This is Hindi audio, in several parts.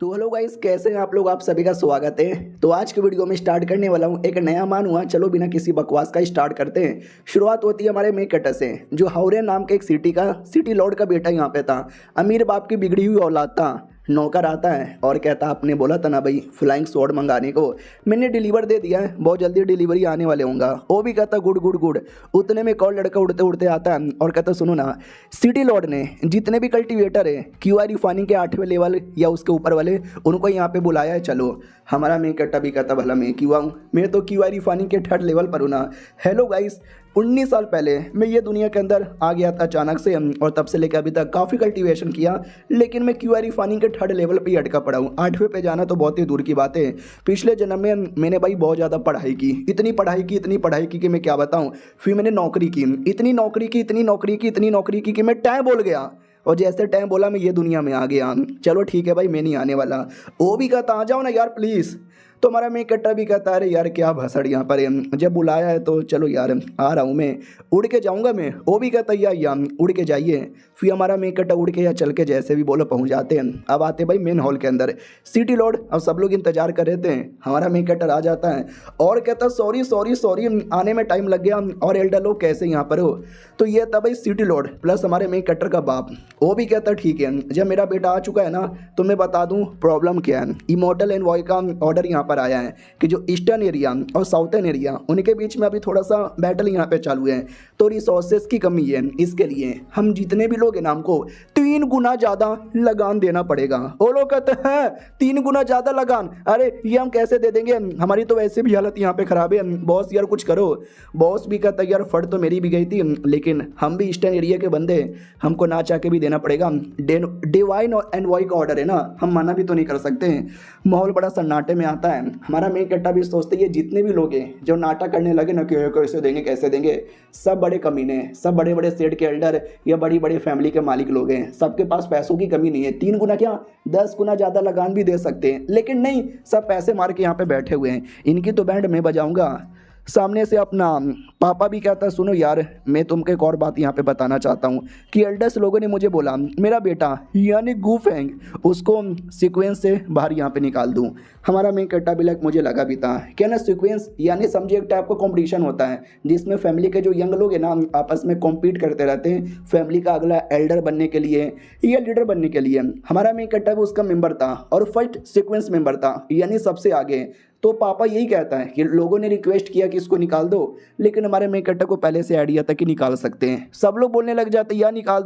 तो हेलो गाइस, कैसे हैं आप लोग। आप सभी का स्वागत है। तो आज की वीडियो में स्टार्ट करने वाला हूं एक नया मान हुआ। चलो बिना किसी बकवास का स्टार्ट करते हैं। शुरुआत होती है हमारे मेक कटर से, जो हावरे नाम के एक सिटी लॉर्ड का बेटा यहाँ पे था। अमीर बाप की बिगड़ी हुई औलाद था। नौकर आता है और कहता आपने बोला था ना भाई फ्लाइंग स्वॉर्ड मंगाने को, मैंने डिलीवर दे दिया है, बहुत जल्दी डिलीवरी आने वाले होंगे। वो भी कहता गुड गुड गुड। उतने में कॉल लड़का उड़ते उड़ते आता है और कहता सुनो ना, सिटी लॉर्ड ने जितने भी कल्टीवेटर है क्यूआर रिफाइनिंग के 8वें लेवल या उसके ऊपर वाले, उनको यहाँ पे बुलाया है। चलो हमारा मैं कट्टा भी कहता भला मैं क्यों आऊँ, मैं तो क्यूआर रिफाइनिंग के 3rd लेवल पर हूँ ना। हेलो गाइस, 19 साल पहले मैं ये दुनिया के अंदर आ गया था अचानक से, और तब से लेकर अभी तक काफ़ी कल्टीवेशन किया, लेकिन मैं क्यूआर रिफाइनिंग के 3rd लेवल पे ही अटका पड़ा हूँ। 8वें पे जाना तो बहुत ही दूर की बात है। पिछले जन्म में मैंने भाई बहुत ज़्यादा पढ़ाई की, इतनी पढ़ाई की कि मैं क्या बताऊँ। फिर मैंने नौकरी की, इतनी नौकरी की कि मैं टैं बोल गया, और जैसे टाइम बोला मैं ये दुनिया में आ गया। चलो ठीक है भाई, मैं नहीं आने वाला। वो भी कहता आ जाओ ना यार प्लीज़। तो हमारा मैं कट्टा भी कहता अरे यार क्या भसड़ यहाँ पर है, जब बुलाया है तो चलो यार आ रहा हूँ, मैं उड़ के जाऊँगा मैं। वो भी कहता या उड़ के जाइए। फिर हमारा मैं कट्टा उड़ के या चल के जैसे भी बोलो पहुँच जाते हैं। अब आते भाई मेन हॉल के अंदर, सिटी लॉर्ड। अब सब लोग इंतजार कर रहे थे, हमारा मैं कट्टर आ जाता है और कहता सॉरी आने में टाइम लग गया, और एल्डर लोग कैसे यहाँ पर हो। तो ये था भाई सिटी लॉर्ड प्लस हमारे मैं कट्टर का बाप। वो भी कहता ठीक है, जब मेरा बेटा आ चुका है ना तो मैं बता दूं प्रॉब्लम क्या है। इमॉर्टल एनवॉय का ऑर्डर यहाँ पर आया है कि जो ईस्टर्न एरिया और साउथर्न एरिया उनके बीच में अभी थोड़ा सा बैटल यहाँ पे चालू है, तो रिसोर्सेज की कमी है। इसके लिए हम जितने भी लोग हैं ना, हमको 3 गुना ज़्यादा लगान देना पड़ेगा। वो लोग कहते हैं 3 गुना ज़्यादा लगान, अरे ये हम कैसे दे देंगे, हमारी तो वैसे भी हालत यहाँ पे ख़राब है, बॉस यार कुछ करो। बॉस भी कहता यार फट तो मेरी भी गई थी, लेकिन हम भी ईस्टर्न एरिया के बंदे, हमको ना चाह के भी देना पड़ेगा। डिवाइन और एनवॉय का ऑर्डर है ना, हम मना भी तो नहीं कर सकते। माहौल बड़ा सन्नाटे में आता है। हमारा मेन कट्टा भी सोचते ये जितने भी लोग हैं जो नाटक करने लगे ना कि कैसे देंगे, सब बड़े कमीने, सब बड़े बड़े सेठ के एल्डर या बड़ी बड़ी फैमिली के मालिक लोग हैं। सबके पास पैसों की कमी नहीं है, 3 गुना क्या 10 गुना ज़्यादा लगान भी दे सकते हैं, लेकिन नहीं, सब पैसे मार के यहाँ पे बैठे हुए हैं। इनकी तो बैंड मैं बजाऊंगा। सामने से अपना पापा भी कहता है सुनो यार, मैं तुमको एक और बात यहाँ पे बताना चाहता हूँ कि एल्डर्स लोगों ने मुझे बोला मेरा बेटा यानी गूफेंग, उसको सीक्वेंस से बाहर यहाँ पे निकाल दूँ। हमारा मेन कट्टा भी मुझे लगा भी था क्या ना, सीक्वेंस यानी समझिए एक टाइप का कंपटीशन होता है जिसमें फैमिली के जो यंग लोग हैं ना आपस में कॉम्पीट करते रहते हैं फैमिली का अगला एल्डर बनने के लिए या लीडर बनने के लिए। हमारा मेन कट्टा भी उसका मेंबर था और फर्स्ट सीक्वेंस मेंबर था, यानी सबसे आगे। तो पापा यही कहता है कि लोगों ने रिक्वेस्ट किया कि इसको निकाल दो, लेकिन हमारे मेन कट्टा को पहले से आइडिया था कि निकाल सकते हैं। सब लोग बोलने लग जाते यार निकाल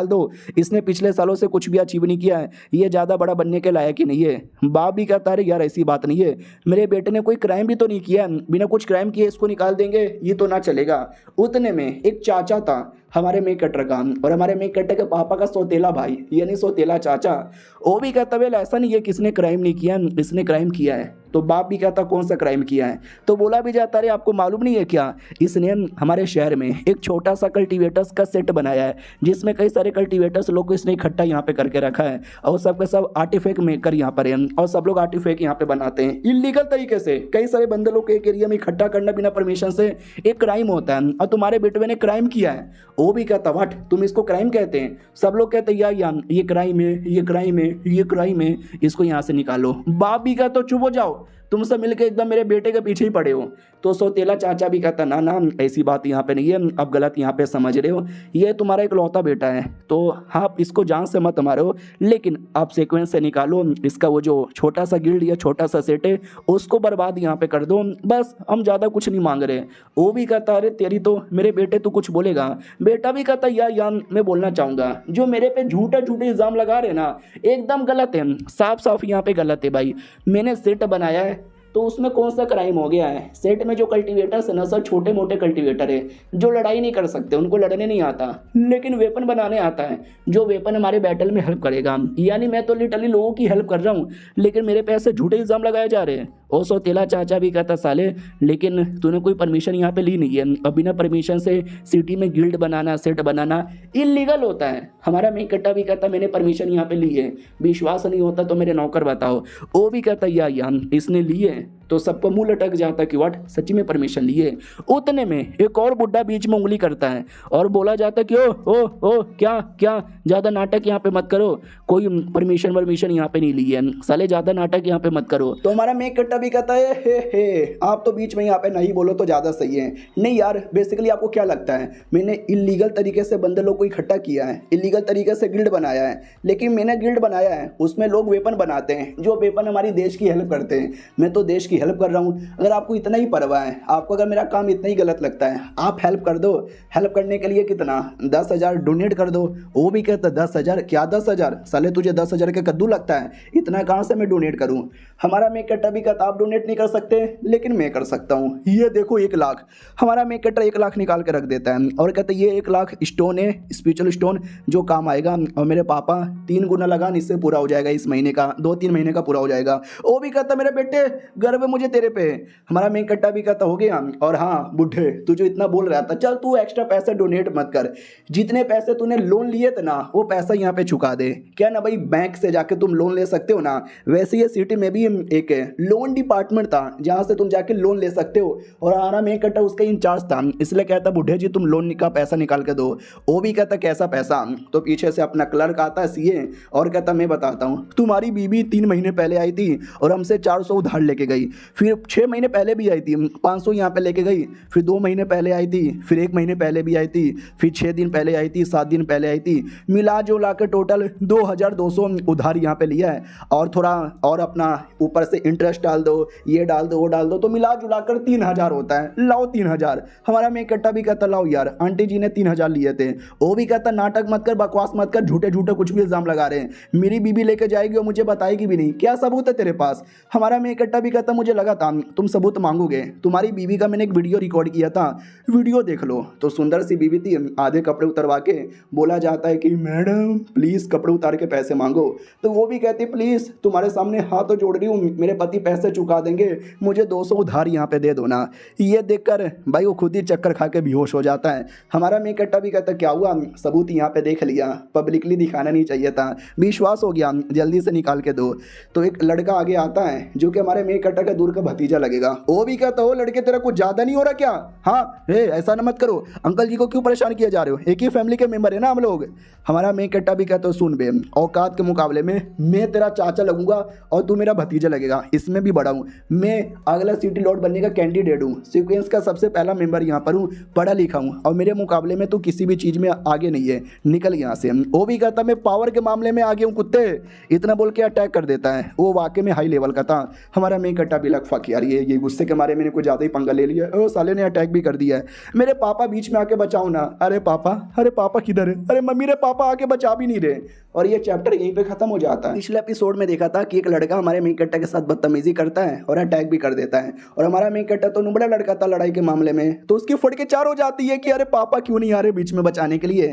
दो, इसने पिछले सालों से कुछ भी अचीव नहीं किया है, ये ज़्यादा बड़ा बनने के लायक ही नहीं है। बाप भी कहता है यार ऐसी बात नहीं है, मेरे बेटे ने कोई क्राइम भी तो नहीं किया, बिना कुछ क्राइम किए इसको निकाल देंगे, ये तो ना चलेगा। उतने में एक चाचा था हमारे मेक कटर का, और हमारे मेक कटर के पापा का सौतेला भाई यानी सौतेला चाचा। वो भी कहता वेल ऐसा नहीं है किसने क्राइम नहीं किया, इसने क्राइम किया है। तो बाप भी कहता कौन सा क्राइम किया है, तो बोला भी जाता अरे आपको मालूम नहीं है क्या, इसने हमारे शहर में एक छोटा सा कल्टीवेटर्स का सेट बनाया है जिसमें कई सारे कल्टीवेटर्स लोग को इसने इकट्ठा यहाँ पे करके रखा है, और सबके सब आर्टिफैक्ट मेकर यहाँ पर हैं, और सब लोग आर्टिफैक्ट यहाँ पे बनाते हैं इलीगल तरीके से। कई सारे बंदे लोग एक एरिया में इकट्ठा करना बिना परमिशन से एक क्राइम होता है, और तुम्हारे बेटे ने क्राइम किया है। वो भी कहता व्हाट, तुम इसको क्राइम कहते हैं? सब लोग कहते हैं यार ये क्राइम है, इसको यहाँ से निकालो। बाप भी कहता चुप हो जाओ, तुम सब मिलके एकदम मेरे बेटे के पीछे ही पड़े हो। तो सौतेला चाचा भी कहता ना ऐसी बात यहाँ पे नहीं है, अब गलत यहाँ पे समझ रहे हो, ये तुम्हारा एक लौता बेटा है, तो आप इसको जान से मत मारो, लेकिन आप सीक्वेंस से निकालो इसका वो जो छोटा सा गिल्ड या छोटा सा सेट है उसको बर्बाद यहाँ पे कर दो, बस हम ज़्यादा कुछ नहीं मांग रहे। वो भी कहता अरे तेरी तो मेरे बेटे तू कुछ बोलेगा। बेटा भी कहता यार मैं बोलना चाहूँगा, जो मेरे पे झूठे इल्ज़ाम लगा रहे ना एकदम गलत है, साफ यहाँ पे गलत है भाई। मैंने सेट बनाया है तो उसमें कौन सा क्राइम हो गया है? सेट में जो कल्टीवेटर्स है ना सर छोटे मोटे कल्टीवेटर है जो लड़ाई नहीं कर सकते, उनको लड़ने नहीं आता, लेकिन वेपन बनाने आता है, जो वेपन हमारे बैटल में हेल्प करेगा। यानी मैं तो लिटरली लोगों की हेल्प कर रहा हूँ, लेकिन मेरे पे ऐसे झूठे इल्ज़ाम लगाए जा रहे हैं। ओ सौतेला चाचा भी कहता साले लेकिन तूने कोई परमिशन यहाँ पे ली नहीं है, और बिना परमिशन से सिटी में गिल्ड बनाना सेट बनाना इलीगल होता है। हमारा मेन कट्टा भी कहता मैंने परमिशन यहाँ पे ली है, विश्वास नहीं होता तो मेरे नौकर बताओ। वो भी कहता यार इसने ली है तो सबको मुंह लटक जाता कि व्हाट, सच्ची में परमिशन लिए। उतने में एक और बुड्ढा बीच में उंगली करता है और बोला जाता कि ओ क्या क्या ज़्यादा नाटक यहाँ पे मत करो, कोई परमिशन यहाँ पे नहीं ली है, साले ज़्यादा नाटक यहाँ पे मत करो। तो हमारा मेक कट्टा भी कहता है हे आप तो बीच में यहाँ पे नहीं बोलो तो ज़्यादा सही है। नहीं यार, बेसिकली आपको क्या लगता है मैंने इलीगल तरीके से बंदे लोग को इकट्ठा किया है, इलीगल तरीके से गिल्ड बनाया है, लेकिन मैंने गिल्ड बनाया है उसमें लोग वेपन बनाते हैं, जो वेपन हमारी देश की हेल्प करते हैं। मैं तो देश की हेल्प कर रहा हूँ। अगर आपको इतना ही परवाह है, आपको अगर मेरा काम इतना ही गलत लगता है, आप हेल्प कर दो। हेल्प करने के लिए कितना, 10,000 डोनेट कर दो। वो भी कहता 10,000 क्या 10,000, साले तुझे 10,000 का कद्दू लगता है, इतना कहाँ से मैं डोनेट करूँ। हमारा मेक कट्टा भी कहता आप डोनेट नहीं कर सकते, लेकिन मैं कर सकता हूँ। ये देखो 1 लाख, हमारा मेक कट्टा 1 लाख निकाल के रख देता है और कहता है ये 1 लाख स्टोन है, स्पिरिचुअल स्टोन जो काम आएगा, और मेरे पापा 3 गुना लगान, इससे पूरा हो जाएगा इस महीने का, 2-3 महीने का पूरा हो जाएगा। वो भी कहता मेरे बेटे गर्व है मुझे तेरे पे। हमारा मेक कट्टा भी कहता हो गया। और हाँ बुढ़े, तू जो इतना बोल रहा था, चल तू एक्स्ट्रा पैसे डोनेट मत कर, जितने पैसे तूने लोन लिए थे ना वो पैसा यहाँ पे चुका दे। क्या ना भाई, बैंक से जाके तुम लोन ले सकते हो ना, वैसे ये सिटी में भी एक लोन डिपार्टमेंट था जहाँ से तुम जाके लोन ले सकते हो, और हमारा मेक कट्टा उसका इंचार्ज था, इसलिए कहता बुढ़े जी तुम लोन का पैसा निकाल के दो। वो भी कहता कैसा पैसा, तो पीछे से अपना क्लर्क आता है सीए और कहता मैं बताता हूँ, तुम्हारी बीबी 3 महीने पहले आई थी और हमसे 400 उधार लेके गई, फिर 6 महीने पहले भी आई थी 500 यहाँ पे लेके गई, फिर 2 महीने पहले आई थी, फिर 1 महीने पहले भी आई थी, फिर 6 दिन पहले आई थी, 7 दिन पहले आई थी, मिला जो ला के टोटल 2,200 उधार यहाँ पे लिया है, और थोड़ा और अपना ऊपर से इंटरेस्ट डाल दो, ये डाल दो वो डाल दो, तो मिला जुला कर 3,000 होता है। लाओ 3,000। हमारा मेक कट्टा भी कहता लाओ यार, आंटी जी ने 3,000 लिए थे। वो भी कहता नाटक मत कर, बकवास मत कर, झूठे झूठे कुछ भी इल्जाम लगा रहे हैं, मेरी बीबी लेके जाएगी और मुझे बताएगी भी नहीं, क्या सबूत है तेरे पास। हमारा मेक कट्टा भी कहता मुझे लगा था तुम सबूत मांगोगे, तुम्हारी बीवी का मैंने एक वीडियो रिकॉर्ड किया था, वीडियो देख लो। तो सुंदर सी बीवी थी, आधे कपड़े उतरवा के बोला जाता है कि मैडम प्लीज़ कपड़े उतार के पैसे मांगो, तो वो भी कहती प्लीज़ तुम्हारे सामने हाथ जोड़ रही हूँ, मेरे पति पैसे चुका देंगे, मुझे 200 उधार यहाँ पे दे दो ना। ये देखकर भाई वो खुद ही चक्कर खा के बेहोश हो जाता है। हमारा मेक कट्टा भी कहता क्या हुआ, सबूत यहाँ पे देख लिया, पब्लिकली दिखाना नहीं चाहिए था, विश्वास हो गया, जल्दी से निकाल के दो। तो एक लड़का आगे आता है जो कि हमारे मेक कट्टा का दूर का भतीजा लगेगा। वो भी कहता हो लड़के तेरा कुछ ज़्यादा नहीं हो रहा क्या, हाँ ऐसा ना मत करो, अंकल जी को क्यों परेशान किया जा रहे हो, एक ही फैमिली के मेंबर है ना हम लोग। हमारा मेक कट्टा भी कहता हो सुन बे, औकात के मुकाबले में मैं तेरा चाचा लगूंगा और तू मेरा भतीजा लगेगा, इसमें भी बड़ा हूँ, मैं अगला सिटी लॉर्ड बनने का कैंडिडेट हूँ, सीक्वेंस का सबसे पहला मेंबर यहाँ पर हूँ, पढ़ा लिखा हूँ, और मेरे मुकाबले में तू किसी भी चीज़ में आगे नहीं है, निकल यहाँ से। वो भी कहता मैं पावर के मामले में आगे हूँ कुत्ते, इतना बोल के अटैक कर देता है। वो वाकई में हाई लेवल का था। हमारा मेक कट्टा भी लग फक यार, ये गुस्से के मारे मैंने कुछ ज़्यादा ही पंगा ले लिया, ओ साले ने अटैक भी कर दिया है, मेरे पापा बीच में आके बचाओ ना। अरे पापा किधर है, अरे मम्मी रे पापा आके बचा भी नहीं रहे। और ये चैप्टर यहीं पे खत्म हो जाता है। पिछले एपिसोड में देखा था कि एक लड़का हमारे मेक कट्टा के साथ बदतमीजी करता है और अटैक भी कर देता है, और हमारा मेक कट्टा तो नुबड़ा लड़का था लड़ाई के मामले में, तो उसकी फट के 4 हो जाती है कि अरे पापा क्यों नहीं आ रहे बीच में बचाने के लिए।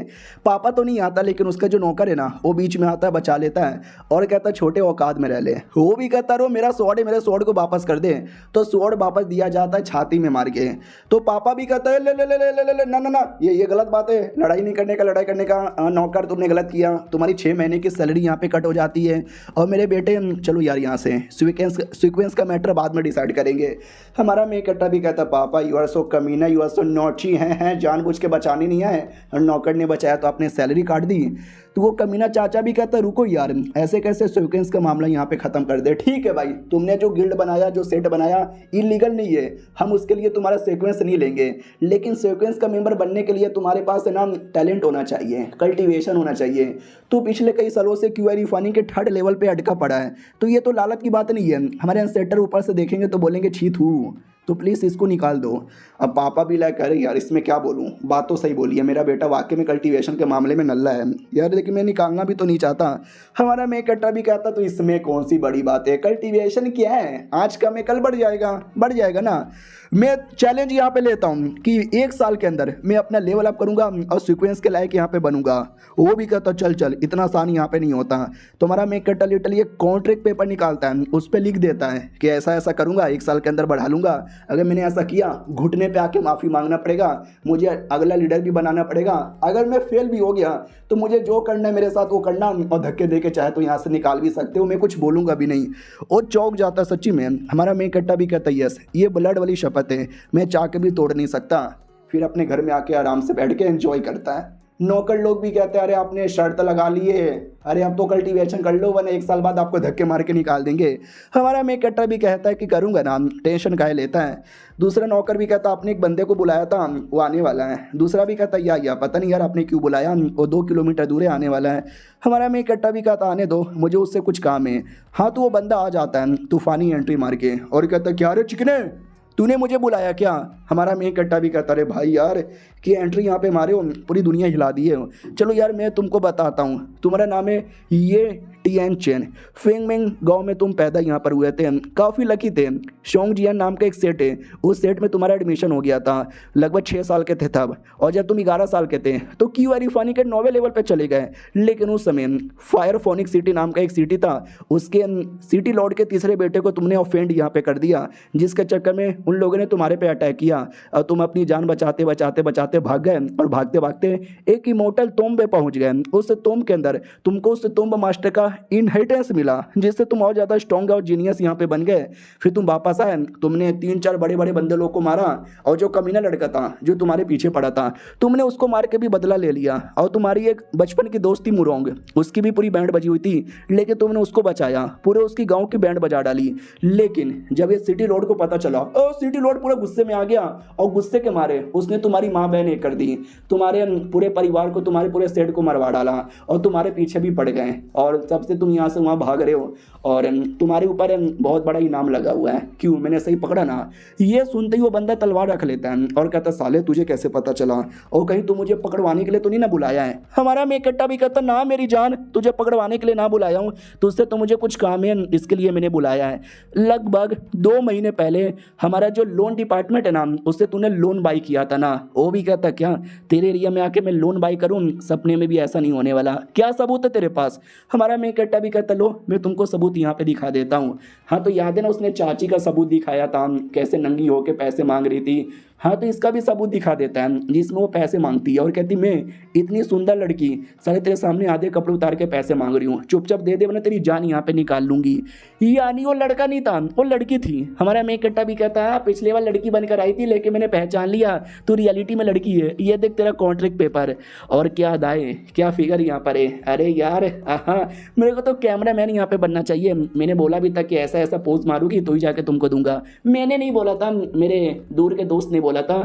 पापा तो नहीं आता, लेकिन उसका जो नौकर है ना वो बीच में आता है, बचा लेता है और कहता है छोटे औकात में रह ले। वो भी कहता रो मेरा स्वॉर्ड है, मेरे स्वॉर्ड को वापस कर दे, तो स्वॉर्ड वापस दिया जाता है छाती में मार के। तो पापा भी कहता है ले ले ले ले ले ले ना ये गलत बात है, लड़ाई नहीं करने का, लड़ाई करने का, नौकर तुमने गलत किया, तुम्हारी 6 महीने की सैलरी यहाँ पे कट हो जाती है। और मेरे बेटे चलो यार यहाँ से सीक्वेंस का मैटर बाद में डिसाइड करेंगे। हमारा मेक कट्टा भी कहता पापा यू आर सो कमीना, यू आर सो नॉटी हैं, जानबूझ के बचाने नहीं आए, और नौकर ने बचाया तो आपने सैलरी काट दी। तो वो कमीना चाचा भी कहता रुको यार, ऐसे कैसे सीक्वेंस का मामला यहाँ पे ख़त्म कर दे। ठीक है भाई, तुमने जो गिल्ड बनाया, जो सेट बनाया इलीगल नहीं है, हम उसके लिए तुम्हारा सीक्वेंस नहीं लेंगे, लेकिन सीक्वेंस का मेंबर बनने के लिए तुम्हारे पास है ना टैलेंट होना चाहिए, कल्टीवेशन होना चाहिए। तो पिछले कई सालों से क्यूआई रिफाइनिंग के 3rd लेवल पे अटका पड़ा है, तो ये तो लालच की बात नहीं है। हमारे एंसेटर ऊपर से देखेंगे तो बोलेंगे छी थू, तो प्लीज़ इसको निकाल दो। अब पापा भी लाइक अरे यार इसमें क्या बोलूँ, बात तो सही बोली है, मेरा बेटा वाकई में कल्टीवेशन के मामले में नल्ला है यार, लेकिन मैं निकालना भी तो नहीं चाहता। हमारा मेक कट्टा भी कहता तो इसमें कौन सी बड़ी बात है, कल्टीवेशन क्या है, आज का मैं कल बढ़ जाएगा ना। मैं चैलेंज यहाँ पे लेता हूँ कि 1 साल के अंदर मैं अपना लेवल अप करूँगा और सीक्वेंस के लायक यहाँ पे बनूंगा। वो भी कहता चल इतना आसान यहाँ पे नहीं होता। तो हमारा मेक कट्टा लिटरली एक कॉन्ट्रैक्ट पेपर निकालता है, उस पर लिख देता है कि ऐसा करूँगा, 1 साल के अंदर बढ़ा लूँगा, अगर मैंने ऐसा किया घुटने पे आके माफ़ी मांगना पड़ेगा, मुझे अगला लीडर भी बनाना पड़ेगा। अगर मैं फेल भी हो गया तो मुझे जो करना है मेरे साथ वो करना, और धक्के दे के चाहे तो यहाँ से निकाल भी सकते हो, मैं कुछ बोलूँगा भी नहीं। और चौंक जाता सच्ची में। हमारा मेन कट्टा भी कहता यस ये ब्लड वाली शपथ है, मैं चाह के भी तोड़ नहीं सकता। फिर अपने घर में आके आराम से बैठ के एंजॉय करता है। नौकर लोग भी कहते हैं अरे आपने शर्त लगा ली है, अरे अब तो कल्टीवेशन कर लो वरना 1 साल बाद आपको धक्के मार के निकाल देंगे। हमारा मेन कट्टा भी कहता है कि करूँगा ना, टेंशन काहे लेता है। दूसरा नौकर भी कहता आपने एक बंदे को बुलाया था वो आने वाला है। दूसरा भी कहता या पता नहीं यार आपने क्यों बुलाया, वो 2 किलोमीटर दूर है आने वाला है। हमारा मेन कट्टा भी कहता आने दो मुझे उससे कुछ काम है। हाँ तो वो बंदा आ जाता है तूफानी एंट्री मार के और कहता क्या रे चिकने तूने मुझे बुलाया क्या। हमारा मेन कट्टा भी कहता अरे भाई यार कि एंट्री यहाँ पे मारे हो पूरी दुनिया हिला दी है। चलो यार मैं तुमको बताता हूँ, तुम्हारा नाम है ये टियान चेन, फेंगमेंग गांव में तुम पैदा यहाँ पर हुए थे, काफ़ी लकी थे। शोंग जियान नाम का एक सेट है, उस सेट में तुम्हारा एडमिशन हो गया था, लगभग 6 साल के थे तब। और जब तुम 11 साल के थे तो क्यू एरिफानी के 9वें लेवल पे चले गए। लेकिन उस समय फायर फोनिक सिटी नाम का एक सिटी था, उसके सिटी लॉर्ड के तीसरे बेटे को तुमने ऑफेंड यहाँ पे कर दिया, जिसके चक्कर में उन लोगों ने तुम्हारे पे अटैक किया और तुम अपनी जान बचाते बचाते बचाते भाग गए और भागते भागते एक इमोर्टल टॉम्ब पे पहुंच गए। उस टॉम्ब के अंदर तुमको उस टॉम्ब मास्टर का इनहेरिटेंस मिला, जिससे तुम और ज़्यादा स्ट्रॉन्ग और जीनियस यहाँ पे बन गए। फिर तुम वापस आए, तुमने 3-4 बड़े बड़े बंदे लोग को मारा और जो कमीना लड़का था जो तुम्हारे पीछे पड़ा था तुमने उसको मार के भी बदला ले लिया। और तुम्हारी एक बचपन की दोस्त थी मुरोंग, उसकी भी पूरी बैंड बजी हुई थी, लेकिन तुमने उसको बचाया, पूरे उसकी गाँव की बैंड बजा डाली। लेकिन जब ये सिटी लॉर्ड को पता चला और सिटी लॉर्ड पूरे गुस्से में आ गया और गुस्से के मारे उसने तुम्हारी माँ बहन एक कर दी, तुम्हारे पूरे परिवार को तुम्हारे पूरे सेट को मरवा डाला और तुम्हारे पीछे भी पड़ गए। और सबसे तुम यहाँ से वहाँ भाग रहे हो और तुम्हारे ऊपर बहुत बड़ा इनाम लगा हुआ है। क्यों, मैंने सही पकड़ा ना। ये सुनते ही वो बंदा तलवार रख लेता है और कहता साले तुझे कैसे पता चला, और कहीं तू मुझे पकड़वाने के लिए तो नहीं ना बुलाया है। हमारा मेकट्टा भी कहता ना मेरी जान, तुझे पकड़वाने के लिए ना बुलाया हूँ, तुझसे तो मुझे कुछ काम है इसके लिए मैंने बुलाया है। लगभग 2 महीने पहले हमारा जो लोन डिपार्टमेंट है ना उससे तूने लोन बाई किया था ना। वो भी कहता क्या तेरे एरिया में आके मैं लोन बाई करूँ, सपने में भी ऐसा नहीं होने वाला, क्या सबूत है तेरे पास। हमारा मेकट्टा भी कहता लो मैं तुमको सबूत यहाँ पे दिखा देता हूँ। हाँ तो याद है ना उसने चाची का सबूत दिखाया था, कैसे नंगी होके पैसे मांग रही थी। हाँ तो इसका भी सबूत दिखा देता है जिसमें वो पैसे मांगती है और कहती मैं इतनी सुंदर लड़की सारे तेरे सामने आधे कपड़े उतार के पैसे मांग रही हूँ, चुपचाप दे दे वरना तेरी जान यहाँ पे निकाल लूंगी। यानी वो लड़का नहीं था, वो लड़की थी। हमारा मेकट्टा भी कहता है पिछले बार लड़की बनकर आई थी लेकिन मैंने पहचान लिया तू रियलिटी में लड़की है, ये देख तेरा कॉन्ट्रैक्ट पेपर और क्या अदाएं क्या फिगर यहाँ पर है। अरे यार हाँ मेरे को तो कैमरा मैन यहाँ पे बनना चाहिए। मैंने बोला भी था कि ऐसा ऐसा पोज मारूंगी तो ही जाके तुमको दूंगा, मैंने नहीं बोला था, मेरे दूर के दोस्त ने बोला था।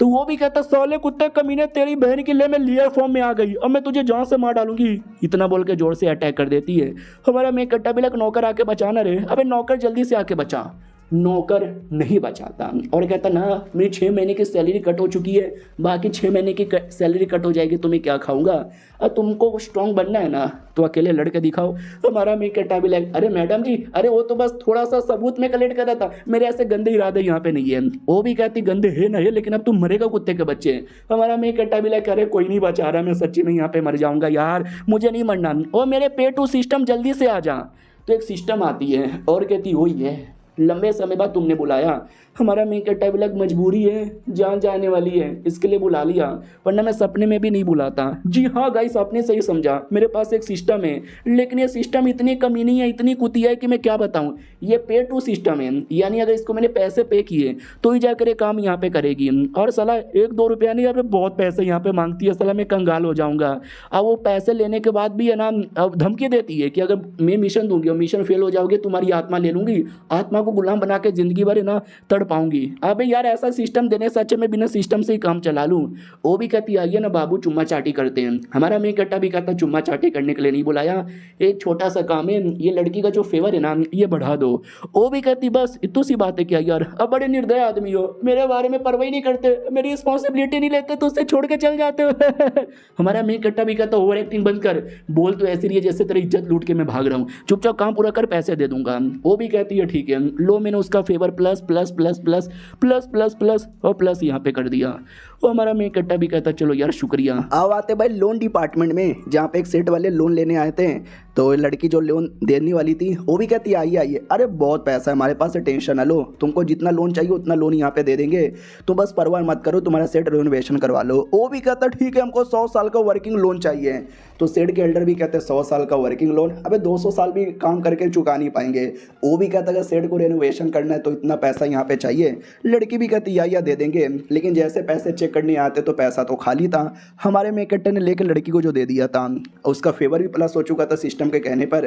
तो वो भी कहता साले कुत्ते कमीने तेरी बहन के लिए मैं लियर फॉर्म में आ गई और मैं तुझे जान से मार डालूंगी, इतना बोल के जोर से अटैक कर देती है। हमारा मेकट्टा भी लग नौकर आके बचाना रे, अबे नौकर जल्दी से आके बचा। नौकर नहीं बचाता और कहता ना मेरी 6 महीने की सैलरी कट हो चुकी है, बाकी 6 महीने की सैलरी कट हो जाएगी तो मैं क्या खाऊंगा, और तुमको स्ट्रांग बनना है ना तो अकेले लड़के दिखाओ। हमारा मेकट्टा भी लग अरे मैडम जी अरे वो तो बस थोड़ा सा सबूत में कलेक्ट कर रहा था, मेरे ऐसे गंदे इरादे यहाँ पे नहीं है। वो भी कहती गंदे है ना है लेकिन अब तुम मरेगा कुत्ते के बच्चे। हमारा मेकट्टा भी लग अरे कोई नहीं बचा रहा, मैं सच्ची में यहाँ पे मर जाऊंगा यार, मुझे नहीं मरना, और मेरे पे टू सिस्टम जल्दी से आ जा। तो एक सिस्टम आती है और कहती वही है लंबे समय बाद तुमने बुलाया। हमारा मेकट्टा भी लग मजबूरी है, जान जाने वाली है इसके लिए बुला लिया, वरना मैं सपने में भी नहीं बुलाता। जी हाँ गाइस आपने सही समझा, मेरे पास एक सिस्टम है लेकिन ये सिस्टम इतनी कमीनी है इतनी कुतिया है कि मैं क्या बताऊँ। ये पे टू सिस्टम है, यानी अगर इसको मैंने पैसे पे किए तो ही जाकर ये काम यहाँ पे करेगी। और साला 1-2 रुपया नहीं, यहाँ बहुत पैसे यहाँ पे मांगती है, साला मैं कंगाल हो जाऊँगा। अब वो पैसे लेने के बाद भी है ना अब धमकी देती है कि अगर मैं मिशन दूंगी और मिशन फेल हो जाओगे तुम्हारी आत्मा ले लूँगी, आत्मा को गुलाम बना के जिंदगी भर है ना पाऊंगी। अबे यार ऐसा सिस्टम देने से अच्छा मैं बिना सिस्टम से ही काम चला लूं। वो भी कहती आइए ना बाबू चुम्मा चाटी करते हैं। हमारा मेकट्टा भी कहता चुम्मा चाटी करने के लिए नहीं बुलाया, एक छोटा सा काम है, ये लड़की का जो फेवर है ना ये बढ़ा दो। वो भी कहती बस इतनी सी बात है क्या यार, अब बड़े निर्दय आदमी हो, मेरे बारे में परवाही नहीं करते, मेरी रिस्पॉन्सिबिलिटी नहीं लेते तो उससे छोड़ के चल जाते हो। हमारा मेकट्टा भी कहता ओवर एक्टिंग बंद कर, बोल तो ऐसी रही है जैसे तेरी इज्जत लूट के मैं भाग रहा हूँ, चुपचाप काम पूरा कर पैसे दे दूंगा। वो भी कहती है ठीक है। लो मैंने उसका favour plus plus plus plus plus plus plus और प्लस यहाँ पे कर दिया। वो हमारा मेन कट्टा भी कहता चलो यार शुक्रिया। अब आते भाई लोन डिपार्टमेंट में, जहाँ पे एक सेट वाले लोन लेने आए थे। तो लड़की जो लोन देने वाली थी वो भी कहती आइए आइए, अरे बहुत पैसा है हमारे पास, टेंशन ना लो, तुमको जितना लोन चाहिए उतना लोन यहाँ पे दे देंगे, तुम बस परवाह मत करो, तुम्हारा सेट रिनोवेशन करवा लो। वो भी कहता ठीक है हमको 100 साल का वर्किंग लोन चाहिए। तो सेट के एल्डर भी कहते 100 साल का वर्किंग लोन, अबे 200 साल भी काम करके चुका नहीं पाएंगे। वो भी कहता अगर सेट को रेनोवेशन करना है तो इतना पैसा यहाँ पे चाहिए। लड़की भी कहती या दे देंगे, लेकिन जैसे पैसे चेक करने आते तो पैसा तो खाली था। हमारे मेकट्टे ने लेकर लड़की को जो दे दिया था उसका फेवर भी प्लस हो चुका था सिस्टम के कहने पर,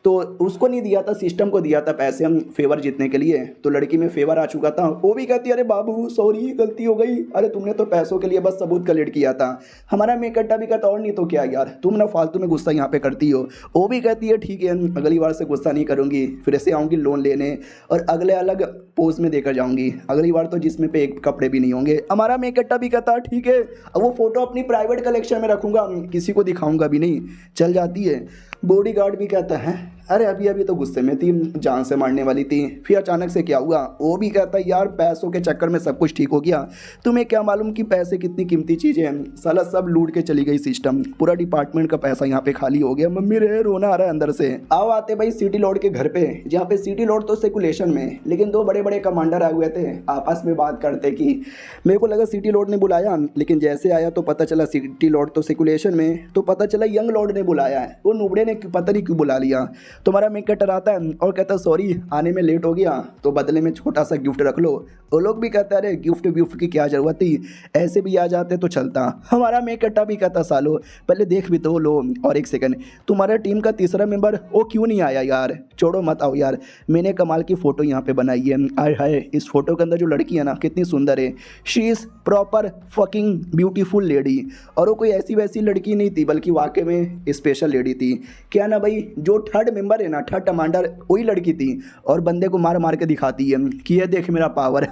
तो उसको नहीं दिया था, सिस्टम को दिया था पैसे हम फेवर जीतने के लिए। तो लड़की में फेवर आ चुका था। वो भी कहती अरे बाबू सॉरी गलती हो गई, अरे तुमने तो पैसों के लिए बस सबूत कलेक्ट किया था। हमारा मेकट्टा भी कहता और नहीं तो क्या यार, तुम ना फालतू में गुस्सा यहाँ पे करती हो। वो भी कहती है ठीक है अगली बार से गुस्सा नहीं करूँगी, फिर से आऊँगी लोन लेने और अगले अलग पोज में देकर जाऊँगी, अगली बार तो जिसमें पे एक कपड़े भी नहीं होंगे। हमारा मेकट्टा भी कहता ठीक है, अब वो फोटो अपनी प्राइवेट कलेक्शन में रखूँगा, किसी को दिखाऊँगा भी नहीं। चल जाती है। बॉडीगार्ड भी कहता है अरे अभी अभी तो गुस्से में थी, जान से मारने वाली थी, फिर अचानक से क्या हुआ। वो भी कहता है यार पैसों के चक्कर में सब कुछ ठीक हो गया, तुम्हें क्या मालूम कि पैसे कितनी कीमती चीज़ें हैं, साला सब लूट के चली गई सिस्टम, पूरा डिपार्टमेंट का पैसा यहाँ पे खाली हो गया। मम्मी रे रोना आ रहा है अंदर से। आओ आते भाई सिटी लॉर्ड के घर पे, जहाँ पे सिटी लॉर्ड तो सर्कुलेशन में, लेकिन दो बड़े बड़े कमांडर आए हुए थे, आपस में बात करते कि मेरे को लगा सिटी लॉर्ड ने बुलाया, लेकिन जैसे आया तो पता चला सिटी लॉर्ड तो सर्कुलेशन में, तो पता चला यंग लॉर्ड ने बुलाया है। वो नुबड़े ने पता नहीं क्यों बुला लिया। तुम्हारा मेकट्टा आता है और कहता सॉरी आने में लेट हो गया, तो बदले में छोटा सा गिफ्ट रख लो। वो लोग भी कहते अरे गिफ्ट विफ्ट की क्या जरूरत थी, ऐसे भी आ जाते तो चलता। हमारा मेकट्टा भी कहता सालो पहले देख भी तो लो। और एक सेकंड, तुम्हारा टीम का तीसरा मेंबर वो क्यों नहीं आया यार, छोड़ो मत आओ यार, मैंने कमाल की फ़ोटो यहाँ पे बनाई है। आय हाय इस फोटो के अंदर जो लड़की है ना कितनी सुंदर है, she is proper fucking beautiful lady. और वो कोई ऐसी वैसी लड़की नहीं थी, बल्कि वाकई में स्पेशल लेडी थी। क्या ना भाई जो थर्ड मेंबर है ना, थर्ड कमांडर वही लड़की थी, और बंदे को मार मार के दिखाती है कि ये देख मेरा पावर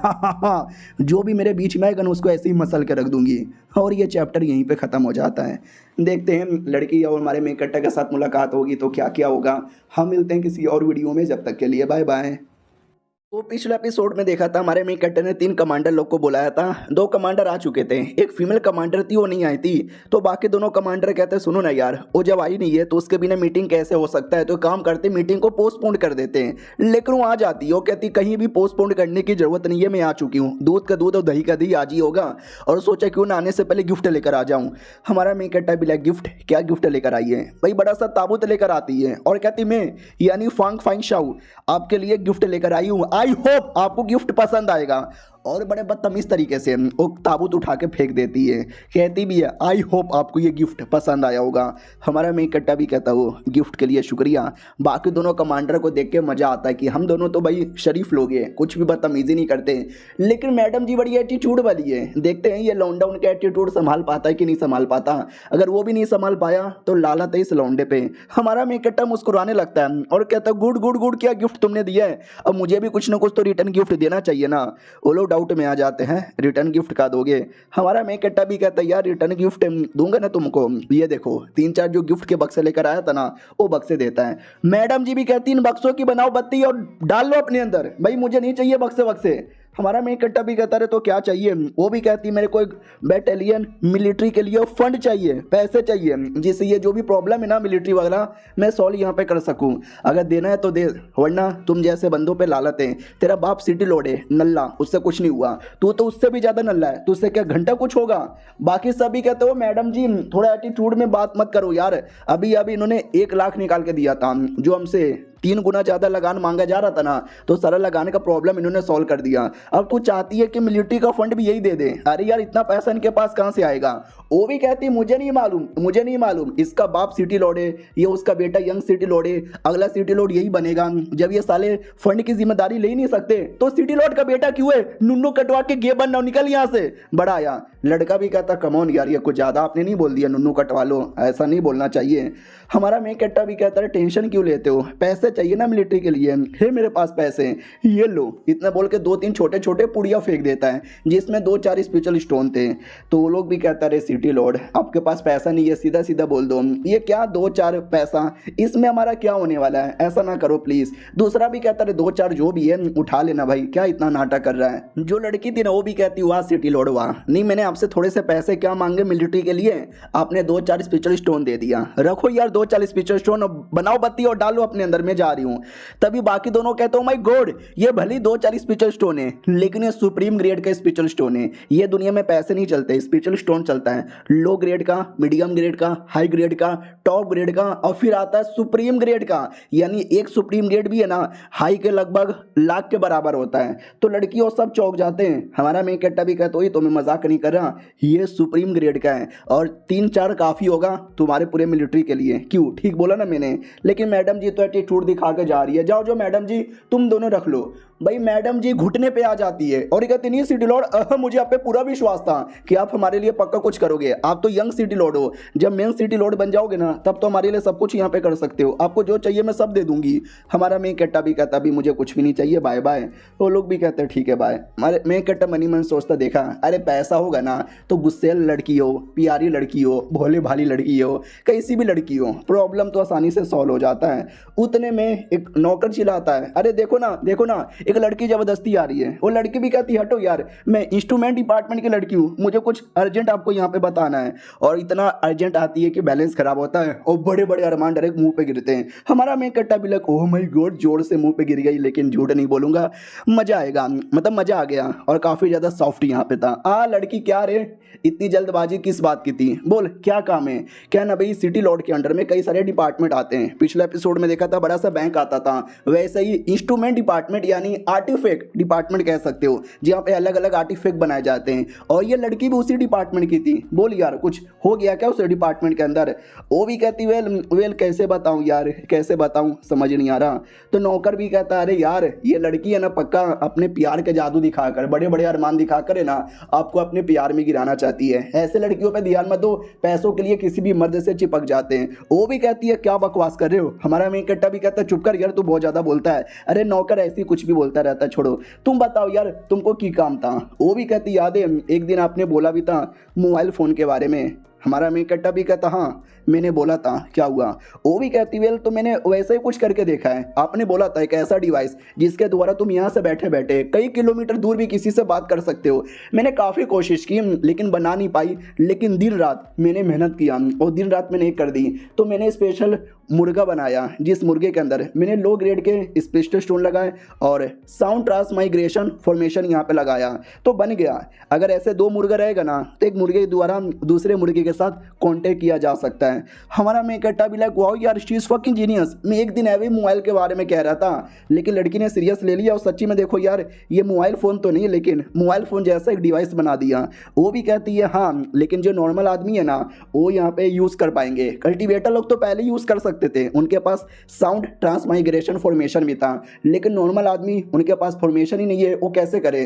जो भी मेरे बीच में आएगा ना उसको ऐसे ही मसल के रख दूंगी। और ये चैप्टर यहीं पे ख़त्म हो जाता है। देखते हैं लड़की और हमारे मेकट्टा के साथ मुलाकात होगी तो क्या क्या होगा। हम मिलते हैं किसी और वीडियो में, जब तक के लिए बाय बाय। तो पिछले एपिसोड में देखा था हमारे मेकट्टे ने 3 कमांडर लोग को बुलाया था। 2 कमांडर आ चुके थे, एक फीमेल कमांडर थी वो नहीं आई थी। तो बाकी दोनों कमांडर कहते सुनो ना यार, वो जब आई नहीं है तो उसके बिना मीटिंग कैसे हो सकता है, तो काम करते मीटिंग को पोस्टपोन कर देते हैं। लेकिन वो आ जाती है, वो कहती कहीं भी पोस्टपोन करने की जरूरत नहीं है, मैं आ चुकी हूँ, दूध का दूध और दही का दही आज ही होगा। और सोचा क्यों ना आने से पहले गिफ्ट लेकर आ जाऊँ। हमारा मेकट्टा भी गिफ्ट क्या गिफ्ट लेकर आई है भाई, बड़ा सा ताबूत लेकर आती है और कहती मैं यानी फांग फाइंग शाऊ आपके लिए गिफ्ट लेकर आई हूँ, आई होप आपको गिफ्ट पसंद आएगा। और बड़े बदतमीज़ तरीके से वो ताबूत उठा के फेंक देती है, कहती भी है आई होप आपको ये गिफ्ट पसंद आया होगा। हमारा मेकट्टा भी कहता हो गिफ्ट के लिए शुक्रिया। बाकी दोनों कमांडर को देख के मज़ा आता है कि हम दोनों तो भाई शरीफ लोग हैं, कुछ भी बदतमीज़ी नहीं करते, लेकिन मैडम जी बड़ी एटीट्यूड वाली है। देखते हैं ये लौंडा उनका एटीट्यूड संभाल पाता है कि नहीं संभाल पाता। अगर वो भी नहीं संभाल पाया तो लालत है इस लौंडे पे। हमारा मेकट्टा मुस्कुराने लगता है और कहता है गुड गुड गुड, क्या गिफ्ट तुमने दिया है, अब मुझे भी कुछ ना कुछ तो रिटर्न गिफ्ट देना चाहिए ना। वो लोग डाउट में आ जाते हैं रिटर्न गिफ्ट का दोगे। हमारा मेकट्टा भी कहता है यार रिटर्न गिफ्ट दूंगा ना तुमको, ये देखो 3-4 जो गिफ्ट के बक्से लेकर आया था ना वो बक्से देता है। मैडम जी भी कहती इन बक्सों की बनाओ बत्ती और डाल लो अपने अंदर, भाई मुझे नहीं चाहिए बक्से बक्से। हमारा मेकट्टा भी कहता है तो क्या चाहिए, वो भी कहती मेरे को एक बैटालियन मिलिट्री के लिए फंड चाहिए, पैसे चाहिए, जिससे ये जो भी प्रॉब्लम है ना मिलिट्री वगैरह मैं सॉल्व यहाँ पे कर सकूँ। अगर देना है तो दे, वरना तुम जैसे बंदों पे लालत है। तेरा बाप सिटी लॉर्ड है नल्ला, उससे कुछ नहीं हुआ, तू तो उससे भी ज़्यादा नल्ला है, तुझसे क्या घंटा कुछ होगा। बाकी सभी कहते हो मैडम जी थोड़ा एटीट्यूड में बात मत करो यार, अभी अभी इन्होंने 1 लाख निकाल के दिया था, जो हमसे 3 गुना ज़्यादा लगान मांगा जा रहा था ना, तो सारा लगाने का प्रॉब्लम इन्होंने सॉल्व कर दिया। अब तू चाहती है कि मिलिट्री का फंड भी यही दे दे, अरे यार इतना पैसा इनके पास कहाँ से आएगा। वो भी कहती मुझे नहीं मालूम, मुझे नहीं मालूम, इसका बाप सिटी लॉर्ड है, ये उसका बेटा यंग सिटी लॉर्ड है, अगला सिटी लॉर्ड यही बनेगा। जब ये साले फंड की जिम्मेदारी ले ही नहीं सकते तो सिटी लॉर्ड का बेटा क्यों है, नुन्नू कटवा के गे बनना, निकल यहाँ से, बड़ा आया। लड़का भी कहता कमॉन यार ये कुछ ज़्यादा आपने नहीं बोल दिया, नुन्नू कटवा लो, ऐसा नहीं बोलना चाहिए। हमारा मेकट्टा भी कहता है टेंशन क्यों लेते हो, पैसे चाहिए ना मिलिट्री के लिए, है मेरे पास पैसे, ये लो। इतना बोल के 2-3 छोटे छोटे पुड़िया फेंक देता है जिसमें 2-4 स्पेशल स्टोन थे। तो वो लोग भी कहता रहे सिटी लॉर्ड आपके पास पैसा नहीं है, सीधा सीधा बोल दो, ये क्या 2-4 पैसा, इसमें हमारा क्या होने वाला है, ऐसा ना करो प्लीज़। दूसरा भी कहता रहे 2-4 जो भी है उठा लेना भाई, क्या इतना नाटक कर रहा है। जो लड़की थी ना वो भी कहती वाह सिटी लॉर्ड वाह, नहीं मैंने आपसे थोड़े से पैसे क्या मांगे मिलिट्री के लिए, आपने 2-4 स्पेशल स्टोन दे दिया, रखो यार 2-4 स्पेशल स्टोन, बनाओ बत्ती और डालो अपने अंदर, में जा रही हूँ। तभी बाकी दोनों कहते हो माय गॉड ये भली 2-4 स्पेशल स्टोन है लेकिन ये सुप्रीम ग्रेड का स्पेशल स्टोन है, ये दुनिया में पैसे नहीं चलते, स्पेशल स्टोन चलता है, लो ग्रेड का, मीडियम ग्रेड का, हाई ग्रेड का, टॉप ग्रेड का, और फिर आता है सुप्रीम ग्रेड का। यानी एक सुप्रीम ग्रेड भी है ना हाई के लगभग लाख के बराबर होता है। तो लड़की और सब चौंक जाते हैं। हमारा मेन कट्टा भी कहता है तो मैं मजाक नहीं कर रहा, ये सुप्रीम ग्रेड का है और 3-4 काफ़ी होगा तुम्हारे पूरे मिलिट्री के लिए। क्यों, ठीक बोला ना मैंने। लेकिन मैडम जी तो एटीट्यूड दिखा के जा रही है, जाओ जो मैडम जी तुम दोनों रख लो। भाई मैडम जी घुटने पे आ जाती है और ये कहती नहीं सिटी लॉर्ड मुझे आप पे पूरा विश्वास था कि आप हमारे लिए पक्का कुछ करोगे, आप तो यंग सिटी लॉर्ड हो, जब मेन सिटी लॉर्ड बन जाओगे ना तब तो हमारे लिए सब कुछ यहाँ पे कर सकते हो, आपको जो चाहिए मैं सब दे दूंगी। हमारा मेन कट्टा भी कहता भी मुझे कुछ भी नहीं चाहिए, बाय बाय। वो लोग भी कहते हैं ठीक है बाय। हमारे मेन कट्टा मनी मन सोचता देखा अरे पैसा होगा ना तो गुस्सेल लड़की हो, प्यारी लड़की हो, भोले भाली लड़की हो, कैसी भी लड़की हो, प्रॉब्लम तो आसानी से सॉल्व हो जाता है। उतने में एक नौकर चिल्लाता है अरे देखो ना एक लड़की जबरदस्ती आ रही है। वो लड़की भी कहती है हटो यार मैं इंस्ट्रूमेंट डिपार्टमेंट की लड़की हूँ, मुझे कुछ अर्जेंट आपको यहाँ पे बताना है। और इतना अर्जेंट आती है कि बैलेंस खराब होता है और बड़े बड़े अरमान डायरेक्ट मुंह पे गिरते हैं। हमारा मेन कट्टा भी लग ओह माय गॉड जोर से मुंह पे गिर गई, लेकिन झूठ नहीं बोलूंगा, मजा आएगा, मतलब मजा आ गया और काफी ज्यादा सॉफ्ट यहाँ पे था। लड़की क्या रे इतनी जल्दबाजी किस बात की थी, बोल क्या काम है। क्या ना भाई सिटी लॉर्ड के अंडर में कई सारे डिपार्टमेंट आते हैं, पिछले एपिसोड में देखा था बड़ा सा बैंक आता था, वैसे ही इंस्ट्रूमेंट डिपार्टमेंट यानी आर्टिफैक्ट डिपार्टमेंट कह सकते हो, जहाँ पे अलग अलग आर्टिफैक्ट बनाए जाते हैं। और ये लड़की भी उसी डिपार्टमेंट की थी। बोल यार कुछ हो गया क्या उस डिपार्टमेंट के अंदर। वो भी कहती वेल कैसे बताऊं यार, कैसे बताऊं समझ नहीं आ रहा। तो नौकर भी कहता अरे यार ये लड़की है ना पक्का अपने प्यार के जादू दिखाकर, बड़े बड़े अरमान दिखाकर है ना आपको अपने प्यार में गिराना चाहती है, ऐसे लड़कियों पे ध्यान मत दो, पैसों के लिए किसी भी मर्द से चिपक जाते हैं। वो भी कहती है क्या बकवास कर रहे हो। हमारा मेन कट्टा भी कहता है चुप कर यार तू बहुत ज्यादा बोलता है। अरे नौकर ऐसी कुछ भी बोलता रहता है, छोड़ो तुम बताओ यार तुमको की काम था। वो भी कहती याद है एक दिन आपने बोला भी था मोबाइल फ़ोन के बारे में। हमारा मेन कट्टा भी कहता हाँ मैंने बोला था, क्या हुआ। वो भी कहती वेल तो मैंने वैसे ही कुछ करके देखा है, आपने बोला था एक ऐसा डिवाइस जिसके द्वारा तुम यहाँ से बैठे बैठे कई किलोमीटर दूर भी किसी से बात कर सकते हो। मैंने काफ़ी कोशिश की लेकिन बना नहीं पाई, लेकिन दिन रात मैंने मेहनत किया और दिन रात मैंने कर दी। तो मैंने स्पेशल मुर्गा बनाया जिस मुर्गे के अंदर मैंने लो ग्रेड के स्पेशल स्टोन लगाए और साउंड ट्रांसमाइग्रेशन फॉर्मेशन यहाँ पे लगाया तो बन गया। अगर ऐसे 2 मुर्गा रहेगा ना तो एक मुर्गे द्वारा दूसरे मुर्गे के साथ कांटेक्ट किया जा सकता है। हमारा मेन कट्टा भी लाइक वाओ यार शी इज फकिंग जीनियस। मैं एक दिन एवे मोबाइल के बारे में कह रहा था लेकिन लड़की ने सीरियस ले लिया और सच्ची में देखो यार ये मोबाइल फ़ोन तो नहीं लेकिन मोबाइल फ़ोन जैसा एक डिवाइस बना दिया। वो भी कहती है हाँ लेकिन जो नॉर्मल आदमी है ना वो यहाँ पे यूज़ कर पाएंगे, कल्टिवेटर लोग तो पहले यूज़ कर सकते थे, उनके पास साउंड ट्रांसमाइग्रेशन फॉर्मेशन भी था, लेकिन नॉर्मल आदमी उनके पास फॉर्मेशन ही नहीं है, वो कैसे करे।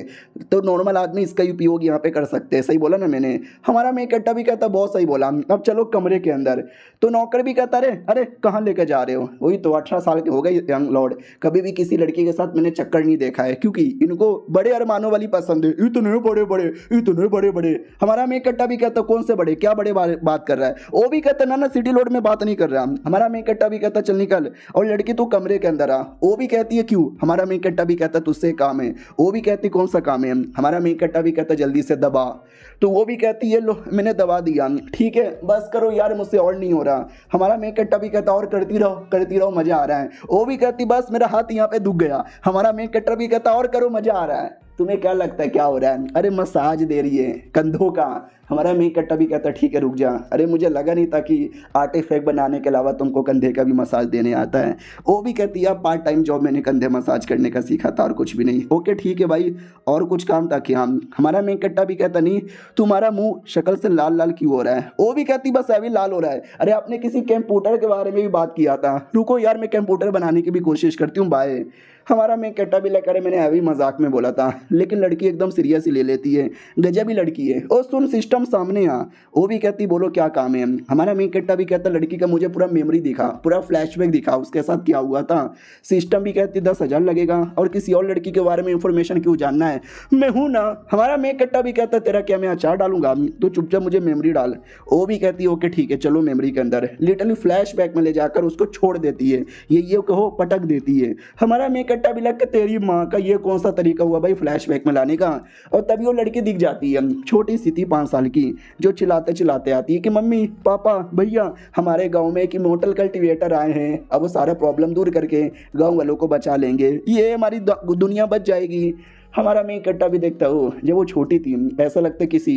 तो नॉर्मल आदमी इसका उपयोग यहाँ पे कर सकते हैं। सही बोला ना मैंने। हमारा मेन कट्टा भी कहता बहुत सही बोला। अब चलो कमरे के अंदर। तो नौकर भी कहता अरे कहाँ लेकर जा रहे हो। वही तो 18 साल के हो गए यंग लॉर्ड, कभी भी किसी लड़की के साथ मैंने चक्कर नहीं देखा है क्योंकि इनको बड़े अरमानों वाली पसंद है, इतने बड़े बड़े। हमारा मेन कट्टा भी कहता कौन से बड़े, क्या बड़े बात कर रहा है। वो भी कहता ना सिटी लॉर्ड में बात नहीं कर रहा। हमारा मेन कट्टा भी कहता चल निकल और लड़की तू कमरे के अंदर आ। वो भी कहती है क्यों। हमारा मेन कट्टा भी कहता तुझसे काम है। वो भी कहती कौन सा काम है। हमारा मेन कट्टा भी कहता जल्दी से दबा। तो वो भी कहती है लो मैंने दबा दिया, ठीक है बस करो यार मुझसे और नहीं हो रहा। हमारा मेन कट्टा भी कहता और करती रहो मजा आ रहा है। वो भी कहती बस मेरा हाथ यहाँ पे दुख गया। हमारा मेन कट्टा भी कहता और करो मजा आ रहा है। तुम्हें क्या लगता है क्या हो रहा है। अरे मसाज दे रही है कंधों का। हमारा मेन कट्टा भी कहता ठीक है रुक जा। अरे मुझे लगा नहीं था कि आर्टिफैक्ट बनाने के अलावा तुमको कंधे का भी मसाज देने आता है। वो भी कहती है पार्ट टाइम जॉब मैंने कंधे मसाज करने का सीखा था और कुछ भी नहीं। ओके ठीक है भाई और कुछ काम था क्या। हमारा मेन कट्टा भी कहता नहीं तुम्हारा मुंह शक्ल से लाल लाल क्यों हो रहा है। वो भी कहती बस अभी लाल हो रहा है। अरे आपने किसी कंप्यूटर के बारे में भी बात किया था, रुको यार मैं कंप्यूटर बनाने की भी कोशिश करती हूँ बाय। हमारा मेन कट्टा भी लेकर मैंने अभी मजाक में बोला था, लेकिन लड़की एकदम सीरियस ही ले लेती है। गजब ही लड़की है। और सुन सिस्टम सामने आ, वो भी कहती बोलो क्या काम है। हमारा मेन कट्टा भी कहता लड़की का मुझे पूरा मेमोरी दिखा, पूरा फ्लैशबैक दिखा उसके साथ क्या हुआ था। सिस्टम भी कहती 10,000 लगेगा और किसी और लड़की के बारे में इंफॉर्मेशन क्यों जानना है, मैं हूं ना। हमारा मेन कट्टा भी कहता तेरा क्या मैं अचार डालूंगा, तो चुपचाप मुझे मेमोरी डाल। वो भी कहती है ओके ठीक है चलो मेमोरी के अंदर। लिटरली फ्लैशबैक में ले जाकर उसको छोड़ देती है, ये कहो पटक देती है। हमारा मेन कट्टा भी लग के तेरी माँ का ये कौन सा तरीका हुआ भाई फ्लैशबैक में लाने का। और तभी वो लड़की दिख जाती है, छोटी सी थी 5 साल की, जो चिल्लाते चिल्लाते आती है कि मम्मी पापा भैया हमारे गांव में एक इमोर्टल कल्टीवेटर आए हैं, अब वो सारा प्रॉब्लम दूर करके गांव वालों को बचा लेंगे, ये हमारी दुनिया बच जाएगी। हमारा मेन कट्टा भी देखता हो जब वो छोटी थी ऐसा लगता किसी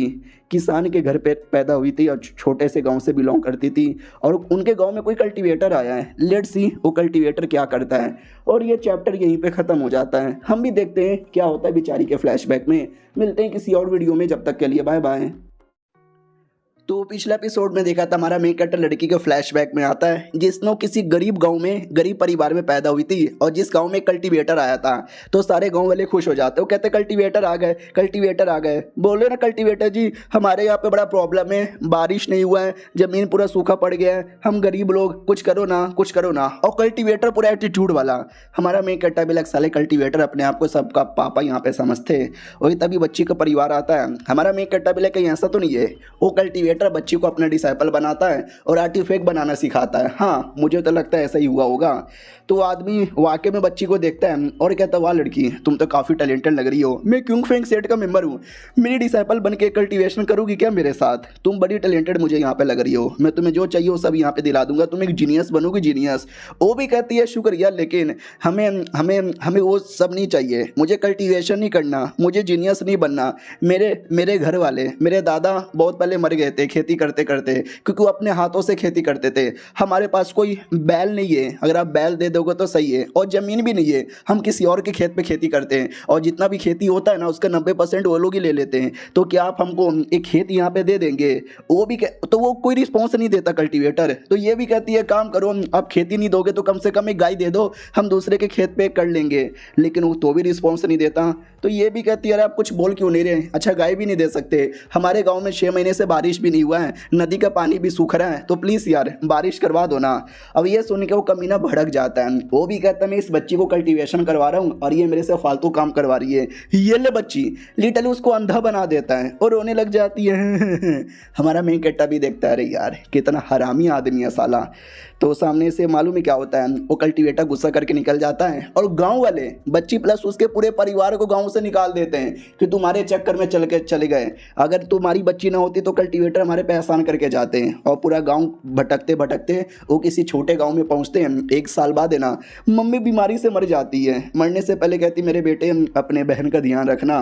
किसान के घर पे पैदा हुई थी और छोटे से गांव से बिलोंग करती थी, और उनके गांव में कोई कल्टीवेटर आया है। लेट्स सी वो कल्टीवेटर क्या करता है। और ये चैप्टर यहीं पे ख़त्म हो जाता है। हम भी देखते हैं क्या होता है बेचारी के फ्लैशबैक में। मिलते हैं किसी और वीडियो में, जब तक के लिए बाय बाय। तो पिछले एपिसोड में देखा था हमारा मेन कैरेक्टर लड़की के फ्लैशबैक में आता है जिसने किसी गरीब गांव में गरीब परिवार में पैदा हुई थी, और जिस गांव में कल्टीवेटर आया था तो सारे गांव वाले खुश हो जाते। वो कहते कल्टीवेटर आ गए, कल्टीवेटर आ गए। बोले ना कल्टीवेटर जी हमारे यहाँ पे बड़ा प्रॉब्लम है, बारिश नहीं हुआ है, ज़मीन पूरा सूखा पड़ गया है, हम गरीब लोग कुछ करो ना कुछ करो ना। और कल्टीवेटर पूरा एटीट्यूड वाला। हमारा मेन कैरेक्टर भी लग साले कल्टीवेटर अपने आप को सबका पापा यहाँ पे समझते। वही तभी बच्ची का परिवार आता है। हमारा मेन कैरेक्टर भी लग कहीं ऐसा तो नहीं है वो कल्टीवेटर बच्ची को अपना डिसाइपल बनाता है और आर्टिफैक्ट बनाना सिखाता है। हाँ मुझे तो लगता है ऐसा ही हुआ होगा। तो आदमी वाकई में बच्ची को देखता है और कहता है वाह लड़की तुम तो काफ़ी टैलेंटेड लग रही हो, मैं क्योंग फेंग सेट का मेंबर हूँ, मेरी डिसाइपल बन के कल्टिवेशन करोगी क्या मेरे साथ, तुम बड़ी टैलेंटेड मुझे यहाँ पे लग रही हो, मैं तुम्हें जो चाहिए वो सब यहाँ पे दिला दूंगा, तुम एक जीनियस बनोगी जीनियस। वो भी कहती है शुक्रिया लेकिन हमें हमें हमें वो सब नहीं चाहिए, मुझे कल्टिवेशन नहीं करना, मुझे जीनियस नहीं बनना। मेरे घर वाले मेरे दादा बहुत पहले मर गए थे खेती करते करते, क्योंकि वो अपने हाथों से खेती करते थे। हमारे पास कोई बैल नहीं है, अगर आप बैल दे दोगे तो सही है, और ज़मीन भी नहीं है, हम किसी और के खेत पे खेती करते हैं, और जितना भी खेती होता है ना उसका 90% वो लोग ही ले लेते हैं। तो क्या आप हमको एक खेत यहाँ पे दे देंगे? वो भी तो वो कोई रिस्पॉन्स नहीं देता कल्टीवेटर। तो ये भी कहती है काम करो, आप खेती नहीं दोगे तो कम से कम एक गाय दे दो, हम दूसरे के खेत पे कर लेंगे, लेकिन वो तो भी रिस्पॉन्स नहीं देता। तो ये भी कहती है अरे आप कुछ बोल क्यों नहीं रहे, अच्छा गाय भी नहीं दे सकते, हमारे गाँव में 6 महीने से बारिश भी नहीं हुआ है, नदी का पानी भी सूख रहा है, तो प्लीज़ यार बारिश करवा दो ना। अब ये सुन के वो कमीना भड़क जाता है। वो भी कहता है मैं इस बच्ची को कल्टीवेशन करवा रहा हूँ और ये मेरे से फालतू काम करवा रही है। ये ले बच्ची लिटरली उसको अंधा बना देता है और रोने लग जाती है। हमारा मेन कैरेक्टर भी देखता है अरे यार कितना हरामी आदमी है साला। तो सामने से मालूम है क्या होता है, वो कल्टीवेटर गुस्सा करके निकल जाता है और गांव वाले बच्ची प्लस उसके पूरे परिवार को गांव से निकाल देते हैं कि तुम्हारे चक्कर में चले गए, अगर तुम्हारी बच्ची ना होती तो कल्टीवेटर हमारे पे एहसान करके जाते हैं। और पूरा गांव भटकते भटकते वो किसी छोटे गांव में पहुंचते हैं। 1 साल बाद है ना मम्मी बीमारी से मर जाती है, मरने से पहले कहती मेरे बेटे अपने बहन का ध्यान रखना।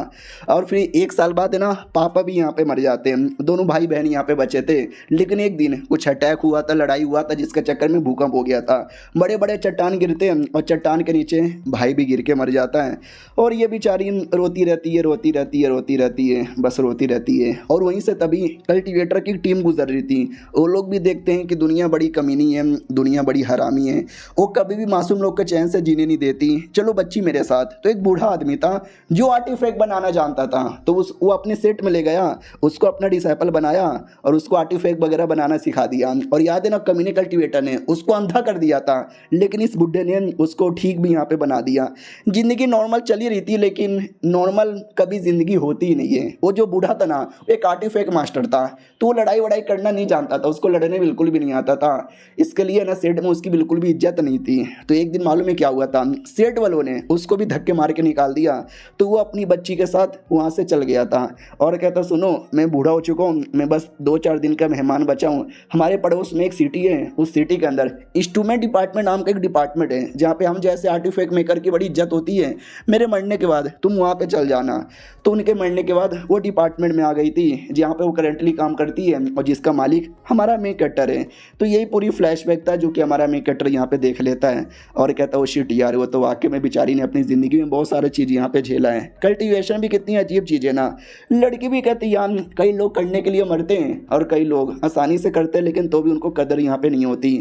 और फिर 1 साल बाद है ना पापा भी यहाँ पे मर जाते हैं, दोनों भाई बहन यहाँ पे बचे थे। लेकिन एक दिन कुछ अटैक हुआ था, लड़ाई हुआ था, जिसके चक्कर में भूकंप हो गया था, बड़े बड़े चट्टान गिरते हैं और चट्टान के नीचे भाई भी गिर के मर जाता है। और ये बेचारी रोती रहती है रोती रहती है रोती रहती है बस रोती रहती है। और वहीं से तभी कल्टीवेटर की टीम गुजर रही थी। वो लोग भी देखते हैं कि दुनिया बड़ी कमीनी है, दुनिया बड़ी हरामी है, वो कभी भी मासूम लोग के चैन से जीने नहीं देती, चलो बच्ची मेरे साथ। तो एक बूढ़ा आदमी था जो आर्टिफैक्ट बनाना जानता था, तो वो अपने सेट में ले गया, उसको अपना डिसाइपल बनाया और उसको आर्टिफैक्ट वगैरह बनाना सिखा दिया। और याद है ना कमीने कल्टीवेटर ने उसको अंधा कर दिया था, लेकिन इस बुढ़े ने उसको ठीक भी यहाँ पे बना दिया। ज़िंदगी नॉर्मल चली रही थी, लेकिन नॉर्मल कभी ज़िंदगी होती ही नहीं है। वो जो बूढ़ा था ना एक आर्टिफैक्ट मास्टर था, तो वो लड़ाई वड़ाई करना नहीं जानता था, उसको लड़ने बिल्कुल भी नहीं आता था, इसके लिए ना सेठ में उसकी बिल्कुल भी इज्जत नहीं थी। तो एक दिन मालूम है क्या हुआ था, सेठ वालों ने उसको भी धक्के मार के निकाल दिया। तो वो अपनी बच्ची के साथ वहाँ से चल गया था और कहता सुनो मैं बूढ़ा हो चुका हूँ, मैं बस 2-4 दिन का मेहमान बचा हूँ। हमारे पड़ोस में एक सिटी है, उस सिटी के अंदर इंस्ट्रूमेंट डिपार्टमेंट नाम का एक डिपार्टमेंट है, जहाँ पे हम जैसे आर्टिफैक्ट मेकर की बड़ी इज्जत होती है। मेरे मरने के बाद तुम वहाँ पे चल जाना। तो उनके मरने के बाद वो डिपार्टमेंट में आ गई थी जहाँ पे वो करेंटली काम करती है और जिसका मालिक हमारा मेन कैरेक्टर है। तो यही पूरी फ्लैशबैक था जो कि हमारा मेन कैरेक्टर यहाँ पे देख लेता है और कहता है वो शिट यार, वो तो वाकई में बेचारी ने अपनी ज़िंदगी में बहुत सारी चीज़ यहाँ पे झेला है। कल्टीवेशन भी कितनी अजीब चीज़ है ना। लड़की भी कहती है यार कई लोग करने के लिए मरते हैं और कई लोग आसानी से करते हैं, लेकिन तो भी उनको कदर यहाँ पे नहीं होती।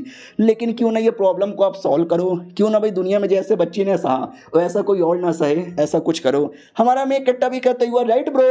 लेकिन क्यों ना ये प्रॉब्लम को आप सॉल्व करो, क्यों ना भाई दुनिया में जैसे बच्ची ने सहा वैसा कोई और ना सहे, ऐसा कुछ करो। हमारा मेक कट्टा भी कहता हुआ राइट ब्रो,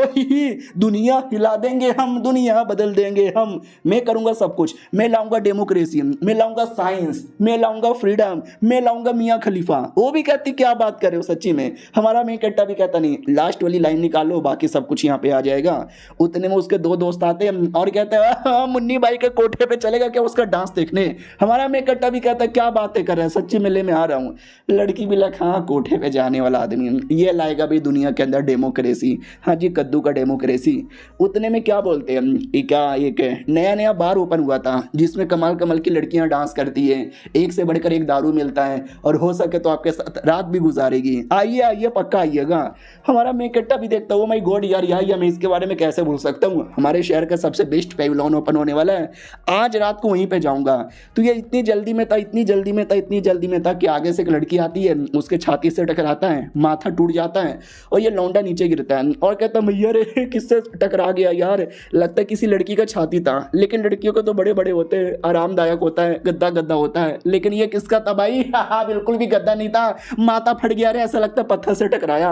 दुनिया हिला देंगे हम, दुनिया बदल देंगे हम, मैं करूंगा सब कुछ, मैं लाऊंगा डेमोक्रेसी, मैं लाऊंगा साइंस, मैं लाऊंगा फ्रीडम, मैं लाऊंगा मियाँ खलीफा। वो भी कहती क्या बात कर रहे हो सच्ची में। हमारा मेक कट्टा भी कहता नहीं, लास्ट वाली लाइन निकालो बाकी सब कुछ यहाँ पे आ जाएगा। उतने में उसके दो दोस्त आते हैं और कहते हैं हाँ, मुन्नी भाई के कोठे पे चलेगा क्या उसका डांस देखने। हमारा मेक कट्टा भी कहता है क्या बातें कर रहे हैं, सच्ची मिले में आ रहा हूँ। लड़की भी लग हाँ कोठे पे जाने वाला आदमी ये लाएगा भी दुनिया के अंदर डेमोक्रेसी, हाँ जी कद्दू का डेमोक्रेसी। उतने में क्या बोलते हैं क्या एक नया नया बार ओपन हुआ था जिसमें कमाल कमाल की लड़कियां डांस करती है, एक से बढ़कर एक दारू मिलता है और हो सके तो आपके साथ रात भी गुजारेगी, आइए आइए पक्का आइएगा। हमारा मेक कट्टा भी देखता हूँ माय गॉड यार मैं इसके बारे में कैसे भूल सकता हूँ, हमारे शहर का सबसे बेस्ट पेविलियन ओपन होने वाला है, आज रात को वहीं पे जाऊंगा। तो ये इतनी जल्दी में था इतनी जल्दी में था इतनी जल्दी में था कि आगे से एक लड़की आती है, उसके छाती से टकराता है, माथा टूट जाता है और ये लौंडा नीचे गिरता है और कहता मैया रे किससे टकरा गया यार, लगता है किसी लड़की का छाती था। लेकिन लड़कियों को तो बड़े बड़े होते हैं, आरामदायक होता है, गद्दा गद्दा होता है, लेकिन ये किसका था भाई, हाँ बिल्कुल भी गद्दा नहीं था, माथा फट गया रे, ऐसा लगता पत्थर से टकराया।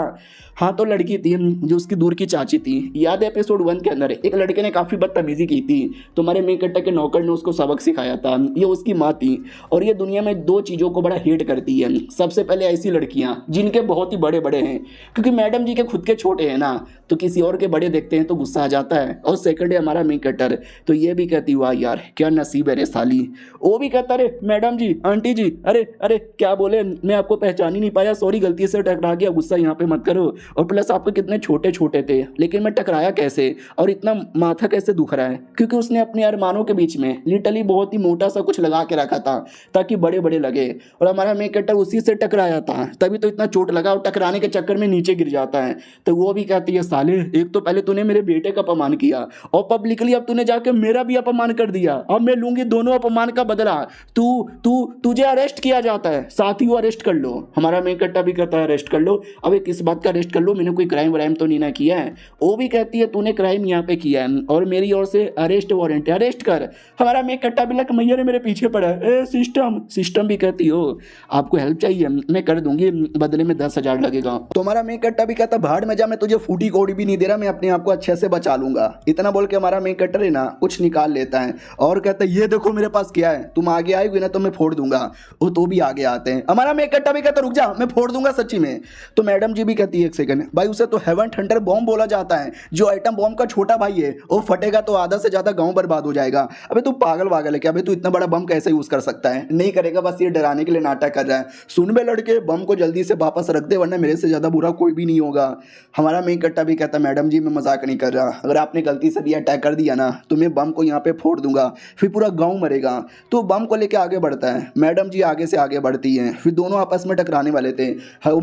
हाँ तो लड़की थी जो उसकी दूर की चाची थी। याद है एपिसोड 1 के अंदर एक लड़के ने काफ़ी बदतमीजी की थी, तुम्हारे मेक कट्टा के नौकर ने उसको सबक सिखाया था, ये उसकी माँ थी। और ये दुनिया में दो चीज़ों को बड़ा हेट करती है, सबसे पहले ऐसी लड़कियाँ जिनके बहुत ही बड़े बड़े हैं, क्योंकि मैडम जी के खुद के छोटे हैं ना, तो किसी और के बड़े देखते हैं तो गुस्सा आ जाता है। और सेकंड है हमारा मेक कटर, तो ये भी कहती हुआ यार क्या नसीब है रे साली। वो भी कहता रे मैडम जी आंटी जी अरे अरे क्या बोले, मैं आपको पहचान ही नहीं पाया, सॉरी गलती से टकरा गया, गुस्सा यहाँ पे मत करो। और प्लस आपको कितने छोटे छोटे थे, लेकिन मैं टकराया कैसे और इतना माथा कैसे दुख रहा है, क्योंकि उसने अपने अरमानों के बीच में लिटरली बहुत ही मोटा सा कुछ लगा के रखा था ताकि बड़े बड़े लगे। और हमारा मेक कटर उसी से टकराया था, तभी तो इतना चोट लगा और टकराने के चक्कर में नीचे गिर जाता है। तो वो भी कहती है साले एक तो पहले तूने मेरे बेटे का अपमान किया और पब्लिकली अब तूने जाके मेरा भी अपमान कर दिया, अब मैं लूंगी दोनों अपमान का बदला। तुझे अरेस्ट किया जाता है, साथ ही वो अरेस्ट कर लो। हमारा मेक कट्टा भी कहता है अरेस्ट कर लो। अब एक किस बात का अरेस्ट कर लो, मैंने कोई क्राइम व्राइम तो नहीं ना किया है। वो भी कहती है तूने क्राइम यहाँ पे किया है और मेरी ओर से अरेस्ट वारंट है, अरेस्ट कर। हमारा मेक कट्टा भी लग मैया ने मेरे पीछे पड़ा है, सिस्टम भी कहती हो आपको हेल्प चाहिए मैं कर दूंगी, बदले में 10,000 लगेगा। तो हमारा मेक कट्टा भी कहता भाड़ में जा, मैं तुझे फूटी कोड़ी भी नहीं दे रहा, मैं अपने आप को अच्छे से बचा लूंगा। इतना बोल के हमारा मेक कटर है ना कुछ निकाल लेता है और कहता है ये देखो मेरे पास क्या है, तुम आगे आएगी ना तो मैं फोड़ दूंगा। वो तो भी आगे आते हैं। हमारा मेक कट्टा भी कहता रुक जा मैं फोड़ दूंगा सच्ची में। तो मैडम जी भी कहती है एक सेकंड भाई, उसे तो हेवन थंडर बॉम्ब बोला जाता है, जो आइटम बॉम्ब का छोटा भाई है, वो फटेगा तो आधा से ज्यादा गांव बर्बाद हो जाएगा। अबे तू पागल वागल है क्या, अबे तू इतना बड़ा बम कैसे यूज कर सकता है, नहीं करेगा, बस ये डराने के लिए नाटक कर रहा है। सुन बे लड़के बम को जल्दी से वापस रख दे वरना मेरे से ज्यादा बुरा कोई भी नहीं होगा। हमारा मेक कट्टा भी कहता मैडम जी मैं मजाक नहीं कर रहा, अगर आपने गलती से भी अटैक कर दिया ना तो मैं बम को यहाँ पे फोड़ दूंगा, फिर पूरा गांव मरेगा। तो बम को लेके आगे बढ़ता है, मैडम जी आगे से आगे बढ़ती हैं, फिर दोनों आपस में टकराने वाले थे।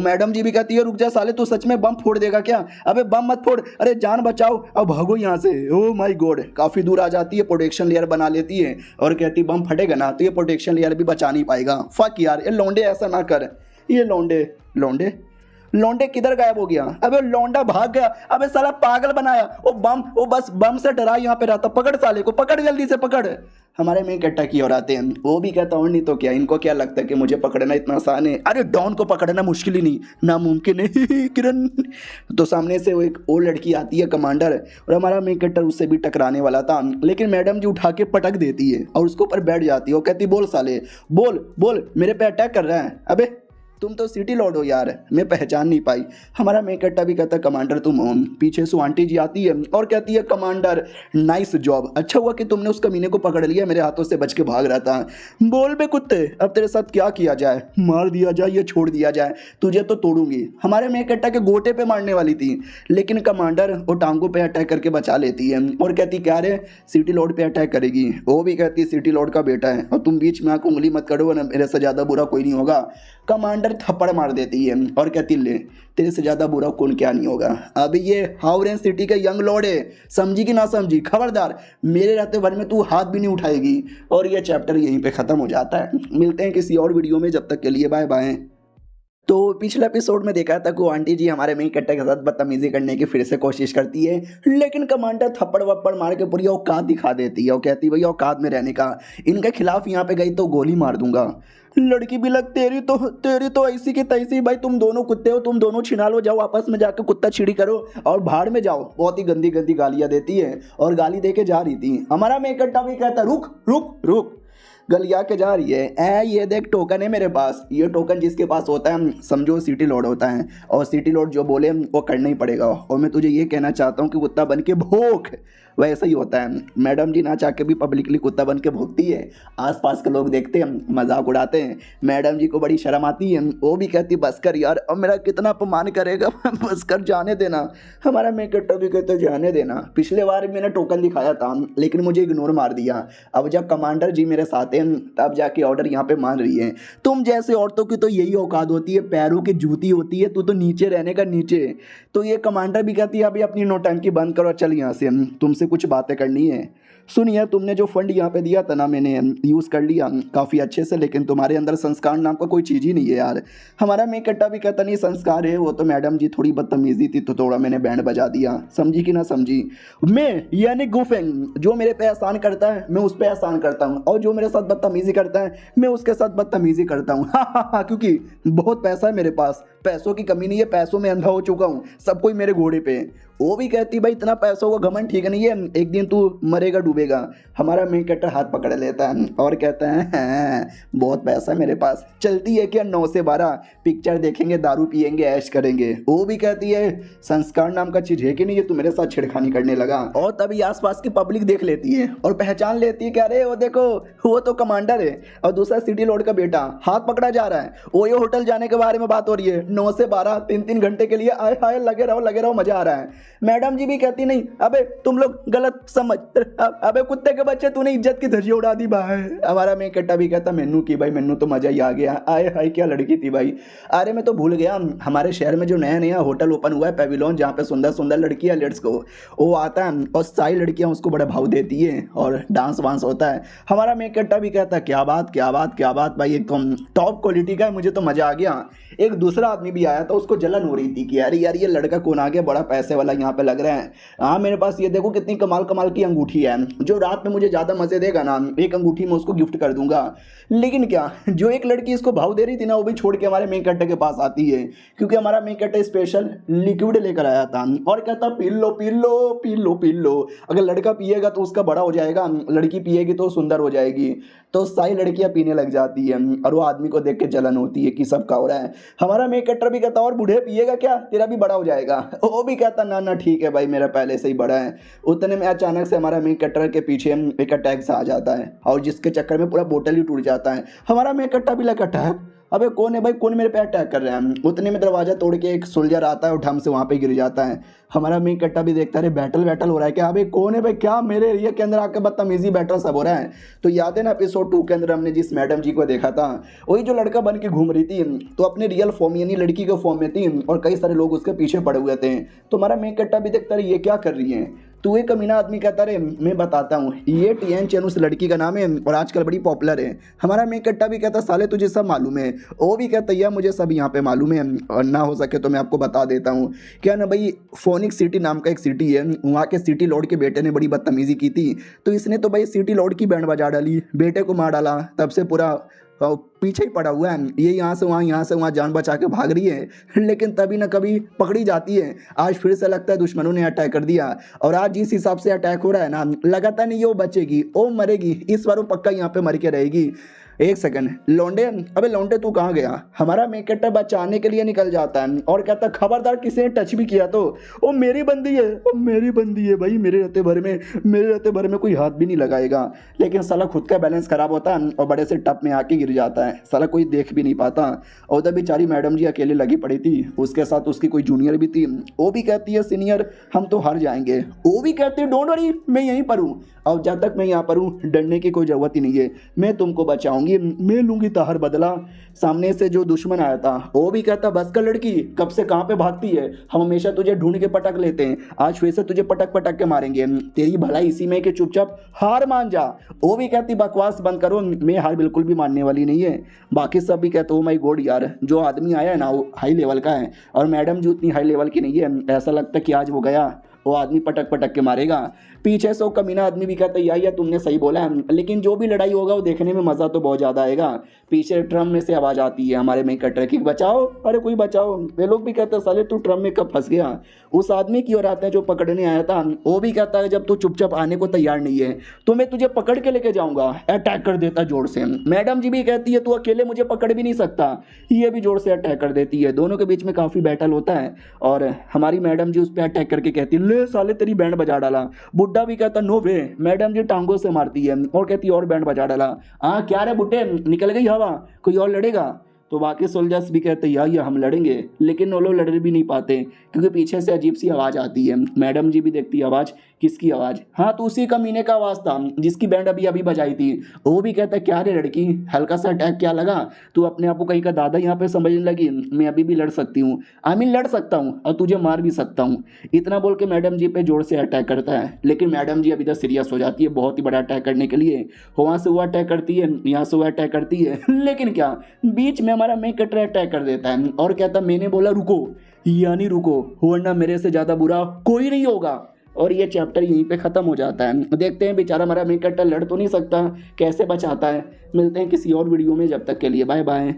मैडम जी भी कहती है रुक जा साले तू सच में बम फोड़ देगा क्या, अबे बम मत फोड़, अरे जान बचाओ अब भागो यहाँ से। ओ माय गॉड, काफी दूर आ जाती है, प्रोटेक्शन लेयर बना लेती है और कहती बम फटेगा ना तो ये प्रोटेक्शन लेयर भी बचा नहीं पाएगा। फक यार ये लौंडे ऐसा ना कर, ये लौंडे किधर गायब हो गया, अबे लौंडा भाग गया, अबे साला पागल बनाया, वो बस बम से डरा यहाँ पे रहता, पकड़ साले को, पकड़ जल्दी से पकड़। हमारे मेक कट्टा की ओर आते हैं, वो भी कहता और नहीं तो क्या, इनको क्या लगता है कि मुझे पकड़ना इतना आसान है, अरे डॉन को पकड़ना मुश्किल ही नहीं नामुमकिन है किरण। तो सामने से वो एक और लड़की आती है कमांडर, और हमारा मेक कट्टा उससे भी टकराने वाला था, लेकिन मैडम जी उठा के पटक देती है और उसके ऊपर बैठ जाती है। वो कहती बोल साले बोल मेरे पे अटैक कर रहा है, अबे तुम तो सिटी लॉर्ड हो यार, मैं पहचान नहीं पाई। हमारा मेक कट्टा भी कहता कमांडर तुम हो। पीछे से आंटी जी आती है और कहती है कमांडर नाइस जॉब, अच्छा हुआ कि तुमने उस कमीने को पकड़ लिया, मेरे हाथों से बच के भाग रहा था। बोल बे कुत्ते अब तेरे साथ क्या किया जाए, मार दिया जाए या छोड़ दिया जाए, तुझे तो तोड़ूंगी। हमारे मेक कट्टा के गोटे पे मारने वाली थी, लेकिन कमांडर वो टांगों पे अटैक करके बचा लेती है और कहती क्या रे सिटी लॉर्ड पे अटैक करेगी। वो भी कहती है सिटी लॉर्ड का बेटा है और तुम बीच में आकर उंगली मत करो ना, मेरे से ज़्यादा बुरा कोई नहीं होगा। कमांडर थप्पड़ मार देती है और कहती ले तेरे से ज़्यादा बुरा कौन क्या नहीं होगा। अब ये हावरेन सिटी के यंग लॉर्ड है, समझी कि ना समझी, खबरदार मेरे रहते भर में तू हाथ भी नहीं उठाएगी। और ये चैप्टर यहीं पे ख़त्म हो जाता है। मिलते हैं किसी और वीडियो में, जब तक के लिए बाय बाय। तो पिछले एपिसोड में देखा था कि वो आंटी जी हमारे मेन कट्टे के साथ बदतमीजी करने की फिर से कोशिश करती है, लेकिन कमांडर थप्पड़ वप्पड़ मार के पूरी औकात दिखा देती है और कहती है भैया औकात में रहने का, इनके खिलाफ यहाँ पे गई तो गोली मार दूंगा। लड़की भी लग तेरी तो ऐसी की तैसी, भाई तुम दोनों कुत्ते हो, तुम दोनों छिना लो, जाओ आपस में जाकर कुत्ता छिड़ी करो और भाड़ में जाओ। बहुत ही गंदी गंदी गालियां देती है और गाली दे के जा रही थी। हमारा मेन कट्टा भी कहता रुक रुक रुक, गलिया के जा रही है। ये देख टोकन है मेरे पास, ये टोकन जिसके पास होता है समझो सिटी लॉर्ड होता है, और सिटी लॉर्ड जो बोले वो करना ही पड़ेगा। और मैं तुझे ये कहना चाहता हूँ कि कुत्ता बन के भोंक, वैसा ही होता है। मैडम जी ना चाह के भी पब्लिकली कुत्ता बन के भोंकती है, आसपास के लोग देखते हैं, मजाक उड़ाते हैं। मैडम जी को बड़ी शर्म आती है, वो भी कहती बस कर यार, अब मेरा कितना अपमान करेगा बस कर, जाने देना। हमारा मेकअप भी कहते जाने देना। पिछले बार मैंने टोकन दिखाया था लेकिन मुझे इग्नोर मार दिया। अब जब कमांडर जी मेरे साथ हैं तब जाके ऑर्डर यहाँ पे मान रही है। तुम जैसे औरतों की तो यही औकात होती है, पैरों की जूती होती है, तू तो नीचे रहने का नीचे। तो ये कमांडर भी कहती है अभी अपनी नौटंकी बंद करो, चल यहाँ से, तुमसे कुछ बातें करनी है। सुनिए, तुमने जो फंड यहाँ पे दिया था ना, मैंने यूज़ कर लिया काफ़ी अच्छे से, लेकिन तुम्हारे अंदर संस्कार नाम का कोई चीज़ ही नहीं है यार। हमारा मेक कट्टा भी कहता नहीं संस्कार है, वो तो मैडम जी थोड़ी बदतमीजी थी तो थोड़ा मैंने बैंड बजा दिया, समझी कि ना समझी। मैं यानी गुफेंग, जो मेरे पे एहसान करता है मैं उस पर एहसान करता हूँ, और जो मेरे साथ बदतमीजी करता है मैं उसके साथ बदतमीजी करता हूँ। हाँ, क्योंकि बहुत पैसा है मेरे पास, पैसों की कमी नहीं है, पैसों में अंधा हो चुका हूँ, सब कोई मेरे घोड़े पे। वो भी कहती भाई इतना पैसों का घमंड ठीक नहीं है, एक दिन तू मरेगा डूबेगा। हमारा मेन कट्टर हाथ पकड़ लेता है और कहता है हाँ, बहुत पैसा है मेरे पास, चलती है क्या 9 से 12 पिक्चर देखेंगे, दारू पियेंगे, ऐश करेंगे। वो भी कहती है संस्कार नाम का चीज है कि नहीं, ये तू मेरे साथ छेड़खानी करने लगा। और तभी आसपास की पब्लिक देख लेती है और पहचान लेती है कि अरे वो देखो वो तो कमांडर है, और दूसरा सिटी लॉर्ड का बेटा हाथ पकड़ा जा रहा है। वो ये होटल जाने के बारे में बात हो रही है, 9 से 12 3-3 घंटे के लिए आए हाय लगे रहो, मजा आ रहा है। मैडम जी भी कहती नहीं अबे तुम लोग गलत समझ, अबे कुत्ते के बच्चे तूने इज्जत की धज्जी उड़ा दी भाई। हमारा मेन कट्टा भी कहता मेनू की भाई, मेनू तो मजा ही आ गया, आए हाय क्या लड़की थी भाई। अरे मैं तो भूल गया, हमारे शहर में जो नया नया होटल ओपन हुआ है पेविलियन, जहाँ पे सुंदर सुंदर लड़कियां लेट्स को वो आता है और सारी लड़कियां उसको बड़ा भाव देती है और डांस वांस होता है। हमारा मेन कट्टा भी कहता क्या बात भाई, एकदम टॉप क्वालिटी का है, मुझे तो मजा आ गया। एक दूसरा आदमी भी आया था, उसको जलन हो रही थी कि अरे यार ये लड़का कौन आ गया, बड़ा पैसे वाला यहाँ पे लग रहा है। हाँ मेरे पास ये देखो कितनी कमाल की अंगूठी है, जो रात में मुझे ज़्यादा मज़े देगा ना, एक अंगूठी मैं उसको गिफ्ट कर दूंगा। लेकिन क्या, जो एक लड़की इसको भाव दे रही थी ना, वो भी छोड़ के हमारे मेन कट्टे के पास आती है, क्योंकि हमारा मेन कट्टे स्पेशल लिक्विड लेकर आया था और कहता पी लो। अगर लड़का पिएगा तो उसका बड़ा हो जाएगा, लड़की पिएगी तो सुंदर हो जाएगी। तो सारी लड़कियां पीने लग जाती है और वो आदमी को देख के जलन होती है कि सब का हो रहा है। हमारा मेन कट्टर भी कहता और बूढ़े पिएगा क्या, तेरा भी बड़ा हो जाएगा। वो भी कहता ना ठीक है भाई, मेरा पहले से ही बड़ा है। उतने में अचानक से हमारा मेन कट्टर के पीछे एक अटैक सा आ जाता है और जिसके चक्कर में पूरा बोतल ही टूट जाता है। हमारा मेन कट्टा भी लगा अटैक, अबे कौन है भाई, कौन मेरे पे अटैक कर रहा है। उतने में दरवाजा तोड़ के एक सोल्जर आता है और ढम से वहाँ पे गिर जाता है। हमारा मेन कट्टा भी देखता है बैटल हो रहा है क्या, अबे कौन है भाई, क्या मेरे एरिया के अंदर आकर बदतमीजी बैटल सब हो रहा है। तो याद है ना एपिसोड 2 के अंदर हमने जिस मैडम जी को देखा था, वही जो लड़का बन के घूम रही थी, तो अपने रियल फॉर्म यानी लड़की के फॉर्म में थी और कई सारे लोग उसके पीछे पड़े हुए थे। तो हमारा मेन कट्टा भी देखता रहे ये क्या कर रही है। तू एक कमीना आदमी कहता रहे मैं बताता हूँ, ये टीएन चैन उस लड़की का नाम है और आजकल बड़ी पॉपुलर है। हमारा मेन कट्टा भी कहता साले तुझे सब मालूम है। वो भी कहता है मुझे सब यहाँ पे मालूम है और ना हो सके तो मैं आपको बता देता हूँ। क्या ना भाई, फोनिक्स सिटी नाम का एक सिटी है, वहाँ के सिटी लॉर्ड के बेटे ने बड़ी बदतमीजी की थी, तो इसने तो भाई सिटी लॉर्ड की बैंड बजा डाली, बेटे को मार डाला, तब से पूरा पीछे ही पड़ा हुआ है। ये यहाँ से वहाँ जान बचा के भाग रही है, लेकिन तभी न कभी पकड़ी जाती है। आज फिर से लगता है दुश्मनों ने अटैक कर दिया और आज जिस हिसाब से अटैक हो रहा है ना, लगातार नहीं ये वो बचेगी, वो मरेगी, इस बार वो पक्का यहाँ पे मर के रहेगी। एक सेकंड लौंडे, अबे लौंडे तू कहाँ गया। हमारा मेन कट्टर बचाने के लिए निकल जाता है और कहता खबरदार किसी ने टच भी किया तो वो मेरी बंदी है, वो मेरी बंदी है भाई, मेरे रहते भर में कोई हाथ भी नहीं लगाएगा। लेकिन साला खुद का बैलेंस खराब होता है और बड़े से टप में आके गिर जाता है, साला कोई देख भी नहीं पाता। और उधर बेचारी मैडम जी अकेले लगी पड़ी थी, उसके साथ उसकी कोई जूनियर भी थी, वो भी कहती है सीनियर हम तो हार जाएंगे। वो भी कहती है डोंट वरी मैं यहीं पर हूँ, और जब तक मैं यहाँ पर हूँ डरने की कोई ज़रूरत ही नहीं है, मैं तुमको बचाऊँगी। मांगी, मैं लूंगी तहर बदला। सामने से जो दुश्मन आया था वो भी कहता बस कर लड़की, कब से कहाँ पे भागती है, हम हमेशा तुझे ढूंढ के पटक लेते हैं, आज फिर से तुझे पटक पटक के मारेंगे, तेरी भलाई इसी में कि चुपचाप हार मान जा। वो भी कहती बकवास बंद करो, मैं हार बिल्कुल भी मानने वाली नहीं है। बाकी सब भी कहते हो माई गॉड यार, जो आदमी आया है ना वो हाई लेवल का है और मैडम जी उतनी हाई लेवल की नहीं है, ऐसा लगता है कि आज वो गया वो आदमी पटक पटक के मारेगा। पीछे से वो कमीना आदमी भी कहता है या तुमने सही बोला है, लेकिन जो भी लड़ाई होगा वो देखने में मज़ा तो बहुत ज़्यादा आएगा। पीछे ट्रम में से आवाज़ आती है हमारे मेन कटर की, बचाओ, अरे कोई बचाओ। वे लोग भी कहते हैं साले तू ट्रम में कब फंस गया। उस आदमी की ओर आता है जो पकड़ने आया था, वो भी कहता है जब तू चुपचाप आने को तैयार नहीं है तो मैं तुझे पकड़ के लेके जाऊंगा। अटैक कर देता जोर से। मैडम जी भी कहती है तू अकेले मुझे पकड़ भी नहीं सकता, ये भी जोर से अटैक कर देती है। दोनों के बीच में काफ़ी बैटल होता है और हमारी मैडम जी उस पर अटैक करके कहती है ले साले तेरी बैंड बजा डाला। बुड्ढा भी कहता नो वे, मैडम जी टांगों से मारती है और कहती है और बैंड बजा डाला। हाँ क्या रे बुड्ढे, निकल गई हवा, कोई और लड़ेगा। तो बाकी सोल्जर्स भी कहते हैं या हम लड़ेंगे, लेकिन वो लोग लड़ भी नहीं पाते क्योंकि पीछे से अजीब सी आवाज़ आती है। मैडम जी भी देखती है आवाज़, किसकी आवाज़, हाँ तो उसी कमीने का आवाज़ था जिसकी बैंड अभी अभी बजाई थी। वो भी कहता है क्या रे लड़की, हल्का सा अटैक क्या लगा, तू अपने आप को कहीं का दादा यहाँ पे समझने लगी, मैं अभी भी लड़ सकती हूँ, लड़ सकता हूँ और तुझे मार भी सकता हूँ। इतना बोल के मैडम जी पे जोर से अटैक करता है, लेकिन मैडम जी अभी तक सीरियस हो जाती है बहुत ही बड़ा अटैक करने के लिए। वहाँ से वो अटैक करती है, यहाँ से वो अटैक करती है, लेकिन क्या बीच में हमारा मेन कटर अटैक कर देता है और कहता मैंने बोला रुको, यानी रुको वरना मेरे से ज़्यादा बुरा कोई नहीं होगा। और ये चैप्टर यहीं पे ख़त्म हो जाता है। देखते हैं बेचारा हमारा मेन कटर लड़ तो नहीं सकता, कैसे बचाता है। मिलते हैं किसी और वीडियो में, जब तक के लिए बाय बाय।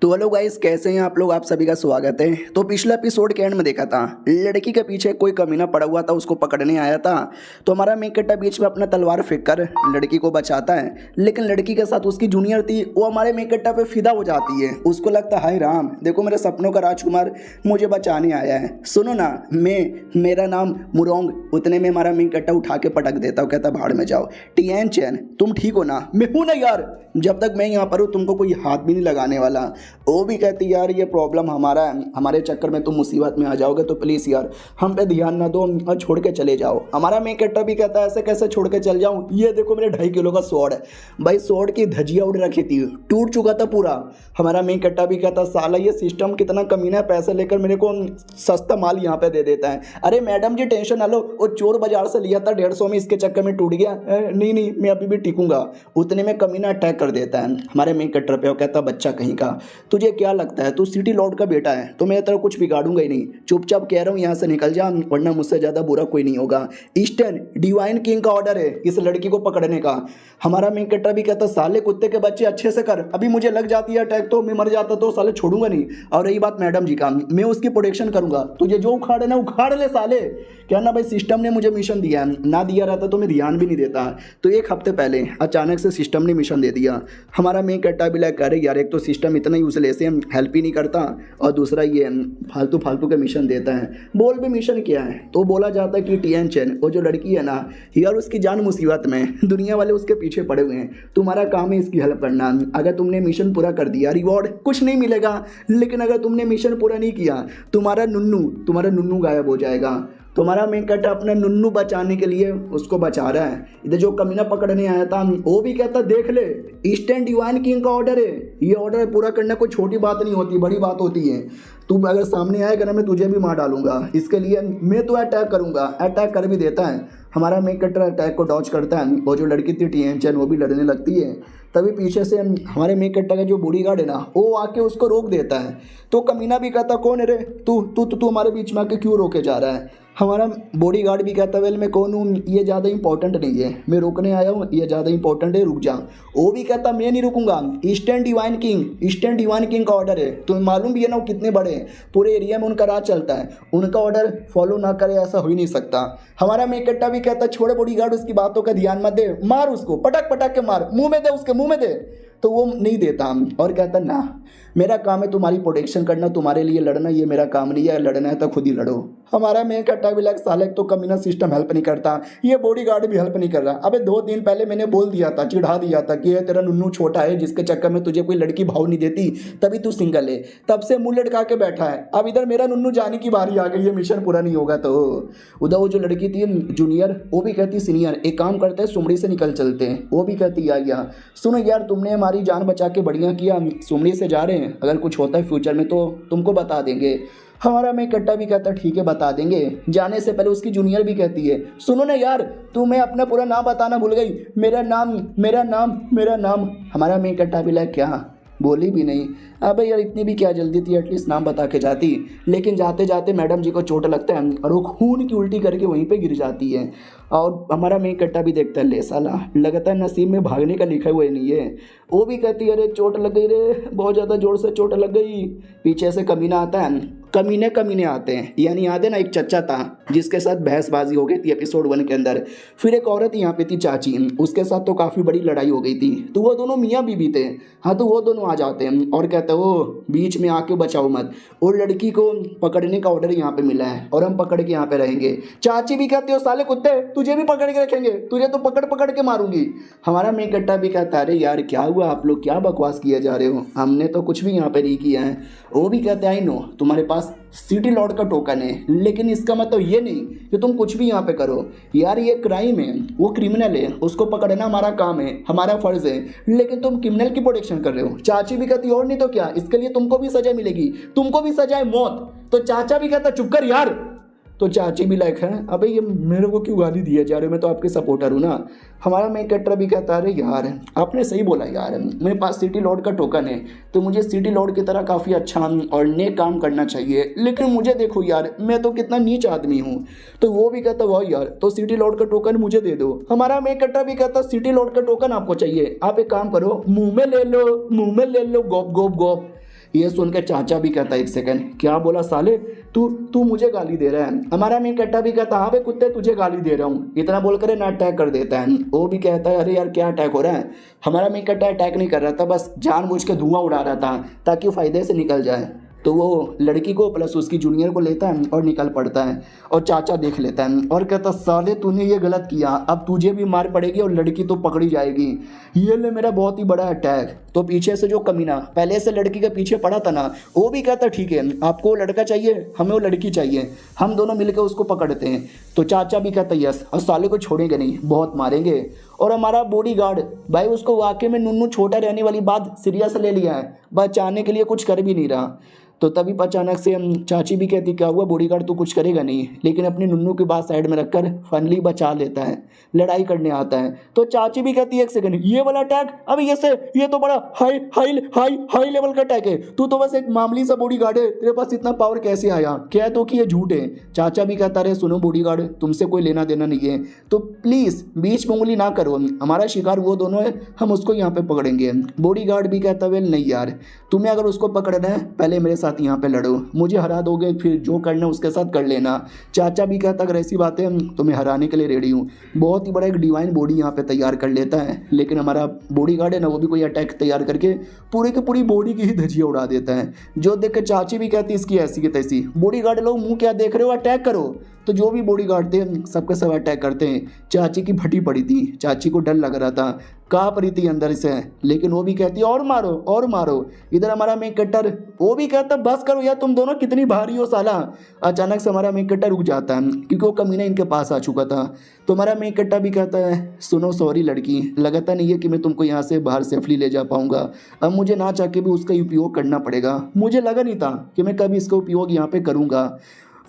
तो हेलो गाइस, कैसे हैं आप लोग, आप सभी का स्वागत है। तो पिछले एपिसोड के एंड में देखा था लड़की के पीछे कोई कमीना पड़ा हुआ था, उसको पकड़ने आया था। तो हमारा मेन कट्टा बीच में अपना तलवार फेंक कर लड़की को बचाता है, लेकिन लड़की के साथ उसकी जूनियर थी, वो हमारे मेन कट्टा पे फिदा हो जाती है। उसको लगता है हाय राम, देखो मेरे सपनों का राजकुमार मुझे बचाने आया है, सुनो ना मेरा नाम मुरोंग। उतने में हमारा मेन कट्टा उठा के पटक देता, कहता भाड़ में जाओ। टियन चैन तुम ठीक हो ना, मैं हूँ ना यार, जब तक मैं यहाँ पर हूँ तुमको कोई हाथ भी नहीं लगाने वाला। वो भी कहती यार ये प्रॉब्लम हमारा है, हमारे चक्कर में तुम मुसीबत में आ जाओगे तो प्लीज़ यार हम पे ध्यान ना दो और छोड़ के चले जाओ। हमारा मेन कट्टा भी कहता है ऐसे कैसे छोड़ के चल जाऊँ, ये देखो मेरे 2.5 किलो का स्वॉर्ड है। भाई स्वॉर्ड की धजिया उड़ रखी थी, टूट चुका था पूरा। हमारा मेन कट्टा भी कहता साला ये सिस्टम कितना कमीना है, पैसे लेकर मेरे को सस्ता माल यहाँ पे दे देता है। अरे मैडम जी टेंशन ना लो, वो चोर बाजार से लिया था 150 में, इसके चक्कर में टूट गया। नहीं मैं अभी भी टिकूंगा। उतने में कमीना अटैक कर देता है हमारे मेन कट्टर पे। वो कहता बच्चा कहीं का, तुझे क्या लगता है तू सिटी लॉर्ड का बेटा है तो मैं तेरा कुछ बिगाड़ूंगा ही नहीं, चुपचाप कह रहा हूँ यहाँ से निकल जा, वरना मुझसे ज़्यादा बुरा कोई नहीं होगा। ईस्टर्न डिवाइन किंग का ऑर्डर है इस लड़की को पकड़ने का। हमारा मेन कट्टर भी कहता साले कुत्ते के बच्चे अच्छे से कर, अभी मुझे लग जाती है अटैक तो मैं मर जाता तो साले छोड़ूंगा नहीं। और रही बात मैडम जी का, मैं उसकी प्रोटेक्शन करूंगा, तुझे जो उखाड़ना उखाड़ ले साले। क्या ना भाई सिस्टम ने मुझे मिशन दिया है, ना दिया रहता तो मैं ध्यान भी नहीं देता। तो 1 हफ्ते पहले अचानक से सिस्टम ने मिशन दे दिया। हमारा मेन कट्टा भी लाइक करे यार एक तो सिस्टम इतना यूजलेस है, हेल्प ही नहीं करता, और दूसरा ये फालतू के मिशन देता है। बोल भी मिशन क्या है तो बोला जाता है कि टियन चैन वो जो लड़की है ना यार उसकी जान मुसीबत में, दुनिया वाले उसके पीछे पड़े हुए हैं, तुम्हारा काम है इसकी हेल्प करना। अगर तुमने मिशन पूरा कर दिया रिवॉर्ड कुछ नहीं मिलेगा, लेकिन अगर तुमने मिशन पूरा नहीं किया तुम्हारा नुन्नू गायब हो जाएगा। तुम्हारा मेन कट्टा अपना नुन्नू बचाने के लिए उसको बचा रहा है। इधर जो कमीना पकड़ने आया था वो भी कहता देख ले ईस्टर्न डिवाइन किंग का ऑर्डर है, ये ऑर्डर पूरा करना कोई छोटी बात नहीं होती, बड़ी बात होती है। तू अगर सामने आएगा ना मैं तुझे भी मार डालूंगा, इसके लिए मैं तो अटैक करूंगा। अटैक कर भी देता है हमारा मेन कट्टर, अटैक को डॉज करता है। वो जो लड़की थी टियन चैन वो भी लड़ने लगती है, तभी पीछे से हमारे मेन कट्टर का जो बॉडीगार्ड है ना वो आके उसको रोक देता है। तो कमीना भी कहता कौन है रे तू हमारे बीच में आके क्यों रोके जा रहा है। हमारा बॉडीगार्ड भी कहता वेल मैं कौन हूँ, ये ज़्यादा इंपॉर्टेंट नहीं है, मैं रोकने आया हूँ, ये ज़्यादा इंपॉर्टेंट है, रुक जा। वो भी कहता मैं नहीं रुकूंगा, ईस्टर्न डिवाइन किंग का ऑर्डर है, तुम्हें मालूम भी है ना वो कितने बड़े हैं, पूरे एरिया में उनका राज चलता है, उनका ऑर्डर फॉलो ना करे ऐसा हो ही नहीं सकता। हमारा मेन कट्टा भी कहता छोड़े बॉडीगार्ड उसकी बातों का ध्यान मत दे, मार उसको पटक के मार, मुँह में दे उसके मुँह में दे। तो वो नहीं देता और कहता ना मेरा काम है तुम्हारी प्रोटेक्शन करना, तुम्हारे लिए लड़ना, ये मेरा काम नहीं है। लड़ना है तो खुद ही लड़ो। हमारा मेन कट्टा भी लग साले तो कमीना सिस्टम हेल्प नहीं करता, ये बॉडीगार्ड भी हेल्प नहीं कर रहा। अबे 2 दिन पहले मैंने बोल दिया था, चिढ़ा दिया था कि ये तेरा नुन्नू छोटा है जिसके चक्कर में तुझे कोई लड़की भाव नहीं देती, तभी तू सिंगल है। तब से मुंह लटका के बैठा है। अब इधर मेरा नुन्नू जाने की बारी आ गई है, मिशन पूरा नहीं होगा तो। उधर वो जो लड़की थी जूनियर, वो भी कहती सीनियर एक काम करते हैं सुमड़ी से निकल चलते हैं। वो भी कहती यार सुनो यार, तुमने हमारी जान बचा के बढ़िया किया, सुमड़ी से जा रहे हैं, अगर कुछ होता है फ्यूचर में तो तुमको बता देंगे। हमारा मैं कट्टा भी कहता ठीक है बता देंगे। जाने से पहले उसकी जूनियर भी कहती है सुनो ना यार, तुम्हें अपना पूरा नाम बताना भूल गई, मेरा नाम मेरा नाम मेरा नाम। हमारा मैं कट्टा भी लग क्या बोली भी नहीं। अबे यार इतनी भी क्या जल्दी थी, एटलीस्ट नाम बता के जाती। लेकिन जाते जाते मैडम जी को चोट लगता है और वो खून की उल्टी करके वहीं पे गिर जाती है। और हमारा मेन कट्टा भी देखता है ले साला, लगता है नसीब में भागने का लिखा हुआ नहीं है। वो भी कहती है अरे चोट लग गई रे, बहुत ज़्यादा जोर से चोट लग गई। पीछे से कमीना आता है, कमीने आते हैं, यानी याद है ना एक चच्चा था जिसके साथ बहसबाजी हो गई थी एपिसोड 1 के अंदर। फिर एक औरत यहाँ पे थी चाची, उसके साथ तो काफ़ी बड़ी लड़ाई हो गई थी। तो वो दोनों मियाँ बीबी थे। हाँ तो वो दोनों आ जाते हैं और कहते हैं वो बीच में आके बचाओ मत, और लड़की को पकड़ने का ऑर्डर यहाँ पे मिला है और हम पकड़ के यहाँ पे रहेंगे। चाची भी कहती हो साले कुत्ते, तुझे भी पकड़ के रखेंगे, तुझे तो पकड़ पकड़ के मारूंगी। हमारा मेन कट्टा भी कहता है अरे यार क्या हुआ, आप लोग क्या बकवास किए जा रहे हो, हमने तो कुछ भी यहाँ पे नहीं किया है। वो भी कहते हैं आई नो तुम्हारे पास सिटी लॉर्ड का टोकन है, लेकिन इसका मतलब ये नहीं कि तुम कुछ भी यहाँ पे करो। यार ये क्राइम है, वो क्रिमिनल है, उसको पकड़ना हमारा काम है, हमारा फर्ज है, लेकिन तुम क्रिमिनल की प्रोटेक्शन कर रहे हो। चाची भी कहती और नहीं तो क्या, इसके लिए तुमको भी सजा मिलेगी, तुमको भी सजा है मौत। तो चाचा भी कहता चुप कर यार। तो चाची भी लाइक है अबे ये मेरे को क्यों गाली दिया जा रहे हो, मैं तो आपके सपोर्टर हूँ ना। हमारा मेन कैरेक्टर भी कहता है अरे यार आपने सही बोला यार, मेरे पास सिटी लॉर्ड का टोकन है तो मुझे सिटी लॉर्ड की तरह काफ़ी अच्छा और नेक काम करना चाहिए, लेकिन मुझे देखो यार मैं तो कितना नीच आदमी हूँ। तो वो भी कहता वाह यार तो सिटी लॉर्ड का टोकन मुझे दे दो। हमारा मेन कैरेक्टर भी कहता सिटी लॉर्ड का टोकन आपको चाहिए, आप एक काम करो मुँह में ले लो, मुँह में ले लो, गोप गोप गोप। ये सुनकर चाचा भी कहता है एक सेकंड क्या बोला साले, तू मुझे गाली दे रहा है। हमारा मेन कट्टा भी कहता हाँ बे कुत्ते तुझे गाली दे रहा हूँ, इतना बोलकर ना अटैक कर देता है। वो भी कहता है अरे यार क्या अटैक हो रहा है। हमारा मेन कट्टा अटैक नहीं कर रहा था, बस जानबूझ के धुआं उड़ा रहा था ताकि फ़ायदे से निकल जाए। तो वो लड़की को प्लस उसकी जूनियर को लेता है और निकल पड़ता है। और चाचा देख लेता है और कहता साले तूने ये गलत किया, अब तुझे भी मार पड़ेगी और लड़की तो पकड़ी जाएगी, ये ले मेरा बहुत ही बड़ा अटैक। तो पीछे से जो कमीना पहले से लड़की के पीछे पड़ा था ना, वो भी कहता ठीक है आपको वो लड़का चाहिए, हमें वो लड़की चाहिए, हम दोनों मिलकर उसको पकड़ते हैं। तो चाचा भी कहता यस, और साले को छोड़ेंगे नहीं, बहुत मारेंगे। और हमारा बॉडीगार्ड भाई उसको वाकई में नुन्नू छोटा रहने वाली बात सीरियस ले लिया है, बचाने के लिए कुछ कर भी नहीं रहा। तो तभी अचानक से चाची भी कहती क्या हुआ बॉडीगार्ड तो कुछ करेगा नहीं, लेकिन अपने नुन्नू की बात साइड में रखकर फनली बचा लेता है, लड़ाई करने आता है। तो चाची भी कहती है एक सेकंड ये वाला अटैक, अब ये तो बड़ा high high high high level का अटैक है, तू तो बस एक मामूली सा बॉडीगार्ड है, तेरे पास इतना पावर कैसे आया, कह तो कि ये झूठ है। चाचा भी कहता रहे सुनो बॉडीगार्ड तुमसे कोई लेना देना नहीं है, तो प्लीज़ बीच में उंगली ना करो, हमारा शिकार वो दोनों है, हम उसको यहाँ पे पकड़ेंगे। बॉडीगार्ड भी कहता वेल नहीं यार, तुम्हें अगर उसको पकड़ना है पहले मेरे साथ यहाँ पे लड़ो, मुझे हरा दोगे फिर जो करना उसके साथ कर लेना। चाचा भी कहता अगर ऐसी बात है तो मैं हराने के लिए रेडी हूँ। बहुत ही बड़ा एक डिवाइन बॉडी यहाँ पे तैयार कर लेता है, लेकिन हमारा बॉडीगार्ड है ना वो भी कोई अटैक तैयार करके पूरी की पूरी बॉडी की ही धजिया उड़ा देता है। जो देख के चाची भी कहती इसकी ऐसी की तैसी, बॉडीगार्ड लोग मुँह क्या देख रहे हो, अटैक करो। तो जो भी बॉडीगार्ड थे सबके सब अटैक करते हैं। चाची की फटी पड़ी थी, चाची को डर लग रहा था, काँप रही थी अंदर से, लेकिन वो भी कहती और मारो और मारो। इधर हमारा मेन कट्टर वो भी कहता बस करो यार तुम दोनों कितनी भारी हो साला। अचानक से हमारा मेन कट्टर रुक जाता है क्योंकि वो कमीना इनके पास आ चुका था। तो हमारा मेन कट्टा भी कहता है सुनो सॉरी लड़की, लगता नहीं है कि मैं तुमको यहाँ से बाहर सेफली ले जा पाऊँगा, अब मुझे ना चाह के भी उसका उपयोग करना पड़ेगा, मुझे लगा नहीं था कि मैं कभी इसका उपयोग यहाँ पे करूँगा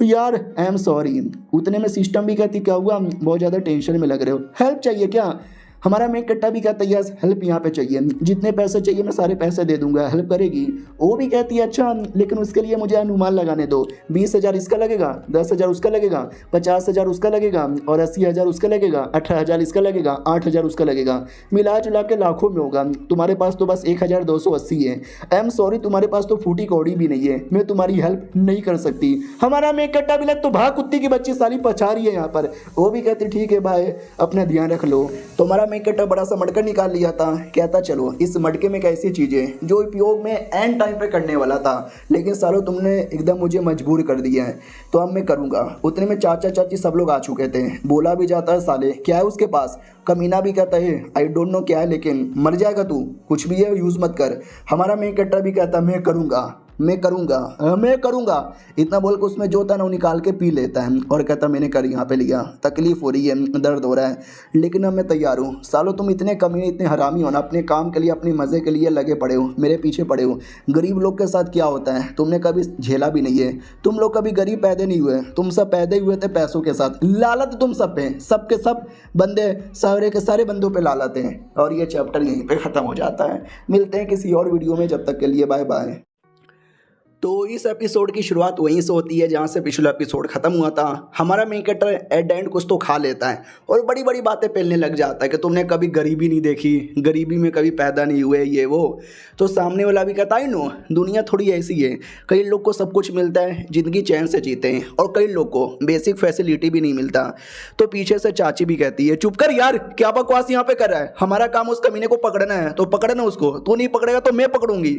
यार, आई एम सॉरी। उतने में सिस्टम भी कहती क्या हुआ बहुत ज़्यादा टेंशन में लग रहे हो, हेल्प चाहिए क्या। हमारा मेन कट्टा भी कहता है यस हेल्प यहाँ पे चाहिए, जितने पैसे चाहिए मैं सारे पैसे दे दूंगा, हेल्प करेगी। वो भी कहती है अच्छा लेकिन उसके लिए मुझे अनुमान लगाने दो, 20,000 इसका लगेगा, 10,000 उसका लगेगा, 50,000 उसका लगेगा और 80,000 उसका लगेगा, 18,000 इसका लगेगा, 8,000 उसका लगेगा, मिला जुला के लाखों में होगा। तुम्हारे पास तो बस 1,280 है। आई एम सॉरी तुम्हारे पास तो फूटी कौड़ी भी नहीं है, मैं तुम्हारी हेल्प नहीं कर सकती। हमारा मेन कट्टा भी लग तो भाग कुत्ती की बच्ची साली पछा रही है यहाँ पर। वो भी कहती ठीक है भाई अपना ध्यान रख लो। तो हमारा मेक कट्टा बड़ा सा मटका निकाल लिया था। कहता चलो इस मटके में कैसी चीज़ें जो उपयोग में एंड टाइम पे करने वाला था, लेकिन सालों तुमने एकदम मुझे मजबूर कर दिया है, तो अब मैं करूँगा। उतने में चाचा चाची सब लोग आ चुके थे। बोला भी जाता है साले क्या है उसके पास। कमीना भी कहता है आई डोंट नो क्या है, लेकिन मर जाएगा तू, कुछ भी है यूज़ मत कर। हमारा मेक कट्टा भी कहता मैं करूँगा मैं करूँगा मैं करूँगा। इतना बोल के उसमें जो था ना वो निकाल के पी लेता है और कहता मैंने कर यहाँ पे लिया, तकलीफ़ हो रही है, दर्द हो रहा है, लेकिन अब मैं तैयार हूँ। सालों तुम इतने कमीने इतने हरामी हो ना, अपने काम के लिए अपने मज़े के लिए लगे पड़े हो, मेरे पीछे पड़े हो। गरीब लोग के साथ क्या होता है तुमने कभी झेला भी नहीं है। तुम लोग कभी गरीब पैदा नहीं हुए, तुम सब पैदा हुए थे पैसों के साथ। लालत तुम सब पे, सब के सब बंदे सारे के सारे बंदों पे लालत हैं। और ये चैप्टर यहीं पे ख़त्म हो जाता है। मिलते हैं किसी और वीडियो में, जब तक के लिए बाय बाय। तो इस एपिसोड की शुरुआत वहीं से होती है जहाँ से पिछला एपिसोड खत्म हुआ था। हमारा मेन कैरेक्टर एट एंड कुछ तो खा लेता है और बड़ी बड़ी बातें फैलने लग जाता है कि तुमने कभी गरीबी नहीं देखी, गरीबी में कभी पैदा नहीं हुए, ये वो। तो सामने वाला भी कहता है नो दुनिया थोड़ी ऐसी है, कई लोग को सब कुछ मिलता है, ज़िंदगी चैन से जीते हैं, और कई लोग को बेसिक फैसिलिटी भी नहीं मिलता। तो पीछे से चाची भी कहती है चुप कर यार, क्या बकवास यहाँ पे कर रहा है, हमारा काम उस कमीने को पकड़ना है तो पकड़ना उसको, तू नहीं पकड़ेगा तो मैं पकड़ूंगी।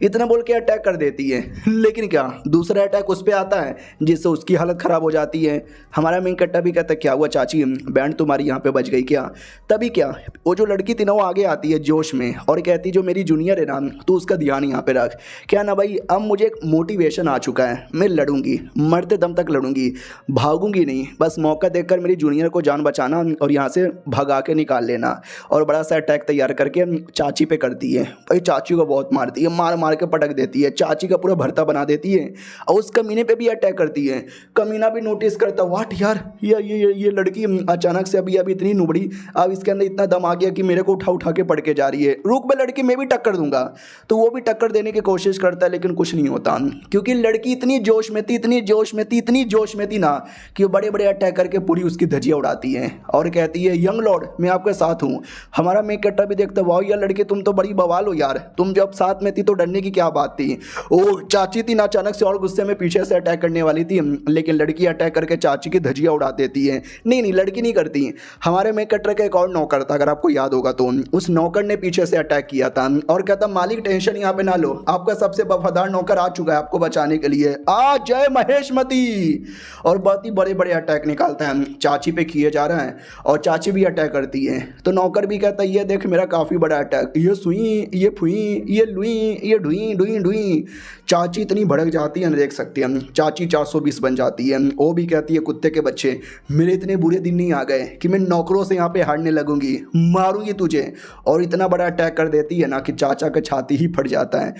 इतना बोल के अटैक कर देती है, लेकिन क्या दूसरा अटैक उस पर आता है जिससे उसकी हालत ख़राब हो जाती है। हमारा मेन कट्टा भी कहता है क्या हुआ चाची, बैंड तुम्हारी यहाँ पे बच गई क्या। तभी क्या वो जो लड़की थी ना वो आगे आती है जोश में और कहती जो मेरी जूनियर है ना तो उसका ध्यान यहाँ पे रख। क्या ना भाई, अब मुझे एक मोटिवेशन आ चुका है, मैं लड़ूंगी, मरते दम तक लड़ूंगी, भागूंगी नहीं। बस मौका देखकर मेरी जूनियर को जान बचाना और यहाँ से भगा के निकाल लेना। और बड़ा सा अटैक तैयार करके चाची पे करती है। भाई चाची को बहुत मारती है, मार मार के पटक देती है, चाची का पूरा भरता बना देती है और उस कमीने पे भी अटैक करती है। कमीना भी नोटिस करता व्हाट यार, ये लड़की अचानक से अभी इतनी नुबड़ी, अब इसके अंदर इतना दम आ गया कि मेरे को उठा उठा के पड़ के जा रही है, रुक बे लड़की मैं भी टक्कर दूंगा। तो वो भी टक्कर देने की कोशिश करता है, लेकिन कुछ नहीं होता क्योंकि लड़की इतनी जोश में थी, इतनी जोश में थी, इतनी जोश में थी ना कि वो बड़े बड़े अटैक करके पूरी उसकी धजिया उड़ाती है और कहती है यंग लॉर्ड मैं आपके साथ हूँ। हमारा मेक कट्टा भी देखता वाह यार लड़की तुम तो बड़ी बवाल हो यार, तुम जब साथ में थी तो डरने की क्या बात थी। ओ चाची थी ना अचानक से और गुस्से में पीछे से अटैक करने वाली थी, लेकिन लड़की अटैक करके चाची की धजिया उड़ा देती है। नहीं लड़की नहीं करती, हमारे मेक कट्टर का एक और नौकर था, अगर आपको याद होगा तो उस नौकर ने पीछे से अटैक किया था और कहता मालिक टेंशन यहाँ पे ना लो, आपका सबसे वफादार नौकर आ चुका है आपको बचाने के लिए, आ जय महेशमती। और बहुत ही बड़े बड़े अटैक निकालता है, चाची पे किए जा रहा है और चाची भी अटैक करती है। तो नौकर भी कहता है ये देख मेरा काफ़ी बड़ा अटैक, ये सुई, ये फुई, ये लुई, ये ढुई ढुई ढुई। चाची इतनी भड़क जाती है ना, देख सकते हैं चाची 420 बन जाती है। वो भी कहती है कुत्ते के बच्चे मेरे इतने बुरे दिन नहीं आ गए कि मैं नौकरों से यहाँ पे हारने लगूंगी, मारूंगी तुझे। और इतना बड़ा अटैक कर देती है ना कि चाचा का छाती ही फट जाता है।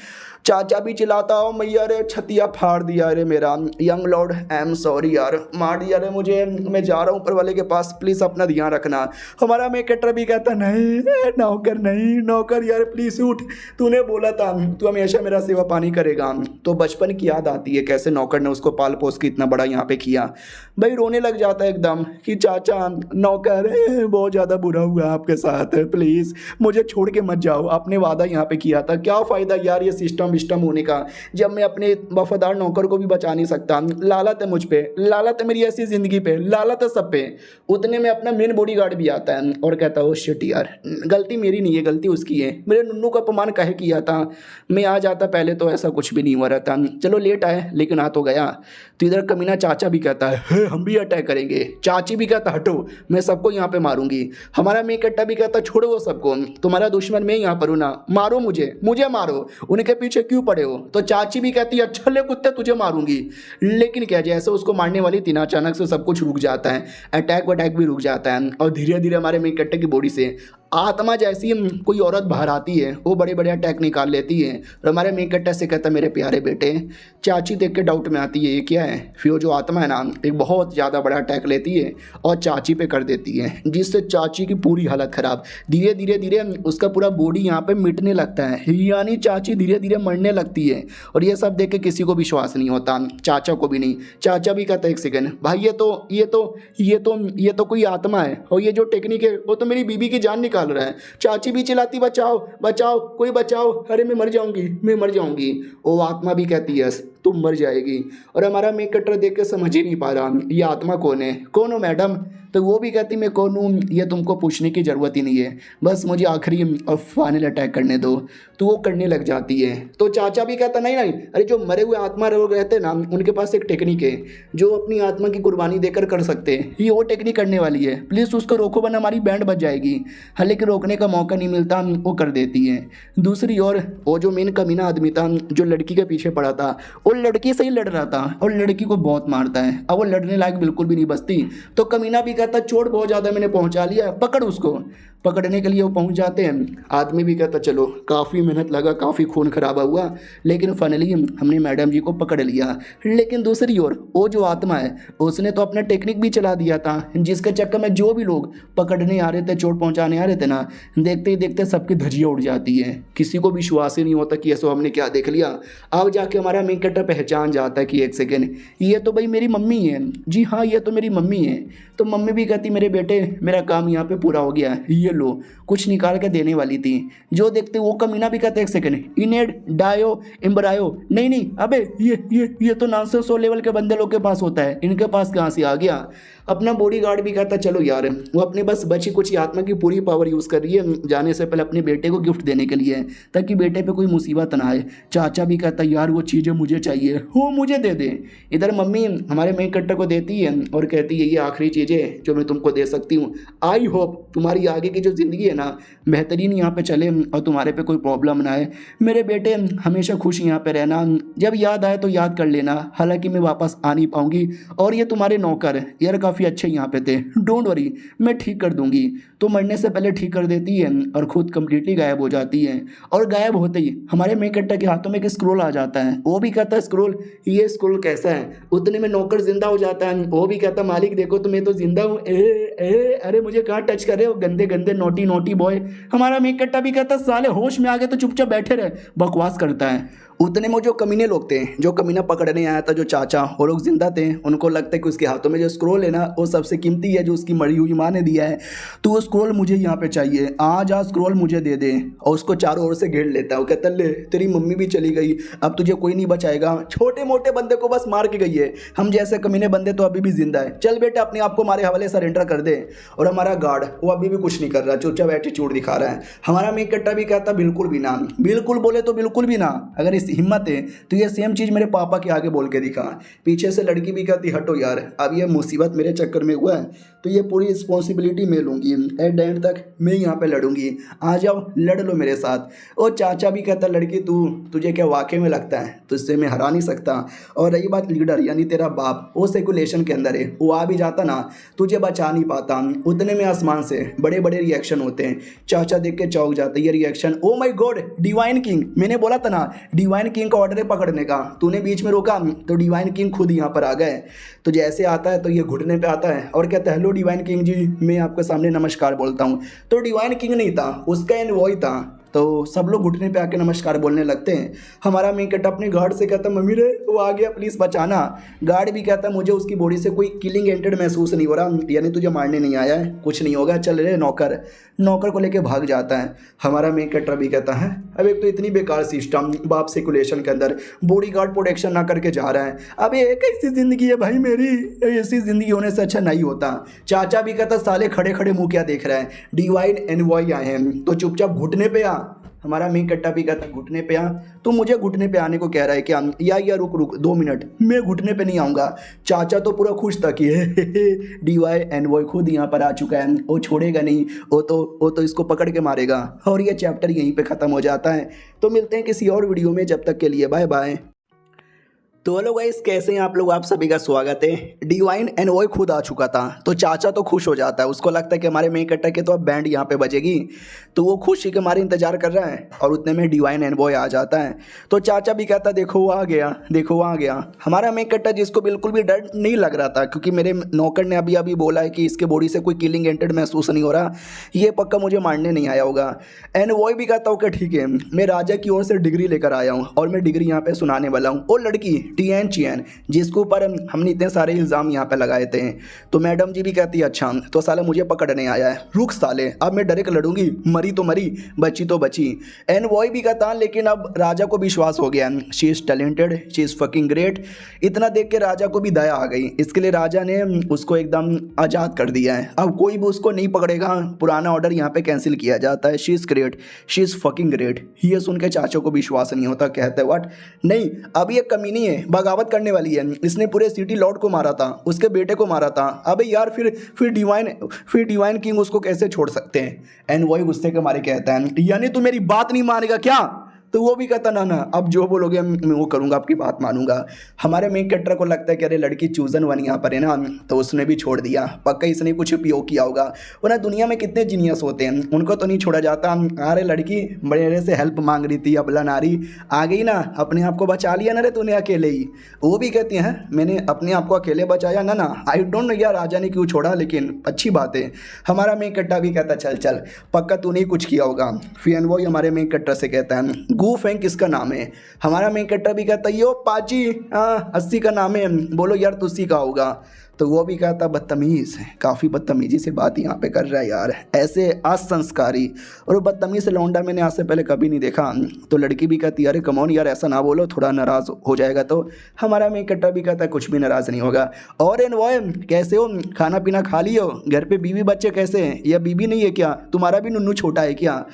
चाचा भी चिल्लाता हो मैया रे छतिया फाड़ दिया रे मेरा, young Lord I am sorry यार, मार दिया रे मुझे, मैं जा रहा हूँ ऊपर वाले के पास, प्लीज़ अपना ध्यान रखना। हमारा मेक कट्टर भी कहता नहीं नौकर नहीं, नौकर यार प्लीज़ उठ, तूने बोला था तू हमेशा मेरा सेवा पानी करेगा। तो बचपन की याद आती है कैसे नौकर ने उसको पाल पोस के इतना बड़ा यहाँ पे किया। भाई रोने लग जाता है एकदम कि चाचा नौकर बहुत ज़्यादा बुरा हुआ आपके साथ, प्लीज़ मुझे छोड़ के मत जाओ, आपने वादा यहाँ पे किया था, क्या फ़ायदा यार ये सिस्टम होने का जब मैं अपने वफादार नौकर को भी बचा नहीं सकता। लालत है मुझ पे, लालत है मेरी ऐसी ज़िंदगी पे, लालत है सब पे। उतने में अपना मेन बॉडीगार्ड भी आता है और कहता है ओ शिट यार गलती मेरी नहीं है, गलती उसकी है, मेरे नुन्नू का अपमान कहे किया था, मैं आ जाता पहले तो ऐसा कुछ भी नहीं हुआ रहता, चलो लेट आए लेकिन आ तो गया। तो इधर कमीना चाचा भी कहता है हम भी अटैक करेंगे, चाची भी कहता हटो मैं सबको यहाँ पे मारूंगी। हमारा मेक कट्टा भी कहता छोड़ो वो सबको, तुम्हारा दुश्मन मैं यहाँ पर हूँ ना, मारो मुझे मारो, उनके पीछे क्यों पड़े हो। तो चाची भी कहती है अच्छा ले कुत्ते तुझे मारूंगी। लेकिन क्या जैसे उसको मारने वाली थी ना अचानक से सब कुछ रुक जाता है, अटैक वटैक भी रुक जाता है और धीरे धीरे हमारे मेक कट्टे की बॉडी से आत्मा जैसी कोई औरत बाहर आती है, वो बड़े बड़े अटैक निकाल लेती है और हमारे मेक कट्टा से कहता मेरे प्यारे बेटे। चाची देख के डाउट में आती है ये क्या है, फिर वो जो आत्मा है ना एक बहुत ज़्यादा बड़ा अटैक लेती है और चाची पे कर देती है, जिससे चाची की पूरी हालत ख़राब, धीरे धीरे धीरे उसका पूरा बॉडी यहाँ पे मिटने लगता है, यानी चाची धीरे धीरे मरने लगती है। और ये सब देख के किसी को विश्वास नहीं होता, चाचा को भी नहीं। चाचा भी कहता है एक सेकंड भाई ये तो कोई आत्मा है और ये जो टेक्निक है वो तो मेरी बीबी की जान निकाल रहा है। चाची भी चिल्लाती बचाओ बचाओ कोई बचाओ, अरे मैं मर जाऊंगी। वो आत्मा भी कहती है तो मर जाएगी। और हमारा मेक कटर देख के समझ ही नहीं पा रहा ये आत्मा कौन है, कौन हो मैडम। तो वो भी कहती मैं कौन हूँ ये तुमको पूछने की ज़रूरत ही नहीं है, बस मुझे आखिरी और फाइनल अटैक करने दो। तो वो करने लग जाती है। तो चाचा भी कहता नहीं नहीं, अरे जो मरे हुए आत्मा लोग रहते हैं ना उनके पास एक टेक्निक है जो अपनी आत्मा की कुर्बानी देकर कर सकते हैं, ये वो टेक्निक करने वाली है, प्लीज़ उसको रोको वरना हमारी बैंड बच जाएगी। हालांकि रोकने का मौका नहीं मिलता, वो कर देती है। दूसरी ओर वो जो मेन कमीना आदमी था जो लड़की के पीछे पड़ा था, वो लड़की से ही लड़ रहा था और लड़की को बहुत मारता है। अब वो लड़ने लायक बिल्कुल भी नहीं बचती। तो कमीना भी कहता चोट बहुत ज़्यादा मैंने पहुंचा लिया, पकड़ उसको। पकड़ने के लिए वो पहुंच जाते हैं। आदमी भी कहता चलो काफ़ी मेहनत लगा, काफ़ी खून खराबा हुआ, लेकिन फाइनली हमने मैडम जी को पकड़ लिया। लेकिन दूसरी ओर वो जो आत्मा है उसने तो अपना टेक्निक भी चला दिया था, जिसके चक्कर में जो भी लोग पकड़ने आ रहे थे, चोट पहुंचाने आ रहे थे ना, देखते ही देखते सबकी धज्जियाँ उड़ जाती है। किसी को विश्वास ही नहीं होता कि ऐसा हमने क्या देख लिया। अब जाके हमारा मेन कटर पहचान जाता है कि एक सेकेंड ये तो भाई मेरी मम्मी है। जी हाँ ये तो मेरी मम्मी है। तो मम्मी भी कहती मेरे बेटे मेरा काम यहाँ पे पूरा हो गया, ये लो कुछ निकाल के देने वाली थी। जो देखते वो कमीना भी कहते एक सेकंड इनेड डायो इम्ब्रायो, नहीं नहीं अबे ये तो 900 लेवल के बंदे लोग के पास होता है, इनके पास कहाँ से आ गया। अपना बॉडीगार्ड भी कहता चलो यार, वो अपने बस बची कुछ आत्मा की पूरी पावर यूज़ कर रही है जाने से पहले अपने बेटे को गिफ्ट देने के लिए, ताकि बेटे पे कोई मुसीबत ना आए। चाचा भी कहता यार वो चीज़ें मुझे चाहिए, वो मुझे दे दे। इधर मम्मी हमारे मेन कट्टर को देती है और कहती है ये आखिरी चीज़ है जो मैं तुमको दे सकती हूँ। आई होप तुम्हारी आगे की जो ज़िंदगी है ना बेहतरीन यहाँ पे चले और तुम्हारे पे कोई प्रॉब्लम ना आए। मेरे बेटे हमेशा खुश यहाँ पे रहना, जब याद आए तो याद कर लेना। हालांकि मैं वापस आ नहीं पाऊँगी और ये तुम्हारे नौकर यार काफ़ी अच्छे यहाँ पे थे, डोंट वरी मैं ठीक कर दूँगी। तो मरने से पहले ठीक कर देती है और खुद कम्प्लीटली गायब हो जाती है। और गायब होते ही हमारे मेन कट्टर के हाथों में एक स्क्रोल आ जाता है। वो भी कहता है स्क्रोल, ये स्क्रोल कैसा है। उतने में नौकर जिंदा हो जाता है। वो भी कहता मालिक देखो तो मैं तो जिंदा हूँ। अरे मुझे कहाँ टच कर रहे हो गंदे गंदे नोटी नोटी बॉय। हमारा मेन कट्टा भी कहता साले होश में आ गए तो चुपचाप बैठे रहे, बकवास करता है। उतने में जो कमीने लोग थे जो कमीना पकड़ने आया था जो चाचा, वो लोग जिंदा थे। उनको लगता है कि उसके हाथों में जो स्क्रोल है ना वो सबसे कीमती है जो उसकी मरी हुई माँ ने दिया है, तो वो स्क्रोल मुझे यहाँ पे चाहिए, आज स्क्रोल मुझे दे दे। और उसको चारों ओर से घेर लेता है। वो कहता ले तेरी मम्मी भी चली गई, अब तुझे कोई नहीं बचाएगा, छोटे मोटे बंदे को बस मार के गई है, हम जैसे कमीने बंदे तो अभी भी जिंदा है, चल बेटा अपने आप को हमारे हवाले सरेंडर कर दे। और हमारा गार्ड वो अभी भी कुछ नहीं कर रहा, चुपचाप एटीट्यूड दिखा रहा है। हमारा मेन कट्टा भी कहता बिल्कुल भी ना, बिल्कुल बोले तो बिल्कुल भी ना, अगर इस हिम्मत है तो ये सेम चीज़ मेरे पापा के आगे बोल के दिखा। पीछे से लड़की भी कहती हटो यार, अब ये मुसीबत मेरे चक्कर में हुआ है तो ये पूरी रिस्पॉन्सिबिलिटी मैं लूँगी, एट द एंड तक मैं यहाँ पे लड़ूंगी, आ जाओ लड़ लो मेरे साथ। और चाचा भी कहता लड़की तुझे क्या वाकई में लगता है तुझसे मैं हरा नहीं सकता। और रही बात लीडर यानी तेरा बाप, वो सर्कुलेशन के अंदर है, वो आ भी जाता ना तुझे बचा नहीं पाता। उतने में आसमान से बड़े बड़े रिएक्शन होते हैं। चाचा देख के चौंक जाते हैं, ये reaction oh my God divine king, मैंने बोला था ना डिवाइन किंग का ऑर्डर है पकड़ने का, तूने बीच में रोका तो डिवाइन किंग खुद यहाँ पर आ गए। तो जैसे आता है तो ये घुटने पे आता है और कहता है हेलो डिवाइन किंग जी, मैं आपके सामने नमस्कार बोलता हूँ। तो डिवाइन किंग नहीं था, उसका एनवॉय था। तो सब लोग घुटने पे आके नमस्कार बोलने लगते हैं। हमारा मेन कट्टा अपने गार्ड से कहता मम्मी रे वो आ गया प्लीज़ बचाना। गार्ड भी कहता मुझे उसकी बॉडी से कोई किलिंग एंटेड महसूस नहीं हो रहा, यानी तुझे मारने नहीं आया है, कुछ नहीं होगा, चल रहे नौकर को लेके भाग जाता है। हमारा मेन कट्टा भी कहता है अब एक तो इतनी बेकार सिस्टम, बाप सर्कुलेशन के अंदर बॉडीगार्ड प्रोटेक्शन ना करके जा रहा है, अब ये कैसी ज़िंदगी है भाई मेरी, ऐसी ज़िंदगी होने से अच्छा नहीं होता। चाचा भी कहता साले खड़े खड़े मुँह क्या देख रहा है, डिवाइन एनवॉय आए हैं तो चुपचाप घुटने पे आ। हमारा मेन कट्टा भी कहता घुटने पे आ, तो मुझे घुटने पे आने को कह रहा है क्या, या रुक 2 मिनट, मैं घुटने पे नहीं आऊँगा। चाचा तो पूरा खुश था कि डीवाई एनवॉय खुद यहाँ पर आ चुका है, वो छोड़ेगा नहीं, वो तो इसको पकड़ के मारेगा। और ये चैप्टर यहीं पे ख़त्म हो जाता है। तो मिलते हैं किसी और वीडियो में, जब तक के लिए बाय बाय। तो हेलो गाइस, कैसे हैं आप लोग, आप सभी का स्वागत है। डिवाइन एनवॉय खुद आ चुका था तो चाचा तो खुश हो जाता है, उसको लगता है कि हमारे मेन कट्टा के तो अब बैंड यहाँ पे बजेगी, तो वो खुशी के मारे इंतजार कर रहा है। और उतने में डिवाइन एनवॉय आ जाता है तो चाचा भी कहता देखो वो आ गया, देखो वो आ गया। हमारा मेन कट्टा जिसको बिल्कुल भी डर नहीं लग रहा था, क्योंकि मेरे नौकर ने अभी बोला है कि इसके बॉडी से कोई किलिंग एंटेड महसूस नहीं हो रहा, ये पक्का मुझे मारने नहीं आया होगा। एनवॉय भी कहता ओके ठीक है, मैं राजा की ओर से डिग्री लेकर आया हूँ और मैं डिग्री यहाँ पे सुनाने वाला हूँ। और लड़की टियन चियन, जिसके ऊपर हमने इतने सारे इल्ज़ाम यहाँ पे लगाए थे। तो मैडम जी भी कहती है अच्छा तो साला मुझे पकड़ने आया है, रुक साले अब मैं डरे के लड़ूंगी, मरी तो मरी बची तो बची। एनवॉय भी कहता लेकिन अब राजा को विश्वास हो गया, she is talented, she is fucking great. इतना देख के राजा को भी दया आ गई, इसके लिए राजा ने उसको एकदम आज़ाद कर दिया है। अब कोई भी उसको नहीं पकड़ेगा, पुराना ऑर्डर यहाँ पे कैंसिल किया जाता है। She is great, she is fucking great. ये सुन के चाचा को विश्वास नहीं होता, कहते व्हाट, नहीं अभी एक कमीनी है, बगावत करने वाली है, इसने पूरे सिटी लॉर्ड को मारा था, उसके बेटे को मारा था। अबे यार फिर डिवाइन किंग उसको कैसे छोड़ सकते हैं। एनवॉय गुस्से के मारे कहता है यानी तू मेरी बात नहीं मानेगा क्या। तो वो भी कहता ना अब जो बोलोगे मैं वो करूँगा, आपकी बात मानूंगा। हमारे मेन कैरेक्टर को लगता है कि अरे लड़की चूजन वन यहाँ पर है ना, तो उसने भी छोड़ दिया, पक्का इसने कुछ उपयोग किया होगा, वरना दुनिया में कितने जीनियस होते हैं, उनको तो नहीं छोड़ा जाता। अरे लड़की मेरे से हेल्प मांग रही थी, अबला नारी आ गई ना, अपने आप को बचा लिया ना रे तूने अकेले ही। वो भी कहती हैं मैंने अपने आप को अकेले बचाया ना आई डोंट नो यार राजा ने क्यों छोड़ा, लेकिन अच्छी बात है। हमारा मेन कट्टा भी कहता चल पक्का तूने ही कुछ किया होगा। फिर वो हमारे मेन कट्टर से कहता है गू फैंक किसका नाम है। हमारा मेन कट्टर भी कहता है यो पाजी 80 का नाम है, बोलो यार तुसी का होगा। तो वो भी कहता बदतमीज़, काफ़ी बदतमीजी से बात यहाँ पे कर रहा है यार, ऐसे असंस्कारी और बदतमीज़ लौंडा मैंने आज से पहले कभी नहीं देखा। तो लड़की भी कहती है अरे कमॉन यार ऐसा ना बोलो, थोड़ा नाराज़ हो जाएगा। तो हमारा मेन कट्टा भी कहता है कुछ भी नाराज़ नहीं होगा। और एनवॉय कैसे हो, खाना पीना खा लियो, घर पे बीवी बच्चे कैसे हैं, या बीवी नहीं है क्या, तुम्हारा भी नुन्नू छोटा है क्या।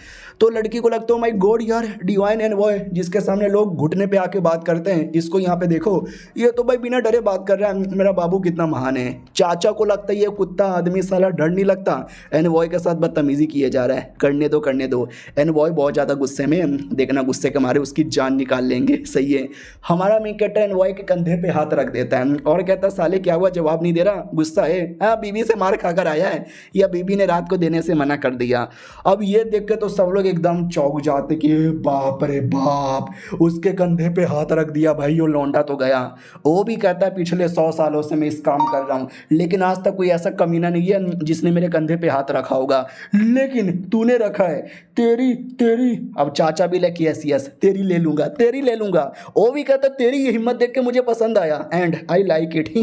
तो लड़की को लगता है माय गॉड यार डिवाइन एनवॉय जिसके सामने लोग घुटने पे आके बात करते हैं, इसको यहाँ पे देखो ये तो भाई बिना डरे बात कर रहा है, मेरा बाबू कितना महान है। चाचा को लगता है ये कुत्ता आदमी साला डर नहीं लगता, एनवॉय के साथ बदतमीजी किए जा रहा है, करने दो। एनवॉय बहुत ज़्यादा गुस्से में, देखना गुस्से के मारे उसकी जान निकाल लेंगे, सही है। हमारा मेन कैरेक्टर एनवॉय के कंधे पे हाथ रख देता है और कहता साले क्या हुआ, जवाब नहीं दे रहा, गुस्सा है। हाँ बीवी से मार खाकर आया है या बीवी ने रात को देने से मना कर दिया। अब ये देख के तो सब लोग एकदम चौंक जाते कि बाप रे बाप, उसके कंधे पे हाथ रख दिया भाई, वो लौंडा तो गया। वो भी कहता है पिछले 100 सालों से मैं इस काम कर रहा हूँ, लेकिन आज तक कोई ऐसा कमीना नहीं है जिसने मेरे कंधे पे हाथ रखा होगा, लेकिन तूने रखा है, तेरी अब चाचा भी लेके यस तेरी ले लूंगा। वो भी कहता तेरी ये हिम्मत देख के मुझे पसंद आया एंड आई लाइक इट।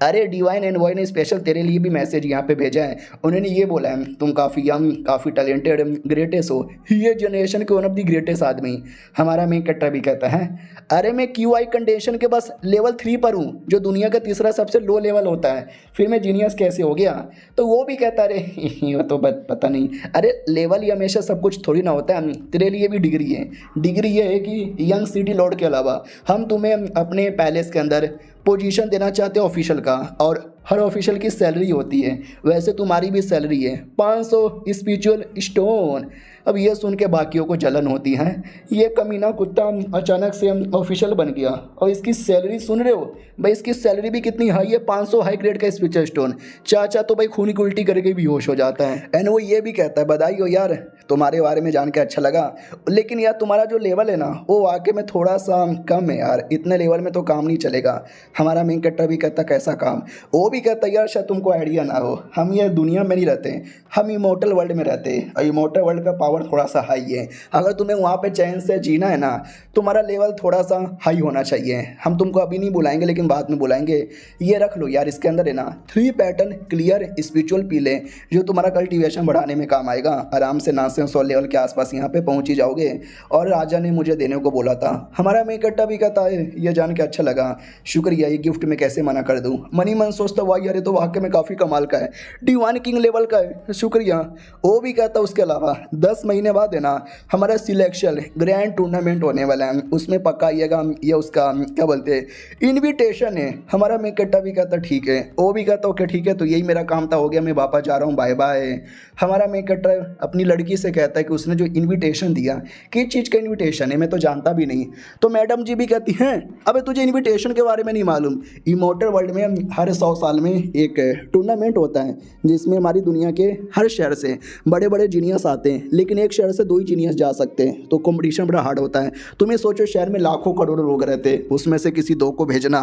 अरे डिवाइन एनवॉय ने स्पेशल तेरे लिए भी मैसेज यहाँ पे भेजा है, उन्होंने ये बोला है तुम काफ़ी यंग, काफ़ी टैलेंटेड, ग्रेटेस्ट हो, ये जनरेशन के वन ऑफ द ग्रेटेस्ट आदमी। हमारा मेन कैरेक्टर भी कहता है अरे मैं QI कंडीशन के बस लेवल 3 पर हूँ, जो दुनिया का तीसरा सबसे लो लेवल होता है, फिर मैं जीनियस कैसे हो गया। तो वो भी कहता अरे वो तो पता नहीं, अरे लेवल ही हमेशा सब कुछ थोड़ी ना होता है, तेरे लिए भी डिग्री है। डिग्री ये है कि यंग सिटी लॉर्ड के अलावा हम तुम्हें अपने पैलेस के अंदर पोजीशन देना चाहते हो ऑफिशियल का, और हर ऑफिशियल की सैलरी होती है, वैसे तुम्हारी भी सैलरी है 500 स्पिरिचुअल स्टोन। अब ये सुन के बाकियों को जलन होती है, ये कमीना कुत्ता अचानक से ऑफिशियल बन गया और इसकी सैलरी सुन रहे हो भाई, इसकी सैलरी भी कितनी हाई है, 500 हाई ग्रेड का स्पिरिचुअल स्टोन। चाचा तो भाई खून की उल्टी करके भी होश हो जाता है। एंड वो ये भी कहता है बधाई हो यार, तुम्हारे बारे में जान के अच्छा लगा, लेकिन यार तुम्हारा जो लेवल है ना वो वाकई में थोड़ा सा कम है यार, इतने लेवल में तो काम नहीं चलेगा। हमारा मेन कैरेक्टर भी कहता कैसा काम। वो भी कहता यार शायद तुमको आइडिया ना हो, हम ये दुनिया में नहीं रहते, हम इमोर्टल वर्ल्ड में रहते हैं, और इमोर्टल वर्ल्ड का पावर थोड़ा सा हाई है। अगर तुम्हें वहाँ पे चैन से जीना है ना, तुम्हारा लेवल थोड़ा सा हाई होना चाहिए। हम तुमको अभी नहीं बुलाएंगे लेकिन बाद में बुलाएंगे। ये रख लो यार, इसके अंदर है ना 3 पैटर्न क्लियर स्पिरिचुअल पीले, जो तुम्हारा कल्टीवेशन बढ़ाने में काम आएगा। आराम से 900 लेवल के आसपास यहाँ पे पहुँच ही जाओगे, और राजा ने मुझे देने को बोला था। हमारा मेन कैरेक्टर भी कहता है ये जान के अच्छा लगा, शुक्रिया, ये गिफ्ट में कैसे मना कर दूँ। मनी मन सोचता हुआ यार तो वाकई में काफ़ी कमाल का है, डिवाइन किंग लेवल का है, शुक्रिया। वो भी कहता उसके अलावा 10 महीने बाद है ना हमारा सिलेक्शन ग्रैंड टूर्नामेंट होने वाला है, उसमें पक्का आइएगा, ये उसका क्या बोलते हैं इन्विटेशन है। हमारा मेन कैरेक्टर भी कहता ठीक है। वो भी कहता ओके ठीक है, तो यही मेरा काम था, हो गया, मैं वापस जा रहा हूँ, बाय बाय। हमारा मेन कैरेक्टर अपनी लड़की से कहता है कि उसने जो इन्विटेशन दिया, किस चीज़ का इन्विटेशन है, मैं तो जानता भी नहीं। तो मैडम जी भी कहती हैं अबे तुझे इन्विटेशन के बारे में नहीं मालूम, इमोर्टल वर्ल्ड में हर 100 साल में एक टूर्नामेंट होता है जिसमें हमारी दुनिया के हर शहर से बड़े बड़े जीनियस आते हैं, लेकिन लेकिन एक शहर से 2 ही जीनियस जा सकते हैं, तो कंपटीशन बड़ा हार्ड होता है। तुम्हें सोचो शहर में लाखों करोड़ों लोग रहते, उसमें से किसी 2 को भेजना,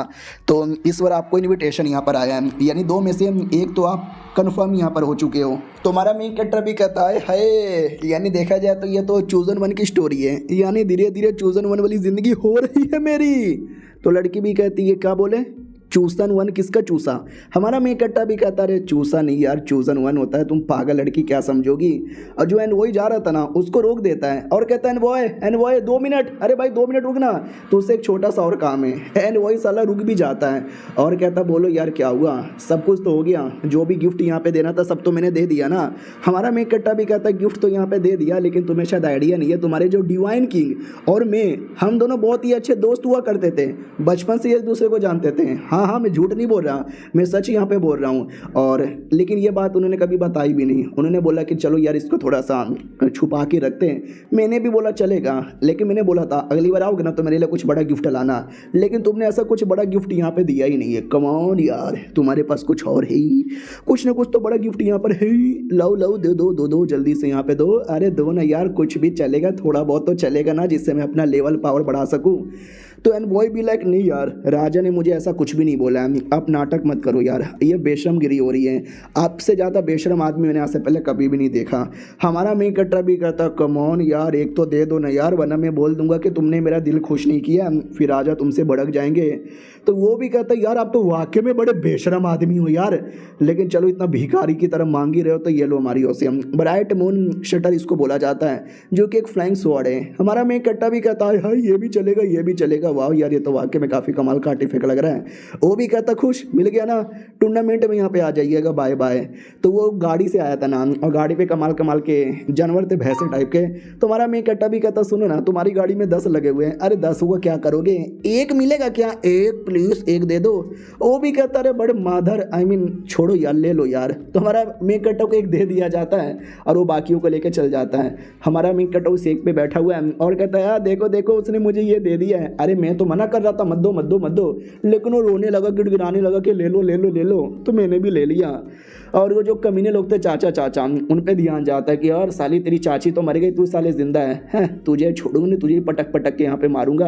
तो इस बार आपको इन्विटेशन यहाँ पर आया है, यानी 2 में से 1 तो आप कन्फर्म यहाँ पर हो चुके हो। तुम्हारा मेन कैरेक्टर भी कहता है यानी देखा जाए तो ये तो चूजन 1 की स्टोरी है, यानी धीरे धीरे चूजन 1 वाली ज़िंदगी हो रही है मेरी। तो लड़की भी कहती है क्या बोले, चूसन 1 किसका चूसा। हमारा मेन कट्टा भी कहता है चूसा नहीं यार, चूजन 1 होता है, तुम पागल लड़की क्या समझोगी। और जो एनवॉय जा रहा था ना उसको रोक देता है और कहता है एनवॉय 2 मिनट, अरे भाई 2 मिनट रुकना, तो उससे एक छोटा सा और काम है। एनवॉय साला रुक भी जाता है और कहता बोलो यार क्या हुआ, सब कुछ तो हो गया, जो भी गिफ्ट यहाँ पे देना था सब तो मैंने दे दिया ना। हमारा मेन कट्टा भी कहता है गिफ्ट तो यहाँ पे दे दिया, लेकिन तुम्हें शायद आइडिया नहीं है, तुम्हारे जो डिवाइन किंग और मैं, हम दोनों बहुत ही अच्छे दोस्त हुआ करते थे, बचपन से एक दूसरे को जानते थे। हाँ मैं झूठ नहीं बोल रहा, मैं सच यहाँ पे बोल रहा हूँ। और लेकिन ये बात उन्होंने कभी बताई भी नहीं, उन्होंने बोला कि चलो यार इसको थोड़ा सा छुपा के रखते हैं। मैंने भी बोला चलेगा, लेकिन मैंने बोला था अगली बार आओगे ना तो मेरे लिए कुछ बड़ा गिफ्ट लाना, लेकिन तुमने ऐसा कुछ बड़ा गिफ्ट यहाँ पे दिया ही नहीं है। कम ऑन यार, तुम्हारे पास कुछ और है ही, कुछ ना कुछ तो बड़ा गिफ्ट यहाँ पर है ही। लो दो जल्दी से यहाँ पे दो, अरे दो ना यार, कुछ भी चलेगा, थोड़ा बहुत तो चलेगा ना, जिससे मैं अपना लेवल पावर बढ़ा सकूँ। तो एंड बॉय भी लाइक नहीं यार, राजा ने मुझे ऐसा कुछ भी नहीं बोला है, आप नाटक मत करो यार, ये बेशरमगिरी हो रही है, आपसे ज़्यादा बेशरम आदमी मैंने आज से पहले कभी भी नहीं देखा। हमारा मेन कट्टा भी कहता कम ऑन यार, एक तो दे दो ना यार, वरना मैं बोल दूंगा कि तुमने मेरा दिल खुश नहीं किया, फिर राजा तुमसे भड़क जाएंगे। तो वो भी कहता यार आप तो वाकई में बड़े बेशरम आदमी हो यार, लेकिन चलो इतना भिखारी की तरह मांग ही रहे हो तो ये लो हमारी ओर से। ब्राइट मून शटर इसको बोला जाता है, जो कि एक फ्लाइंग स्वॉर्ड है। हमारा मेन कट्टा भी कहता है हाय ये भी चलेगा, ये भी चलेगा, वाह यार ये तो वाकई में काफ़ी कमाल का आर्टिफैक्ट लग रहा है। वो भी कहता खुश, मिल गया ना, टूर्नामेंट में यहाँ पे आ जाइएगा, बाय बाय। तो वो गाड़ी से आया था ना, और गाड़ी पे कमाल कमाल के जानवर थे, भैंसे टाइप के। तो हमारा मेन कट्टा भी कहता सुनो ना, तुम्हारी गाड़ी में 10 लगे हुए हैं, अरे 10 हुआ क्या करोगे, एक मिलेगा क्या, एक प्लीज एक दे दो। वो भी कहता अरे बड़े माधर छोड़ो यार, ले लो यार। तो हमारा मेन कट्टा को एक दे दिया जाता है और वो बाकियों को लेकर चल जाता है। हमारा मेन कट्टा उस एक पे बैठा हुआ है और कहता है यार देखो देखो उसने मुझे ये दे दिया है। अरे मैं तो मना कर रहा था मत दो मत दो मत दो, लेकिन वो रोने लगा, गिड़गिड़ाने लगा कि ले लो ले लो ले लो, तो मैंने भी ले लिया। और वो जो कमीने लोग थे चाचा चाचा, उन पे ध्यान जाता है कि यार साली तेरी चाची तो मर गई, तू साले जिंदा है, तुझे छोड़ूंगा नहीं, तुझे पटक पटक के यहाँ पे मारूंगा।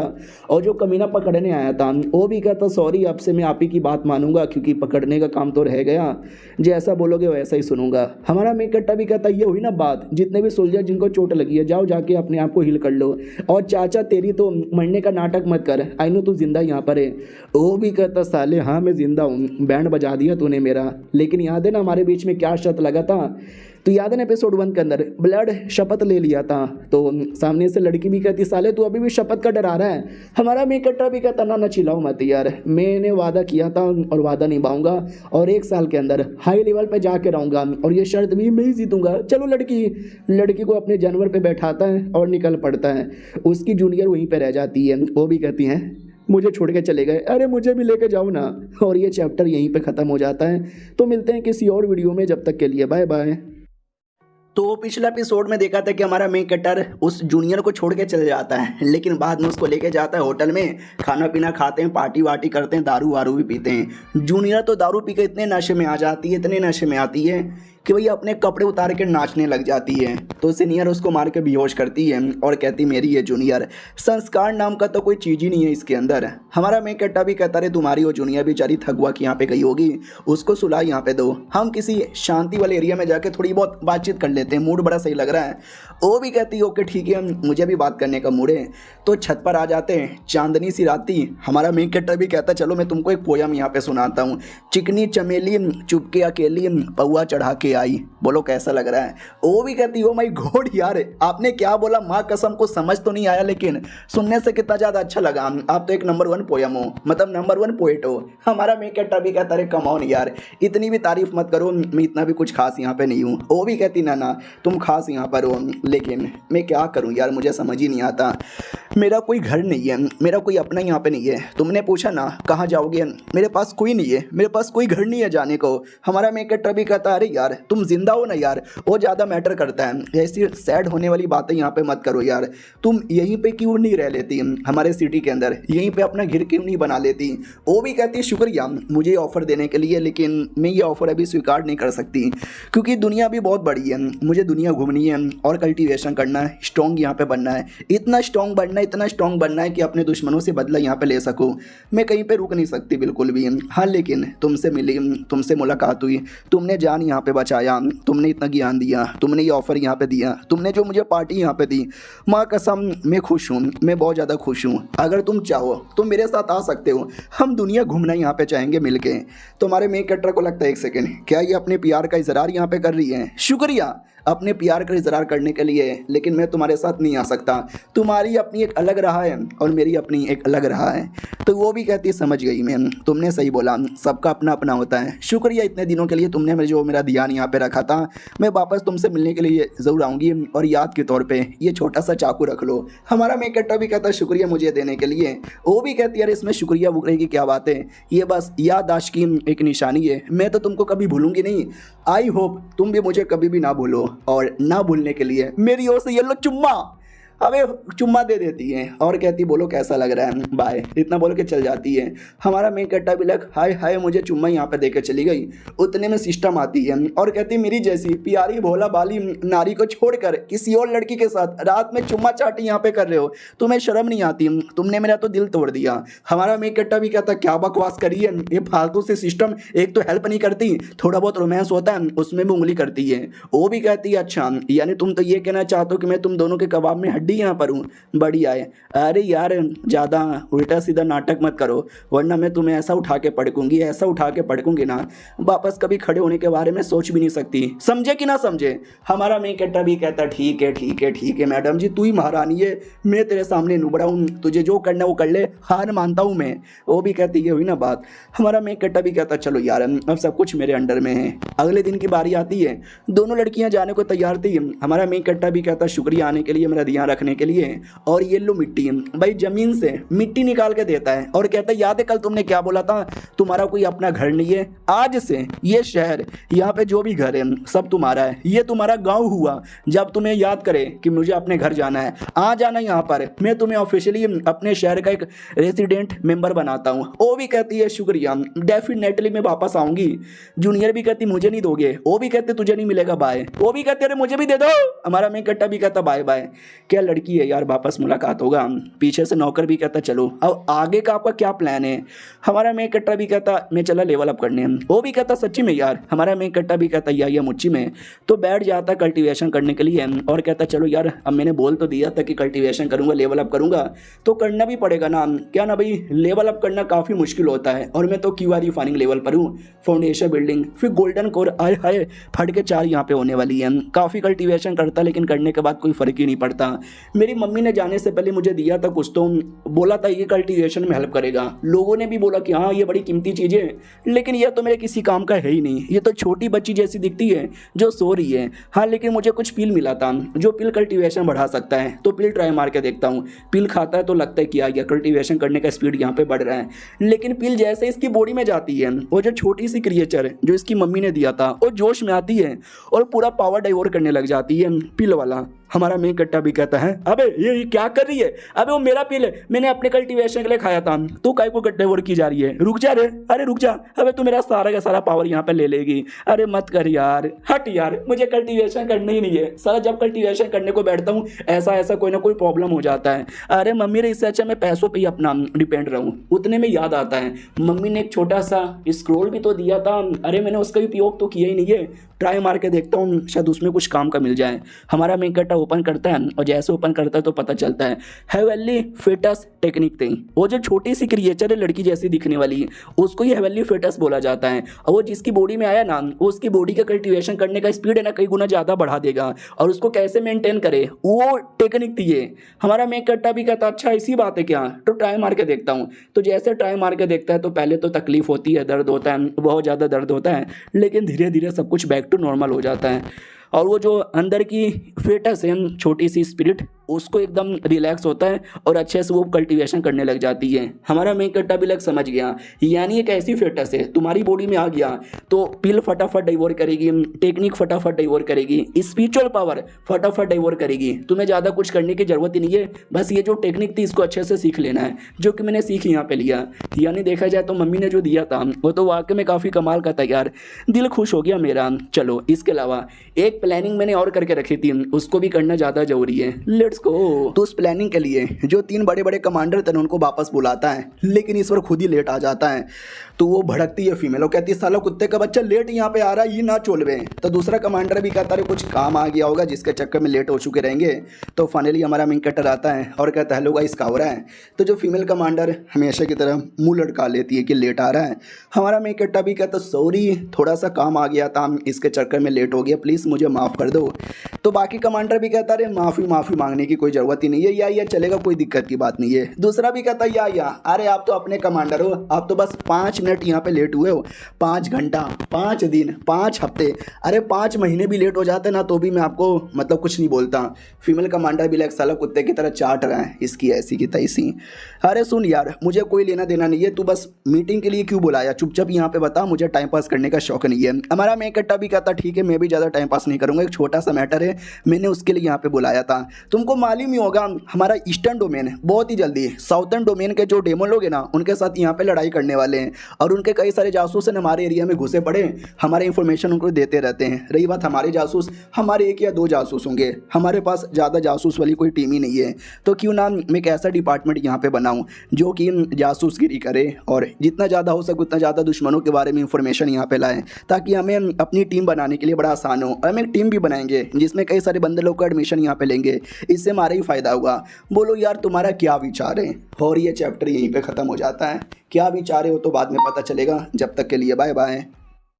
और जो कमीना पकड़ने आया था वो भी कहता सॉरी, अब से मैं आप ही की बात मानूंगा, क्योंकि पकड़ने का काम तो रह गया, जैसा बोलोगे वैसा ही सुनूंगा। हमारा मेन कट्टा भी कहता ये हुई ना बात, जितने भी सोल्जर जिनको चोट लगी है जाओ जाके अपने आप को हील कर लो, और चाचा तेरी तो मरने का नाटक मत कर, आई नो तू जिंदा यहाँ पर है। वो भी कहता साले हाँ मैं जिंदा हूँ, बैंड बजा दिया तूने मेरा, लेकिन याद है ना हमारे बीच में क्या शर्त लगा था, तो याद है ना एपिसोड 1 के अंदर ब्लड शपथ ले लिया था। तो सामने से लड़की भी कहती साले तू अभी भी शपथ का डरा रहा है। हमारा मेन कट्टा भी कहता ना चिल्लाओ मत यार, मैंने वादा किया था और वादा निभाऊंगा, और 1 साल के अंदर हाई लेवल पे जाके रहूंगा, और ये शर्त भी मैं ही जीतूंगा। चलो लड़की को अपने जानवर पे बैठाता है और निकल पड़ता है। उसकी जूनियर वहीं पे रह जाती है, वो भी कहती है मुझे छोड़ के चले गए, अरे मुझे भी लेके जाओ ना। और ये चैप्टर यहीं पे ख़त्म हो जाता है। तो मिलते हैं किसी और वीडियो में, जब तक के लिए बाय बाय। तो पिछला एपिसोड में देखा था कि हमारा मेन कैरेक्टर उस जूनियर को छोड़ के चले जाता है, लेकिन बाद में उसको लेके जाता है होटल में, खाना पीना खाते हैं, पार्टी वार्टी करते हैं, दारू वारू भी पीते हैं। जूनियर तो दारू पी के इतने नशे में आ जाती है, इतने नशे में आती है कि भैया अपने कपड़े उतार के नाचने लग जाती है। तो सीनियर उसको मार के बेहोश करती है और कहती मेरी ये जूनियर, संस्कार नाम का तो कोई चीज़ ही नहीं है इसके अंदर। हमारा मेन कैरेक्टर भी कहता रहे तुम्हारी वो जूनियर बेचारी थकवा के यहाँ पे गई होगी, उसको सुला यहाँ पे दो, हम किसी शांति वाले एरिया में जाके थोड़ी बहुत बातचीत कर लेते हैं, मूड बड़ा सही लग रहा है। वो भी कहती ओके ठीक है, मुझे भी बात करने का मूड है। तो छत पर आ जाते हैं, चांदनी सी रात थी। हमारा मेन कैरेक्टर भी कहता चलो मैं तुमको एक पोयम यहाँ पे सुनाता हूँ। चिकनी चमेली चुपके अकेली पौआ चढ़ा के आई, बोलो कैसा लग रहा है। वो भी कहती हो माय गॉड यार आपने क्या बोला, माँ कसम को समझ तो नहीं आया, लेकिन सुनने से कितना ज़्यादा अच्छा लगा। आप तो एक नंबर 1 पोयम हो, मतलब नंबर 1 पोएट हो। हमारा मेन कैरेक्टर भी कहता रहे कम ऑन यार इतनी भी तारीफ मत करो, मैं इतना भी कुछ खास यहाँ पे नहीं हूँ। वो भी कहती ना तुम खास यहाँ पर हो, लेकिन मैं क्या करूँ यार मुझे समझ ही नहीं आता, मेरा कोई घर नहीं है, मेरा कोई अपना यहाँ पे नहीं है। तुमने पूछा ना कहाँ जाओगे, मेरे पास कोई नहीं है, मेरे पास कोई घर नहीं है जाने को। हमारा मेन कैरेक्टर भी कहता अरे यार यार, तुम जिंदा हो ना यार, वो ज़्यादा मैटर करता है। ऐसी सैड होने वाली बातें यहाँ पे मत करो यार। तुम यहीं पे क्यों नहीं रह लेती हमारे सिटी के अंदर, यहीं पे अपना घर क्यों नहीं बना लेती? वो भी कहती है शुक्रिया मुझे ऑफ़र देने के लिए, लेकिन मैं ये ऑफ़र अभी स्वीकार नहीं कर सकती क्योंकि दुनिया अभी बहुत बड़ी है, मुझे दुनिया घूमनी है और कल्टीवेशन करना है, स्ट्रॉन्ग यहाँ पे बनना है, इतना स्ट्रॉन्ग बनना है, इतना स्ट्रॉन्ग बनना है कि अपने दुश्मनों से बदला यहाँ पे ले सकूँ। मैं कहीं पे रुक नहीं सकती बिल्कुल भी। हाँ लेकिन तुमसे मिली, तुमसे मुलाकात हुई, तुमने जान यहाँ पे बचाया, तुमने इतना ज्ञान दिया, तुमने ये ऑफ़र यहाँ पे दिया, तुमने जो मुझे पार्टी यहाँ पे दी, माँ कसम मैं खुश हूँ, मैं बहुत ज़्यादा खुश हूँ। अगर तुम चाहो तो मेरे साथ आ सकते हो, हम दुनिया घूमना यहाँ पे चाहेंगे मिलके। तुम्हारे मेक कटर को लगता है, एक सेकेंड, क्या ये अपने प्यार का इजहार यहाँ पे कर रही है? शुक्रिया अपने प्यार का इजहार करने के लिए, लेकिन मैं तुम्हारे साथ नहीं आ सकता। तुम्हारी अपनी एक अलग राह है और मेरी अपनी एक अलग राह है। तो वो भी कहती समझ गई मैं, तुमने सही बोला, सबका अपना अपना होता है। शुक्रिया इतने दिनों के लिए तुमने मेरा ध्यान यहाँ पे रखा था। मैं वापस तुमसे मिलने के लिए ज़रूर आऊँगी और याद के तौर पर ये छोटा सा चाकू रख लो। हमारा मेकअप भी कहता है शुक्रिया मुझे देने के लिए। वो भी कहती है यार इसमें शुक्रिया वुक्रिया की क्या बात है, ये बस याददाश्त की एक निशानी है, मैं तो तुमको कभी भूलूंगी नहीं। आई होप तुम भी मुझे कभी भी ना भूलो, और ना भूलने के लिए मेरी ओर से ये लो चुम्मा। अबे चुम्मा दे देती है और कहती बोलो कैसा लग रहा है, बाय, इतना बोल के चल जाती है। हमारा मेन कट्टा भी लग हाय हाय मुझे चुम्मा यहाँ पे दे के चली गई। उतने में सिस्टम आती है और कहती मेरी जैसी प्यारी भोला बाली नारी को छोड़कर किसी और लड़की के साथ रात में चुम्मा चाटी यहाँ पे कर रहे हो, तुम्हें शर्म नहीं आती? तुमने मेरा तो दिल तोड़ दिया। हमारा मेन कट्टा भी कहता क्या बकवास करी है, ये फालतू से सिस्टम एक तो हेल्प नहीं करती, थोड़ा बहुत रोमांस होता है उसमें भी उंगली करती है। वो भी कहती है अच्छा यानी तुम तो ये कहना चाहते हो कि मैं तुम दोनों के कबाब में हड्डी यहाँ पर हूँ, बढ़िया है। अरे यार ज़्यादा उल्टा सीधा नाटक मत करो वरना मैं तुम्हें ऐसा उठा के पटकूंगी, ऐसा उठा के पटकूंगी ना, वापस कभी खड़े होने के बारे में सोच भी नहीं सकती। समझे कि ना समझे? हमारा मेन कट्टा भी कहता ठीक है ठीक है ठीक है मैडम जी, तू ही महारानी है, मैं तेरे सामने नुबड़ा हूँ, तुझे जो करना वो कर ले, हार मानता हूँ मैं। वो भी कहती है हुई ना बात। हमारा मेन कट्टा भी कहता चलो यार अब सब कुछ मेरे अंडर में है। अगले दिन की बारी आती है, दोनों लड़कियां जाने को तैयार थी। हमारा मेन कट्टा भी कहता शुक्रिया आने के लिए, मेरा ध्यान रखने के लिए। और ये लो मिट्टी, भाई जमीन से मिट्टी निकाल के देता है और कहता है याद है कल तुमने क्या बोला था, तुम्हारा कोई अपना घर नहीं है, आज से ये शहर यहाँ पे जो भी घर है सब तुम्हारा है, ये तुम्हारा गांव हुआ। जब तुम्हें याद करे कि मुझे अपने घर जाना है, आ जाना यहाँ पर, मैं तुम्हें ऑफिशियली अपने शहर का एक रेसिडेंट मेंबर बनाता हूँ। वो भी कहती है शुक्रिया, डेफिनेटली मैं वापस आऊंगी। जूनियर भी कहती मुझे नहीं दोगे, वो भी कहते तुझे नहीं मिलेगा बाय, वो भी कहते अरे मुझे भी दे दो। हमारा मेन कट्टा भी कहता बाय बाय। क्या लड़की है यार, वापस मुलाकात होगा। पीछे से नौकर भी कहता चलो अब आगे का आपका क्या प्लान है? हमारा मेन कट्टा भी कहता मैं चला लेवल अप करने। वो भी कहता सच्ची में यार? हमारा मेन कट्टा भी कहता या मुच्ची में। तो बैठ जाता कल्टीवेशन करने के लिए और कहता चलो यार अब मैंने बोल तो दिया था कि कल्टीवेशन करूंगा, लेवल अप करूंगा, तो करना भी पड़ेगा ना। क्या ना भाई, लेवल अप करना काफ़ी मुश्किल होता है और मैं तो क्यूआर फाइनिंग लेवल पर हूँ, फाउंडेशन बिल्डिंग, फिर गोल्डन कोर, आए हाय फट के 4 यहाँ पे होने वाली है। काफ़ी कल्टीवेशन करता लेकिन करने के बाद कोई फ़र्क ही नहीं पड़ता। मेरी मम्मी ने जाने से पहले मुझे दिया था कुछ, तो बोला था ये कल्टीवेशन में हेल्प करेगा। लोगों ने भी बोला कि हाँ ये बड़ी कीमती चीज़ है, लेकिन यह तो मेरे किसी काम का है ही नहीं, ये तो छोटी बच्ची जैसी दिखती है जो सो रही है। हाँ लेकिन मुझे कुछ पिल मिला था जो पिल कल्टीवेशन बढ़ा सकता है, तो पिल ट्राई मार के देखता हूँ। पिल खाता है तो लगता है कि आ गया, कल्टीवेशन करने का स्पीड यहाँ पे बढ़ रहा है। लेकिन पिल जैसे इसकी बॉडी में जाती है, वो जो छोटी सी क्रिएचर जो इसकी मम्मी ने दिया था वो जोश में आती है और पूरा पावर डाइवर्ट करने लग जाती है पिल वाला। हमारा मेन कट्टा भी कहता है अबे ये क्या कर रही है, अबे वो मेरा पिल है, मैंने अपने कल्टीवेशन के लिए खाया था, तू काय को गड्ढे की जा रही है, रुक जा रे, अरे रुक जा, अबे तू मेरा सारा का सारा पावर यहाँ पे ले लेगी, अरे मत कर यार, हट यार, मुझे कल्टीवेशन करना ही नहीं है। सारा जब कल्टीवेशन करने को बैठता हूँ ऐसा कोई ना कोई प्रॉब्लम हो जाता है। अरे मम्मी रे, इससे अच्छा मैं पैसों पर ही अपना डिपेंड रहूँ। उतने में याद आता है मम्मी ने एक छोटा सा स्क्रोल भी तो दिया था, अरे मैंने उसका उपयोग तो किया ही नहीं है, ट्राई मार के देखता हूँ शायद उसमें कुछ काम का मिल जाए। हमारा मेन कट्टा ओपन करता है और जैसे ओपन करता है तो पता चलता है हेवेली फेटस टेक्निक थी। वो जो छोटी सी क्रिएचर है लड़की जैसी दिखने वाली, उसको ही हेवेली फेटस बोला जाता है। और वो जिसकी बॉडी में आया ना, वो उसकी बॉडी का कल्टीवेशन करने का स्पीड है ना कई गुना ज़्यादा बढ़ा देगा, और उसको कैसे मेंटेन करे वो टेक्निक थी ये। हमारा मेन कट्टा भी कहता अच्छा इसी बात है क्या, तो ट्राई मार के देखता हूँ। तो जैसे ट्राई मार के देखता है तो पहले तो तकलीफ होती है, दर्द होता है, बहुत ज़्यादा दर्द होता है, लेकिन धीरे धीरे सब कुछ बैक टू नॉर्मल हो जाता है। और वो जो अंदर की फेटस है छोटी सी स्पिरिट, उसको एकदम रिलैक्स होता है और अच्छे से वो कल्टीवेशन करने लग जाती है। हमारा मेन कट्टा भी लग समझ गया, यानी एक ऐसी फिटनेस है तुम्हारी बॉडी में आ गया तो पिल फटाफट डिवोर करेगी, टेक्निक फटाफट डिवोर करेगी, स्पिरिचुअल पावर फटाफट डिवोर करेगी। तुम्हें ज़्यादा कुछ करने की जरूरत ही नहीं है, बस ये जो टेक्निक थी इसको अच्छे से सीख लेना है, जो कि मैंने सीख यहाँ पे लिया। यानी देखा जाए तो मम्मी ने जो दिया था वो तो वाकई में काफ़ी कमाल का था यार, दिल खुश हो गया मेरा। चलो इसके अलावा एक प्लानिंग मैंने और करके रखी थी, उसको भी करना ज़्यादा जरूरी है। Let's go. तो उस प्लानिंग के लिए जो 3 बड़े बड़े कमांडर थे उनको वापस बुलाता है, लेकिन ईश्वर खुद ही लेट आ जाता है। तो वो भड़कती है फीमेल और कहती है साला कुत्ते का बच्चा लेट यहाँ पे आ रहा है, ये ना चोलवे। तो दूसरा कमांडर भी कहता है कुछ काम आ गया होगा जिसके चक्कर में लेट हो चुके रहेंगे। तो फाइनली हमारा मेन कटर आता है और कहता है हेलो गाइस क्या हो रहा है। तो जो फीमेल कमांडर हमेशा की तरह मुंह लटका लेती है कि लेट आ रहा है। हमारा मेन कट्टा भी कहता सॉरी थोड़ा सा काम आ गया था, इसके चक्कर में लेट हो गया, प्लीज़ मुझे माफ़ कर दो। तो बाकी कमांडर भी कहता है माफ़ी मांगने की कोई ज़रूरत ही नहीं है, या चलेगा, कोई दिक्कत की बात नहीं है। दूसरा भी कहता है या अरे आप तो अपने कमांडर हो, आप तो बस 5 मिनट यहाँ पे लेट हुए हो, 5 घंटा, 5 दिन, 5 हफ्ते, अरे 5 महीने भी लेट हो जाते ना तो भी मैं आपको मतलब कुछ नहीं बोलता। फीमेल कमांडर भी लाइक साला कुत्ते की तरह चाट रहा है, इसकी ऐसी की तैसी। अरे सुन यार मुझे कोई लेना देना नहीं है, तू बस मीटिंग के लिए क्यों बुलाया, चुपचाप यहाँ पे बता, मुझे टाइम पास करने का शौक नहीं है। हमारा मेन कट्टा भी कहता ठीक है मैं भी ज़्यादा टाइम पास नहीं करूँगा, एक छोटा सा मैटर है, मैंने उसके लिए यहाँ पे बुलाया था। तुमको मालूम ही होगा हमारा ईस्टर्न डोमेन बहुत ही जल्दी साउथर्न डोमेन के जो डेमन लोग हैं ना उनके साथ यहाँ पे लड़ाई करने वाले हैं, और उनके कई सारे जासूस हैं हमारे एरिया में घुसे पड़े, हमारे इन्फॉर्मेशन उनको देते रहते हैं। रही बात हमारे जासूस, हमारे 1 या 2 जासूस होंगे, हमारे पास ज़्यादा जासूस वाली कोई टीम ही नहीं है। तो क्यों ना मैं एक ऐसा डिपार्टमेंट यहाँ पे बनाऊँ जो कि जासूसगिरी करे और जितना ज़्यादा हो सके उतना ज़्यादा दुश्मनों के बारे में इंफॉर्मेशन यहाँ पे लाएँ, ताकि हमें अपनी टीम बनाने के लिए बड़ा आसान हो। और हम एक टीम भी बनाएंगे जिसमें कई सारे बंदे लोग का एडमिशन यहाँ पे लेंगे, इससे हमारा ही फ़ायदा होगा। बोलो यार तुम्हारा क्या विचार है। और ये चैप्टर यहीं पे ख़त्म हो जाता है। क्या विचार है वो तो बाद में पता चलेगा, जब तक के लिए बाय बाय।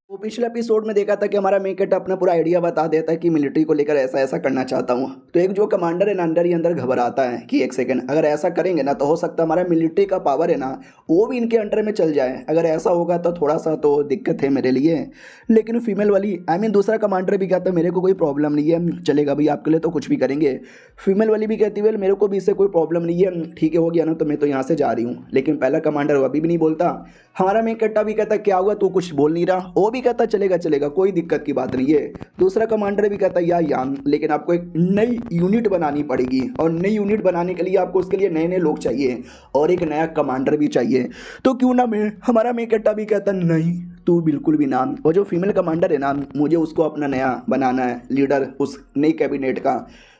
वो पिछले एपिसोड में देखा था कि हमारा मेन कट्टा अपना पूरा आइडिया बता देता है कि मिलिट्री को लेकर ऐसा ऐसा करना चाहता हूँ। तो एक जो कमांडर है ना अंदर ही अंदर घबराता है कि एक सेकंड अगर ऐसा करेंगे ना तो हो सकता है हमारा मिलिट्री का पावर है ना वो भी इनके अंडर में चल जाए। अगर ऐसा होगा तो थोड़ा सा तो दिक्कत है मेरे लिए। लेकिन फीमेल वाली दूसरा कमांडर भी कहता है मेरे को कोई प्रॉब्लम नहीं है, चलेगा भाई आपके लिए तो कुछ भी करेंगे। फीमेल वाली भी कहती है वेल मेरे को भी इससे कोई प्रॉब्लम नहीं है, ठीक है हो गया ना तो मैं तो यहाँ से जा रही हूँ। लेकिन पहला कमांडर अभी भी नहीं बोलता। हमारा मेन कट्टा भी कहता क्या हुआ तू कुछ बोल नहीं रहा, वो भी कहता चलेगा चलेगा कोई दिक्कत की बात नहीं है। दूसरा कमांडर भी कहता या लेकिन आपको एक नई यूनिट बनानी पड़ेगी, और नई यूनिट बनाने के लिए आपको उसके लिए नए नए लोग चाहिए और एक नया कमांडर भी चाहिए। तो क्यों ना मैं, हमारा मेन कट्टा भी कहता नहीं तू बिल्कुल भी ना। और जो फीमेल कमांडर है ना मुझे उसको अपना नया बनाना है लीडर उस नई कैबिनेट का।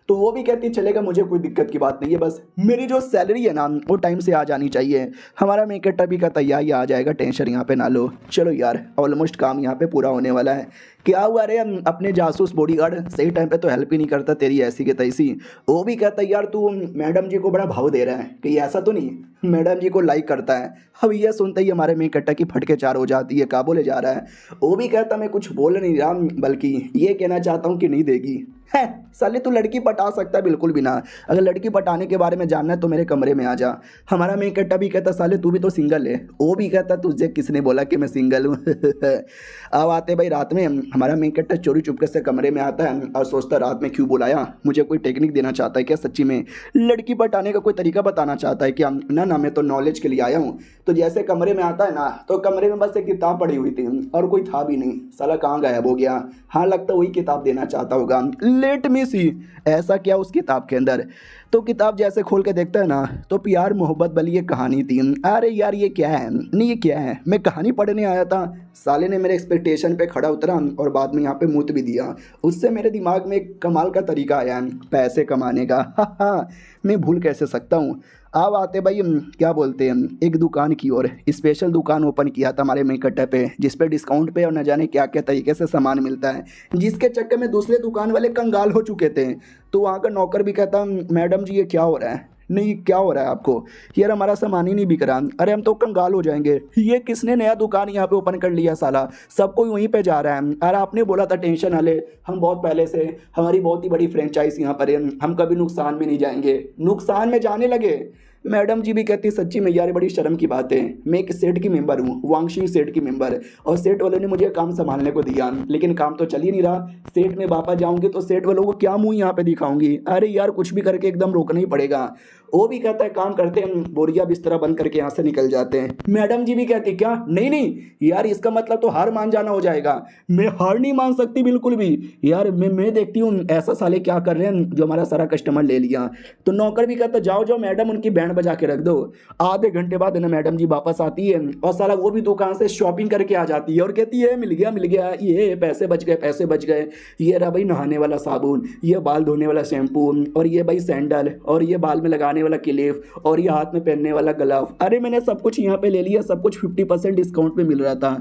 तो वो भी कहती है चलेगा मुझे कोई दिक्कत की बात नहीं है, बस मेरी जो सैलरी है ना वो टाइम से आ जानी चाहिए। हमारा मेन कट्टा भी कहता है या आ जाएगा, टेंशन यहाँ पे ना लो। चलो यार ऑलमोस्ट काम यहाँ पे पूरा होने वाला है। क्या हुआ अरे अपने जासूस बॉडीगार्ड सही टाइम पे तो हेल्प ही नहीं करता तेरी ऐसी के तैसी। वो भी कहता है यार तू मैडम जी को बड़ा भाव दे रहा है, कहीं ऐसा तो नहीं मैडम जी को लाइक करता है। अब यह सुनते ही हमारे मेन कट्टा की फटके चार हो जाती है, क्या बोले जा रहा है। वो भी कहता मैं कुछ बोल नहीं रहा बल्कि ये कहना चाहता हूँ कि नहीं देगी। है साले तू लड़की पटा सकता है बिल्कुल भी ना, अगर लड़की पटाने के बारे में जानना है तो मेरे कमरे में आ जा। हमारा मेन कट्टा भी कहता साले तू भी तो सिंगल है। वो भी कहता तुझे किसने बोला कि मैं सिंगल हूँ। अब आते भाई रात में हमारा मेन कट्टा चोरी चुपके से कमरे में आता है और सोचता रात में क्यों बुलाया, मुझे कोई टेक्निक देना चाहता है क्या, सच्ची में लड़की पटाने का कोई तरीका बताना चाहता है क्या। ना मैं तो नॉलेज के लिए आया हूँ। तो जैसे कमरे में आता है ना तो कमरे में बस एक किताब पड़ी हुई थी और कोई था भी नहीं, साला कहाँ गायब हो गया। हाँ लगता वही किताब देना चाहता होगा। लेट मी सी ऐसा क्या उस किताब के अंदर। तो किताब जैसे खोल के देखता है ना तो प्यार मोहब्बत वाली ये कहानी थी। अरे यार ये क्या है, नहीं ये क्या है, मैं कहानी पढ़ने आया था। साले ने मेरे एक्सपेक्टेशन पे खड़ा उतरा और बाद में यहाँ पे मूत भी दिया। उससे मेरे दिमाग में एक कमाल का तरीका आया पैसे कमाने का। हाँ मैं भूल कैसे सकता हूँ। अब आते भाई क्या बोलते हैं एक दुकान की ओर, स्पेशल दुकान ओपन किया था हमारे मेन कट्टे पे जिस पे डिस्काउंट पे और न जाने क्या क्या तरीके से सामान मिलता है, जिसके चक्कर में दूसरे दुकान वाले कंगाल हो चुके थे। तो वहाँ का नौकर भी कहता मैडम जी ये क्या हो रहा है, नहीं क्या हो रहा है आपको, यार हमारा सामान ही नहीं बिक रहा। अरे हम तो कंगाल हो जाएंगे, ये किसने नया दुकान यहाँ पे ओपन कर लिया, साला सब कोई वहीं पे जा रहा है। अरे आपने बोला था टेंशन वाले, हम बहुत पहले से, हमारी बहुत ही बड़ी फ्रेंचाइज यहाँ पर है, हम कभी नुकसान में नहीं जाएंगे। नुकसान में जाने लगे, मैडम जी भी कहती सच्ची में यार बड़ी शर्म की बात है, मैं एक सेट की मेंबर हूँ, वांगशी सेट की मेंबर, और सेट वालों ने मुझे काम संभालने को दिया, लेकिन काम तो चल ही नहीं रहा। सेट में वापस जाऊंगी तो सेट वालों को क्या मुंह यहाँ पे दिखाऊंगी? अरे यार कुछ भी करके एकदम रोकना ही पड़ेगा। वो भी कहता है काम करते हैं, बोरिया बिस्तरा बंद करके यहाँ से निकल जाते हैं। मैडम जी भी कहती क्या नहीं नहीं यार इसका मतलब तो हार मान जाना हो जाएगा। मैं हार नहीं मान सकती बिल्कुल भी यार, मैं देखती हूँ ऐसा साले क्या कर रहे हैं जो हमारा सारा कस्टमर ले लिया। तो नौकर भी कहता जाओ जाओ मैडम उनकी बैंड बजा के रख दो। आधे घंटे बाद ना मैडम जी वापस आती है और साला वो भी दुकान से शॉपिंग करके आ जाती है और कहती है मिल गया ये पैसे बच गए। ये रहा भाई नहाने वाला साबुन, ये बाल धोने वाला शैम्पू, और ये भाई सैंडल, और ये बाल में लगाने वाला क्लिप, और ये हाथ में पहनने वाला ग्लव। अरे मैंने सब कुछ यहाँ पे ले लिया, सब कुछ 50% डिस्काउंट पे मिल रहा था।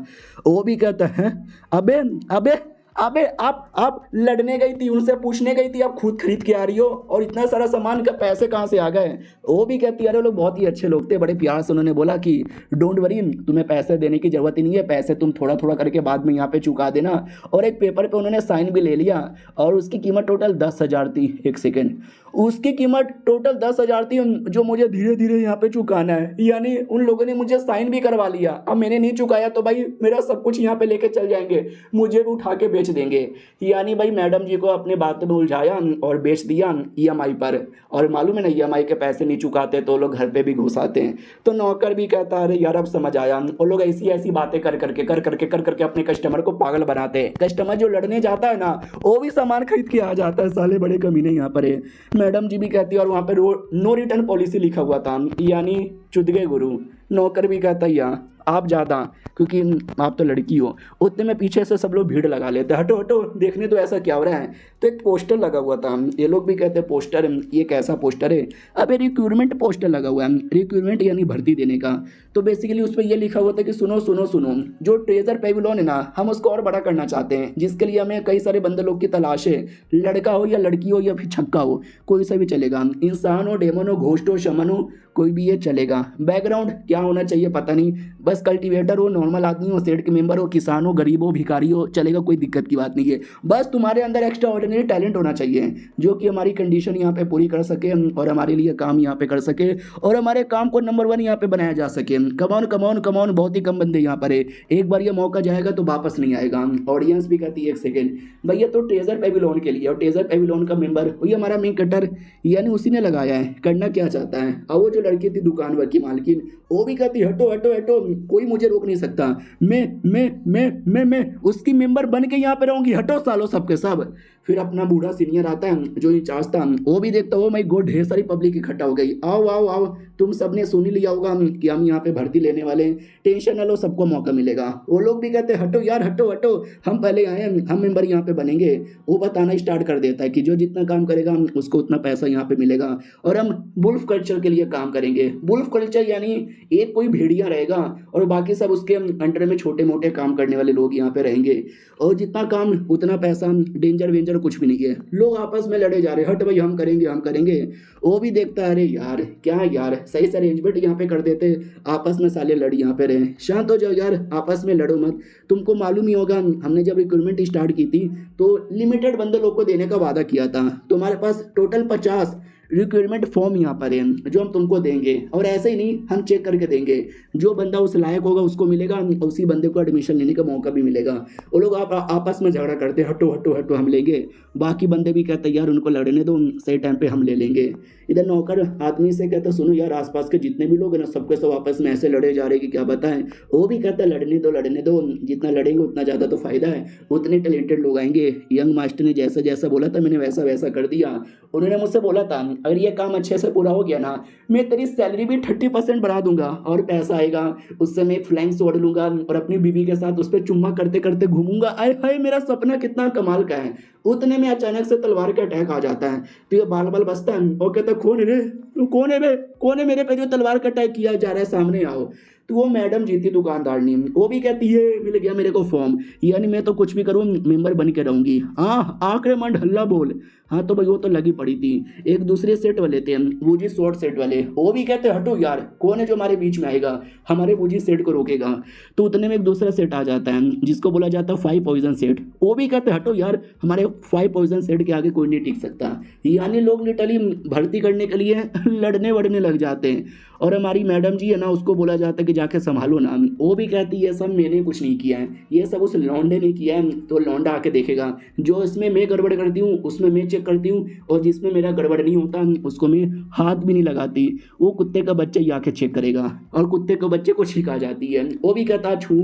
वो भी कहता है अबे अबे अबे आप लड़ने गई थी, उनसे पूछने गई थी, आप खुद खरीद के आ रही हो और इतना सारा सामान का पैसे कहाँ से आ गए? वो भी कहती है अरे लोग बहुत ही अच्छे लोग थे, बड़े प्यार से उन्होंने बोला कि डोंट वरी तुम्हें पैसे देने की ज़रूरत ही नहीं है, पैसे तुम थोड़ा थोड़ा करके बाद में यहाँ पे चुका देना। और एक पेपर पे उन्होंने साइन भी ले लिया और उसकी कीमत टोटल 10,000 थी। एक सेकेंड, उसकी कीमत टोटल 10,000 थी जो मुझे धीरे धीरे यहाँ पे चुकाना है। यानी उन लोगों ने मुझे साइन भी करवा लिया, अब मैंने नहीं चुकाया तो भाई मेरा सब कुछ यहाँ पे लेके चल जाएंगे, मुझे भी उठा के बेच देंगे। यानी भाई मैडम जी को अपने बात में उलझाया और बेच दिया ईएमआई पर। और मालूम है ना ईएमआई के पैसे नहीं चुकाते तो लोग घर पे भी घुस आते हैं। तो नौकर भी कहता है अरे यार अब समझ आया, और लोग ऐसी ऐसी बातें कर करके अपने कस्टमर को पागल बनाते हैं। कस्टमर जो लड़ने जाता है ना वो भी सामान खरीद के आ जाता है, साले बड़े कमीने यहाँ पर है। मैडम जी भी कहती है और वहाँ पे नो रिटर्न पॉलिसी लिखा हुआ था, यानी चुद गए गुरु। नौकर भी कहता है आप ज़्यादा क्योंकि आप तो लड़की हो। उतने में पीछे से सब लोग भीड़ लगा लेते हैं, हटो हटो देखने तो ऐसा क्या हो रहा है। तो एक पोस्टर लगा हुआ था, ये लोग भी कहते हैं पोस्टर, ये कैसा पोस्टर है? अबे रिक्रूटमेंट पोस्टर लगा हुआ है, रिक्रूटमेंट यानी भर्ती देने का। तो बेसिकली उस पर यह लिखा हुआ था कि सुनो सुनो सुनो, जो ट्रेजर पेविलियन है ना हम उसको और बड़ा करना चाहते हैं, जिसके लिए हमें कई सारे बंदे लोग की तलाश है। लड़का हो या लड़की हो या फिर छक्का हो, कोई सा भी चलेगा, इंसान हो, डेमन हो, घोस्ट हो, शमन हो, कोई भी ये चलेगा। बैकग्राउंड क्या होना चाहिए पता नहीं, बस कल्टीवेटर हो, नॉर्मल आदमी हो, सेठ के मेंबर हो, किसान हो, गरीब हो, भिखारी हो, चलेगा, कोई दिक्कत की बात नहीं है। बस तुम्हारे अंदर एक्स्ट्रा ऑर्डिनरी टैलेंट होना चाहिए जो कि हमारी कंडीशन यहाँ पे पूरी कर सके और हमारे लिए काम यहाँ पे कर सके और हमारे काम को नंबर 1 यहाँ पे बनाया जा सके। कमॉन कमॉन कमॉन, बहुत ही कम बंदे यहाँ पर है, एक बार ये मौका जाएगा तो वापस नहीं आएगा। ऑडियंस भी कहती है एक सेकेंड भैया तो ट्रेजर पेविलियन के लिए, और ट्रेजर पेविलियन का मेंबर वही हमारा मेन कटर, यानी उसी ने लगाया है। करना क्या चाहता है? और वो जो लड़की थी दुकान की मालकिन, वो भी कहती हटो हटो हटो, कोई मुझे रोक नहीं सकता, मैं उसकी मेंबर बन के यहाँ पे रहूंगी, हटो सालो सबके सब। फिर अपना बूढ़ा सीनियर आता है जो इंचार्ज था, वो भी देखता हो माई गॉड ढेर सारी पब्लिक इकट्ठा हो गई, आओ आओ आओ, तुम सबने सुन ही लिया होगा कि हम यहाँ पे भर्ती लेने वाले हैं, टेंशन न लो सबको मौका मिलेगा। वो लोग भी कहते हटो यार हटो हटो, हम पहले आए हैं, हम मेंबर यहाँ पे बनेंगे। वो बताना स्टार्ट कर देता है कि जो जितना काम करेगा उसको उतना पैसा यहाँ पे मिलेगा और हम वुल्फ कल्चर के लिए काम करेंगे। वुल्फ कल्चर यानी एक कोई भेड़िया रहेगा और बाकी सब उसके अंडर में छोटे मोटे काम करने वाले लोग यहाँ पे रहेंगे, और जितना काम उतना पैसा, डेंजर वेंजर कुछ भी नहीं है। लोग आपस में लड़े जा रहे, हट भाई हम करेंगे। वो भी देखता है अरे यार क्या यार, सही से अरेंजमेंट यहाँ पे कर देते, आपस में साले लड़ यहाँ पे रहे। शांत हो जाओ यार, आपस में लड़ो मत। तुमको मालूम ही होगा हमने जब रिक्रूटमेंट स्टार्ट की थी तो लिमिटेड बंदे लोग को देने का वादा किया था, तुम्हारे पास टोटल 50 रिक्वायरमेंट फॉर्म यहाँ पर है जो हम तुमको देंगे, और ऐसे ही नहीं हम चेक करके देंगे, जो बंदा उस लायक होगा उसको मिलेगा, उसी बंदे को एडमिशन लेने का मौका भी मिलेगा। वो लोग आपस में झगड़ा करते हटो हटो हटो हम लेंगे, बाकी बंदे भी कहते यार उनको लड़ने दो, सही टाइम पे हम ले लेंगे। इधर नौकर आदमी से कहता सुनो यार आसपास के जितने भी लोग हैं ना सबके सब आपस में ऐसे लड़े जा रहे कि क्या बताएं। वो भी कहता लड़ने दो, जितना लड़ेंगे उतना ज़्यादा तो फायदा है, उतने टैलेंटेड लोग आएंगे। यंग मास्टर ने जैसा जैसा बोला था मैंने वैसा वैसा कर दिया। उन्होंने मुझसे बोला था अगर ये काम अच्छे से पूरा हो गया ना मैं तेरी सैलरी भी 30% बढ़ा दूंगा, और पैसा आएगा उससे मैं फ्लाइंग से उड़ लूंगा और अपनी बीवी के साथ उस पर चुम्मा करते करते घूमूंगा। आए हाय मेरा सपना कितना कमाल का है। उतने में अचानक से तलवार का अटैक आ जाता है, तो ये बाल बाल बसता है और कहता कौन है रे, कौन है मेरे पे जो तलवार का अटैक किया जा रहा है, सामने आओ। तो वो मैडम जीती दुकानदारनी, वो भी कहती है मिल गया मेरे को फॉर्म, यानी मैं तो कुछ भी करूँ मेंबर बन के रहूँगी। हाँ आखिर मंड हल्ला बोल। हाँ तो भाई वो तो लगी पड़ी थी। एक दूसरे सेट वाले थे वो जी शॉर्ट सेट वाले, वो भी कहते हटो यार कौन है जो हमारे बीच में आएगा, हमारे बूजी सेट को रोकेगा। तो उतने में एक दूसरा सेट आ जाता है जिसको बोला जाता है 5 पॉइजन सेट, वो भी कहते हटो यार हमारे 5 पॉइजन सेट के आगे कोई नहीं टिक सकता। यानी लोग लिटरली भर्ती करने के लिए लड़ने वड़ने लग जाते हैं। और हमारी मैडम जी है ना उसको बोला जाता है कि जाके संभालो ना, वो भी कहती है सब मैंने कुछ नहीं किया है, ये सब उस लौंडे ने किया है, तो लौंडा आके देखेगा, जो इसमें मैं गड़बड़ करती हूँ उसमें मैं चेक करती हूँ, और जिसमें मेरा गड़बड़ नहीं होता उसको मैं हाथ भी नहीं लगाती, वो कुत्ते का बच्चा ही आके चेक करेगा। और कुत्ते के बच्चे को छींक आ जाती है, वो भी कहता है छू,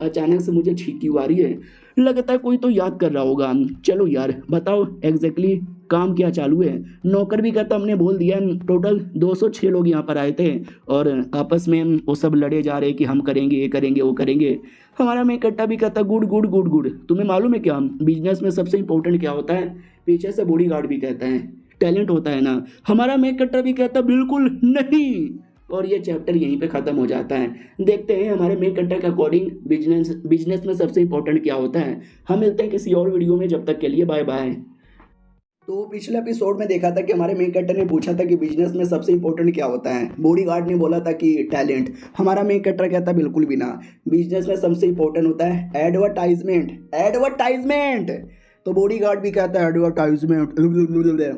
अचानक से मुझे छींक क्यों आ रही है, लगता है कोई तो याद कर रहा होगा। चलो यार बताओ एग्जैक्टली काम क्या चालू है। नौकर भी कहता हमने बोल दिया टोटल 206 लोग यहाँ पर आए थे और आपस में वो सब लड़े जा रहे कि हम करेंगे ये करेंगे वो करेंगे। हमारा मैं इकट्ठा भी कहता गुड गुड गुड गुड। तुम्हें मालूम है क्या बिजनेस में सबसे इंपॉर्टेंट क्या होता है? पीछे से बॉडी गार्ड भी कहता है टैलेंट होता है ना। हमारा मैं इकट्ठा भी कहता बिल्कुल नहीं। और ये चैप्टर यहीं पे ख़त्म हो जाता है। देखते हैं हमारे मेन कंटेंट के अकॉर्डिंग बिजनेस में सबसे इंपॉर्टेंट क्या होता है। हम मिलते हैं किसी और वीडियो में, जब तक के लिए बाय बाय। तो पिछले एपिसोड में देखा था कि हमारे मेन कैरेक्टर ने पूछा था कि बिजनेस में सबसे इंपॉर्टेंट क्या होता है। बॉडीगार्ड ने बोला था कि टैलेंट। हमारा मेन कैरेक्टर कहता है बिल्कुल भी ना, बिजनेस में सबसे इंपॉर्टेंट होता है एडवर्टाइजमेंट। एडवर्टाइजमेंट तो बॉडीगार्ड भी कहता है एडवर्टाइजमेंट,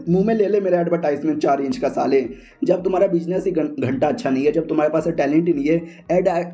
मुंह में ले ले मेरा एडवर्टाइजमेंट 4 इंच का साले। जब तुम्हारा बिजनेस ही घंटा अच्छा नहीं है, जब तुम्हारे पास टैलेंट ही नहीं है,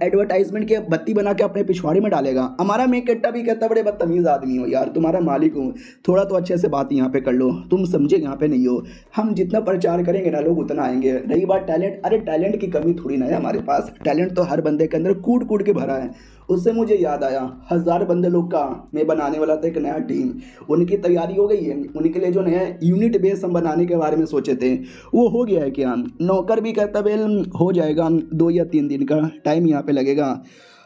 एडवर्टाइजमेंट की बत्ती बना के अपने पिछवाड़े में डालेगा। हमारा मेन कैरेक्टर भी कहता है बड़े बदतमीज आदमी हो यार, तुम्हारा मालिक हूँ, थोड़ा तो अच्छे से बात यहाँ पे कर लो, तुम समझे यहाँ पे नहीं हो। हम जितना प्रचार करेंगे ना लोग उतना आएंगे। रही बात टैलेंट, अरे टैलेंट की कमी थोड़ी ना है हमारे पास, टैलेंट तो हर बंदे के अंदर कूट कूट के भरा है। उससे मुझे याद आया 1000 बंदे लोग का मैं बनाने वाला था एक नया टीम, उनकी तैयारी हो गई है। उनके लिए जो नया यूनिट बेस हम बनाने के बारे में सोचे थे वो हो गया है क्या? नौकर भी कहता बेल हो जाएगा, 2 या 3 दिन का टाइम यहाँ पे लगेगा।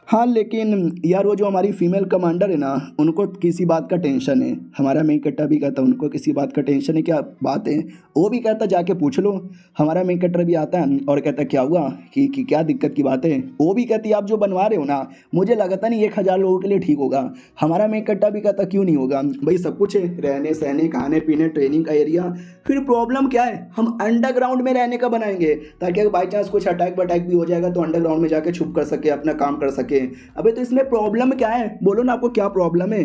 हाँ लेकिन यार वो जो हमारी फीमेल कमांडर है ना उनको किसी बात का टेंशन है। हमारा मेन कट्टा भी कहता उनको किसी बात का टेंशन है, क्या बात है? वो भी कहता जाके पूछ लो। हमारा मेन कट्टर भी आता है और कहता क्या हुआ कि क्या दिक्कत की बात है? वो भी कहती आप जो बनवा रहे हो ना मुझे लगता नहीं 1000 लोगों के लिए ठीक होगा। हमारा मेन कट्टा भी कहता क्यों नहीं होगा भाई, सब कुछ है, रहने सहने खाने पीने ट्रेनिंग का एरिया, फिर प्रॉब्लम क्या है? हम अंडरग्राउंड में रहने का बनाएंगे ताकि अगर बाई चांस कुछ अटैक वटैक भी हो जाएगा तो अंडरग्राउंड में जाके छुप कर सके, अपना काम कर सके। अबे तो इसमें प्रॉब्लम क्या है? बोलो ना आपको क्या प्रॉब्लम है?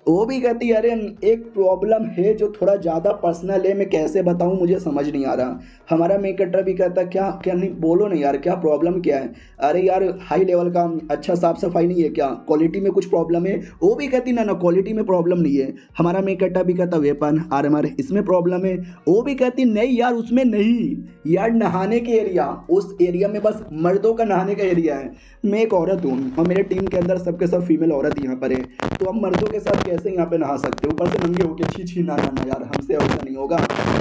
वो भी कहती है अरे एक प्रॉब्लम है जो थोड़ा ज़्यादा पर्सनल है, मैं कैसे बताऊं मुझे समझ नहीं आ रहा। हमारा मेन कट्टर भी कहता क्या क्या नहीं, बोलो ना यार क्या प्रॉब्लम क्या है? अरे यार हाई लेवल का अच्छा साफ सफाई नहीं है क्या? क्वालिटी में कुछ प्रॉब्लम है? वो भी कहती ना क्वालिटी में प्रॉब्लम नहीं है। हमारा मेन कट्टर भी कहता वेपन आर्मर इसमें प्रॉब्लम है। वो भी कहती नहीं यार उसमें नहीं, यार नहाने के एरिया, उस एरिया में बस मर्दों का नहाने का एरिया है। मैं एक औरत हूँ और मेरे टीम के अंदर सबके सब फीमेल औरत यहाँ पर है, तो हम मर्दों के साथ कैसे यहाँ पे नहा सकते हो? ऊपर से नंगे होके छी छी ना ना यार, हमसे ऐसा नहीं होगा।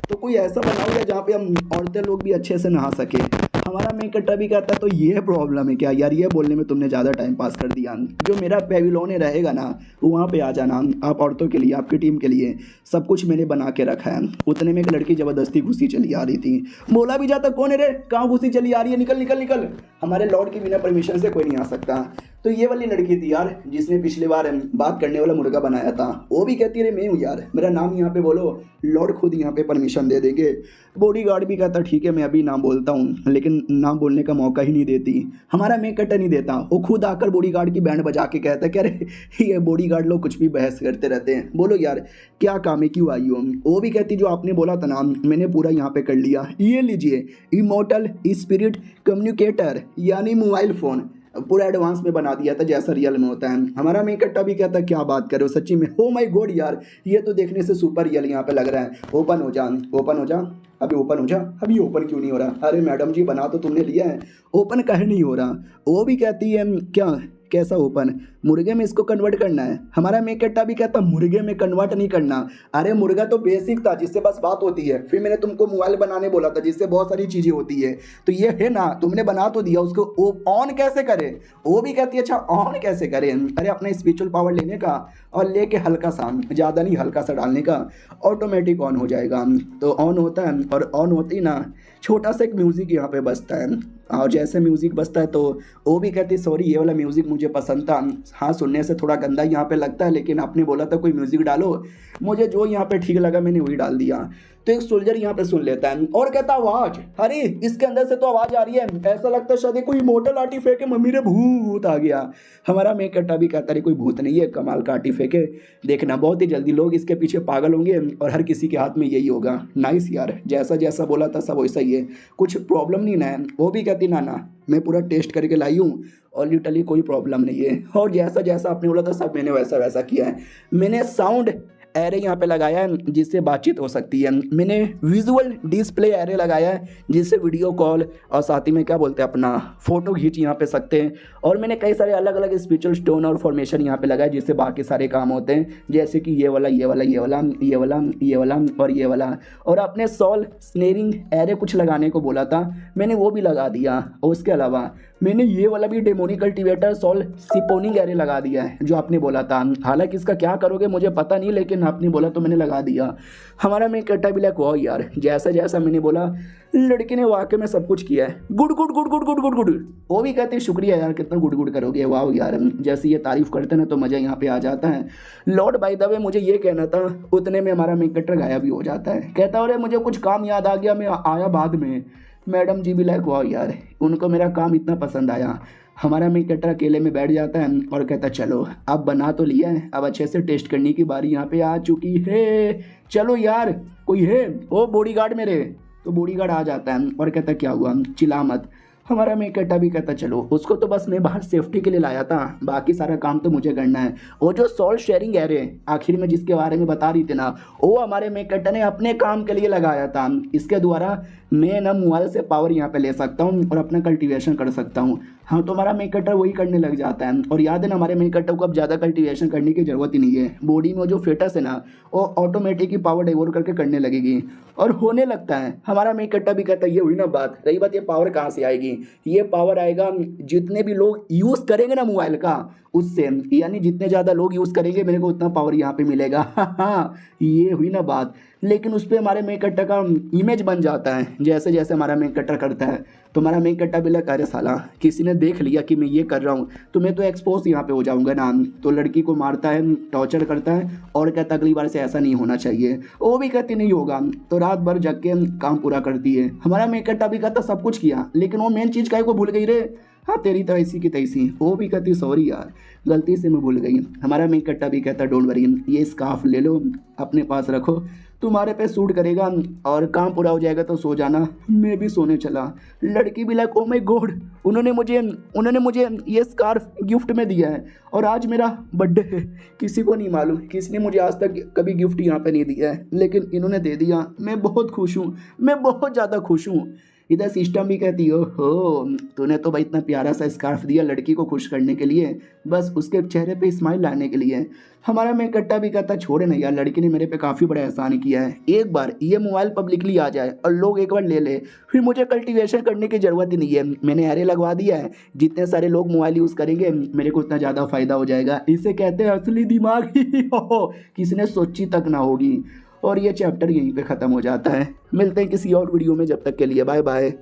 तो कोई ऐसा बनाओ जहाँ पे हम औरतें लोग भी अच्छे से नहा सके। हमारा मेन कट्टा भी कहता है तो ये प्रॉब्लम है क्या? यार ये बोलने में तुमने ज़्यादा टाइम पास कर दिया। जो मेरा पेविलोन रहेगा ना वहाँ पे आ जाना, आप औरतों के लिए आपकी टीम के लिए सब कुछ मैंने बना के रखा है। उतने में एक लड़की ज़बरदस्ती घुसी चली आ रही थी। बोला भी जाता कौन है रे, कहाँ घुसी चली आ रही है, निकल निकल निकल, हमारे लॉर्ड की बिना परमिशन से कोई नहीं आ सकता। तो ये वाली लड़की थी यार जिसने पिछली बार बात करने वाला मुर्गा बनाया था। वो भी कहती है मैं हूँ यार, मेरा नाम यहाँ पे बोलो, लॉर्ड खुद यहाँ पे परमिशन दे देंगे। बॉडीगार्ड भी कहता ठीक है मैं अभी नाम बोलता हूँ, लेकिन नाम बोलने का मौका ही नहीं देती। हमारा मेन कट्टर नहीं देता, वो खुद आकर बॉडीगार्ड की बैंड बजा के कहता है कि अरे ये बॉडीगार्ड लोग कुछ भी बहस करते रहते हैं, बोलो यार क्या काम है, क्यों आई हो? वो भी कहती जो आपने बोला था नाम मैंने पूरा यहाँ पे कर लिया, ये लीजिए इमोर्टल स्पिरिट कम्युनिकेटर यानी मोबाइल फ़ोन पूरा एडवांस में बना दिया था जैसा रियल में होता है। हमारा मेन कट्टा भी कहता क्या बात कर रहे हो सच्ची में, हो माय गॉड यार ये तो देखने से सुपर रियल यहाँ पे लग रहा है। ओपन हो जा, ओपन हो जा, अभी ओपन हो जा, अभी ओपन क्यों नहीं हो रहा? अरे मैडम जी बना तो तुमने लिया है, ओपन कहे नहीं हो रहा? वो भी कहती है क्या कैसा ओपन? मुर्गे में इसको कन्वर्ट करना है। हमारा मेकट्टा भी कहता मुर्गे में कन्वर्ट नहीं करना। अरे मुर्गा तो बेसिक था जिससे बस बात होती है, फिर मैंने तुमको मोबाइल बनाने बोला था जिससे बहुत सारी चीज़ें होती है, तो ये है ना, तुमने बना तो दिया, उसको ऑन कैसे करे। वो भी कहती है अच्छा ऑन कैसे करें। अरे अपना स्पिरिचुअल पावर लेने का और लेके हल्का सा, ज़्यादा नहीं हल्का सा डालने का, ऑटोमेटिक ऑन हो जाएगा। तो ऑन होता है और ऑन होती ही ना छोटा सा एक म्यूज़िक यहाँ पे बजता है, और जैसे म्यूज़िक बजता है तो वो भी कहती सॉरी ये वाला म्यूज़िक मुझे पसंद था, हाँ सुनने से थोड़ा गंदा यहाँ पे लगता है, लेकिन आपने बोला था कोई म्यूज़िक डालो, मुझे जो यहाँ पे ठीक लगा मैंने वही डाल दिया। तो एक सोल्जर यहाँ पे सुन लेता है और कहता आवाज़, अरे इसके अंदर से तो आवाज़ आ रही है, ऐसा लगता है शायद कोई मोटर आटी फेंके, मम्मी रे भूत आ गया। हमारा मेकट्टा भी कहता है कोई भूत नहीं है, कमाल का आटी फेंके, देखना बहुत ही जल्दी लोग इसके पीछे पागल होंगे और हर किसी के हाथ में यही होगा। नाइस यार, जैसा जैसा बोला था सब वैसा ही है, कुछ प्रॉब्लम नहीं ना। वो भी कहती ना मैं पूरा टेस्ट करके लाई हूँ और लिटरली कोई प्रॉब्लम नहीं है, और जैसा जैसा आपने बोला था सब मैंने वैसा वैसा किया है। मैंने साउंड एरे यहाँ पे लगाया है जिससे बातचीत हो सकती है, मैंने विजुअल डिस्प्ले एरे लगाया है जिससे वीडियो कॉल और साथ ही में क्या बोलते हैं अपना फ़ोटो खींच यहाँ पे सकते हैं, और मैंने कई सारे अलग अलग स्पिरिचुअल स्टोन और फॉर्मेशन यहाँ पे लगाया जिससे बाकी सारे काम होते हैं, जैसे कि ये वाला ये वाला ये वाला ये वाला ये वाला और ये वाला। और अपने सॉल स्नेरिंग एरे कुछ लगाने को बोला था, मैंने वो भी लगा दिया। और उसके अलावा मैंने ये वाला भी डेमोनिक कल्टीवेटर सॉल सिपोनिंग एरे लगा दिया है जो आपने बोला था। हालांकि इसका क्या करोगे मुझे पता नहीं, लेकिन आपने बोला तो मैंने लगा दिया। हमारा मेकट्टा भी लाइक वाह यार, जैसा जैसा मैंने बोला लड़की ने वाकई में सब कुछ किया है, good good good good good good good. वो भी कहते हैं शुक्रिया यार, कितना गुड गुड करोगे, वाह यार, जैसे ये तारीफ करते ना तो मज़ा यहाँ पे आ जाता है। लॉर्ड बाय द वे मुझे ये कहना था, उतने में हमारा मेकट्टा गायब भी हो जाता है। कहता अरे मुझे कुछ काम याद आ गया, मैं आया बाद में। मैडम जी भी लाइक वाह यार, उनको मेरा काम इतना पसंद आया। हमारा मेकट्टा अकेले में बैठ जाता है और कहता चलो अब बना तो लिया है, अब अच्छे से टेस्ट करने की बारी यहाँ पे आ चुकी है, चलो यार कोई है ओ बॉडीगार्ड मेरे। तो बॉडीगार्ड आ जाता है और कहता क्या हुआ, चिल्ला मत। हमारा मेकट्टा भी कहता चलो, उसको तो बस मैं बाहर सेफ्टी के लिए लाया था, बाकी सारा काम तो मुझे करना है। वो जो सॉल्ट शेयरिंग एरे आखिर में जिसके बारे में बता रही थी ना, वो हमारे मेकट्टा ने अपने काम के लिए लगाया था। इसके द्वारा मैं ना मोबाइल से पावर यहाँ पे ले सकता हूँ और अपना कल्टीवेशन कर सकता हूँ। हाँ तो हमारा मेकट्टा वही करने लग जाता है। और याद है ना हमारे मेकट्टा को अब ज़्यादा कल्टीवेशन करने की ज़रूरत ही नहीं है, बॉडी में जो फेटस है ना वो ऑटोमेटिक ही पावर डिवोर करके करने लगेगी और होने लगता है। हमारा मेकट्टा भी कहता है ये हुई ना बात। रही बात ये पावर कहाँ से आएगी, ये पावर आएगा जितने भी लोग यूज़ करेंगे ना मोबाइल का उससे, यानी जितने ज़्यादा लोग यूज़ करेंगे मेरे को उतना पावर यहाँ पे मिलेगा। हाँ ये हुई ना बात। लेकिन उस पर हमारे मेकट्टा का इमेज बन जाता है जैसे जैसे हमारा मेकट्टा करता है। तो हमारा मेकट्टा भी लगा अरे साला किसी ने देख लिया कि मैं ये कर रहा हूँ तो मैं तो एक्सपोज यहाँ पे हो जाऊँगा ना। तो लड़की को मारता है, टॉर्चर करता है और कहता अगली बार से ऐसा नहीं होना चाहिए। वो भी कहती नहीं होगा, तो रात भर जग के काम पूरा करती है। हमारा मेकट्टा भी कहता सब कुछ किया लेकिन वो मेन चीज़ काहे को भूल गई रे, हाँ तेरी तो ऐसी की तैसी। वो भी कहती सॉरी यार गलती से मैं भूल गई। हमारा मेकट्टा भी कहता डोंट वरी, ये स्कार्फ ले लो अपने पास रखो, तुम्हारे पे सूट करेगा और काम पूरा हो जाएगा तो सो जाना। मैं भी सोने चला। लड़की भी लाइक ओ माय गॉड, उन्होंने मुझे ये स्कार्फ गिफ्ट में दिया है और आज मेरा बर्थडे है। किसी को नहीं मालूम, किसी ने मुझे आज तक कभी गिफ्ट यहाँ पे नहीं दिया है लेकिन इन्होंने दे दिया। मैं बहुत खुश हूँ, मैं बहुत ज़्यादा खुश हूँ। इधर सिस्टम भी कहती हो तूने तो भाई इतना प्यारा सा स्कार्फ दिया लड़की को खुश करने के लिए, बस उसके चेहरे पे स्माइल लाने के लिए। हमारा मेकट्टा भी कहता छोड़े नहीं यार, लड़की ने मेरे पे काफ़ी बड़ा एहसान किया है। एक बार ये मोबाइल पब्लिकली आ जाए और लोग एक बार ले ले फिर मुझे कल्टीवेशन करने की ज़रूरत ही नहीं है। मैंने एरे लगवा दिया है, जितने सारे लोग मोबाइल यूज़ करेंगे मेरे को उतना ज़्यादा फ़ायदा हो जाएगा। इसे कहते हैं असली दिमाग ही किसी ने सोची तक ना होगी। और ये चैप्टर यहीं पे ख़त्म हो जाता है। मिलते हैं किसी और वीडियो में, जब तक के लिए बाय बाय।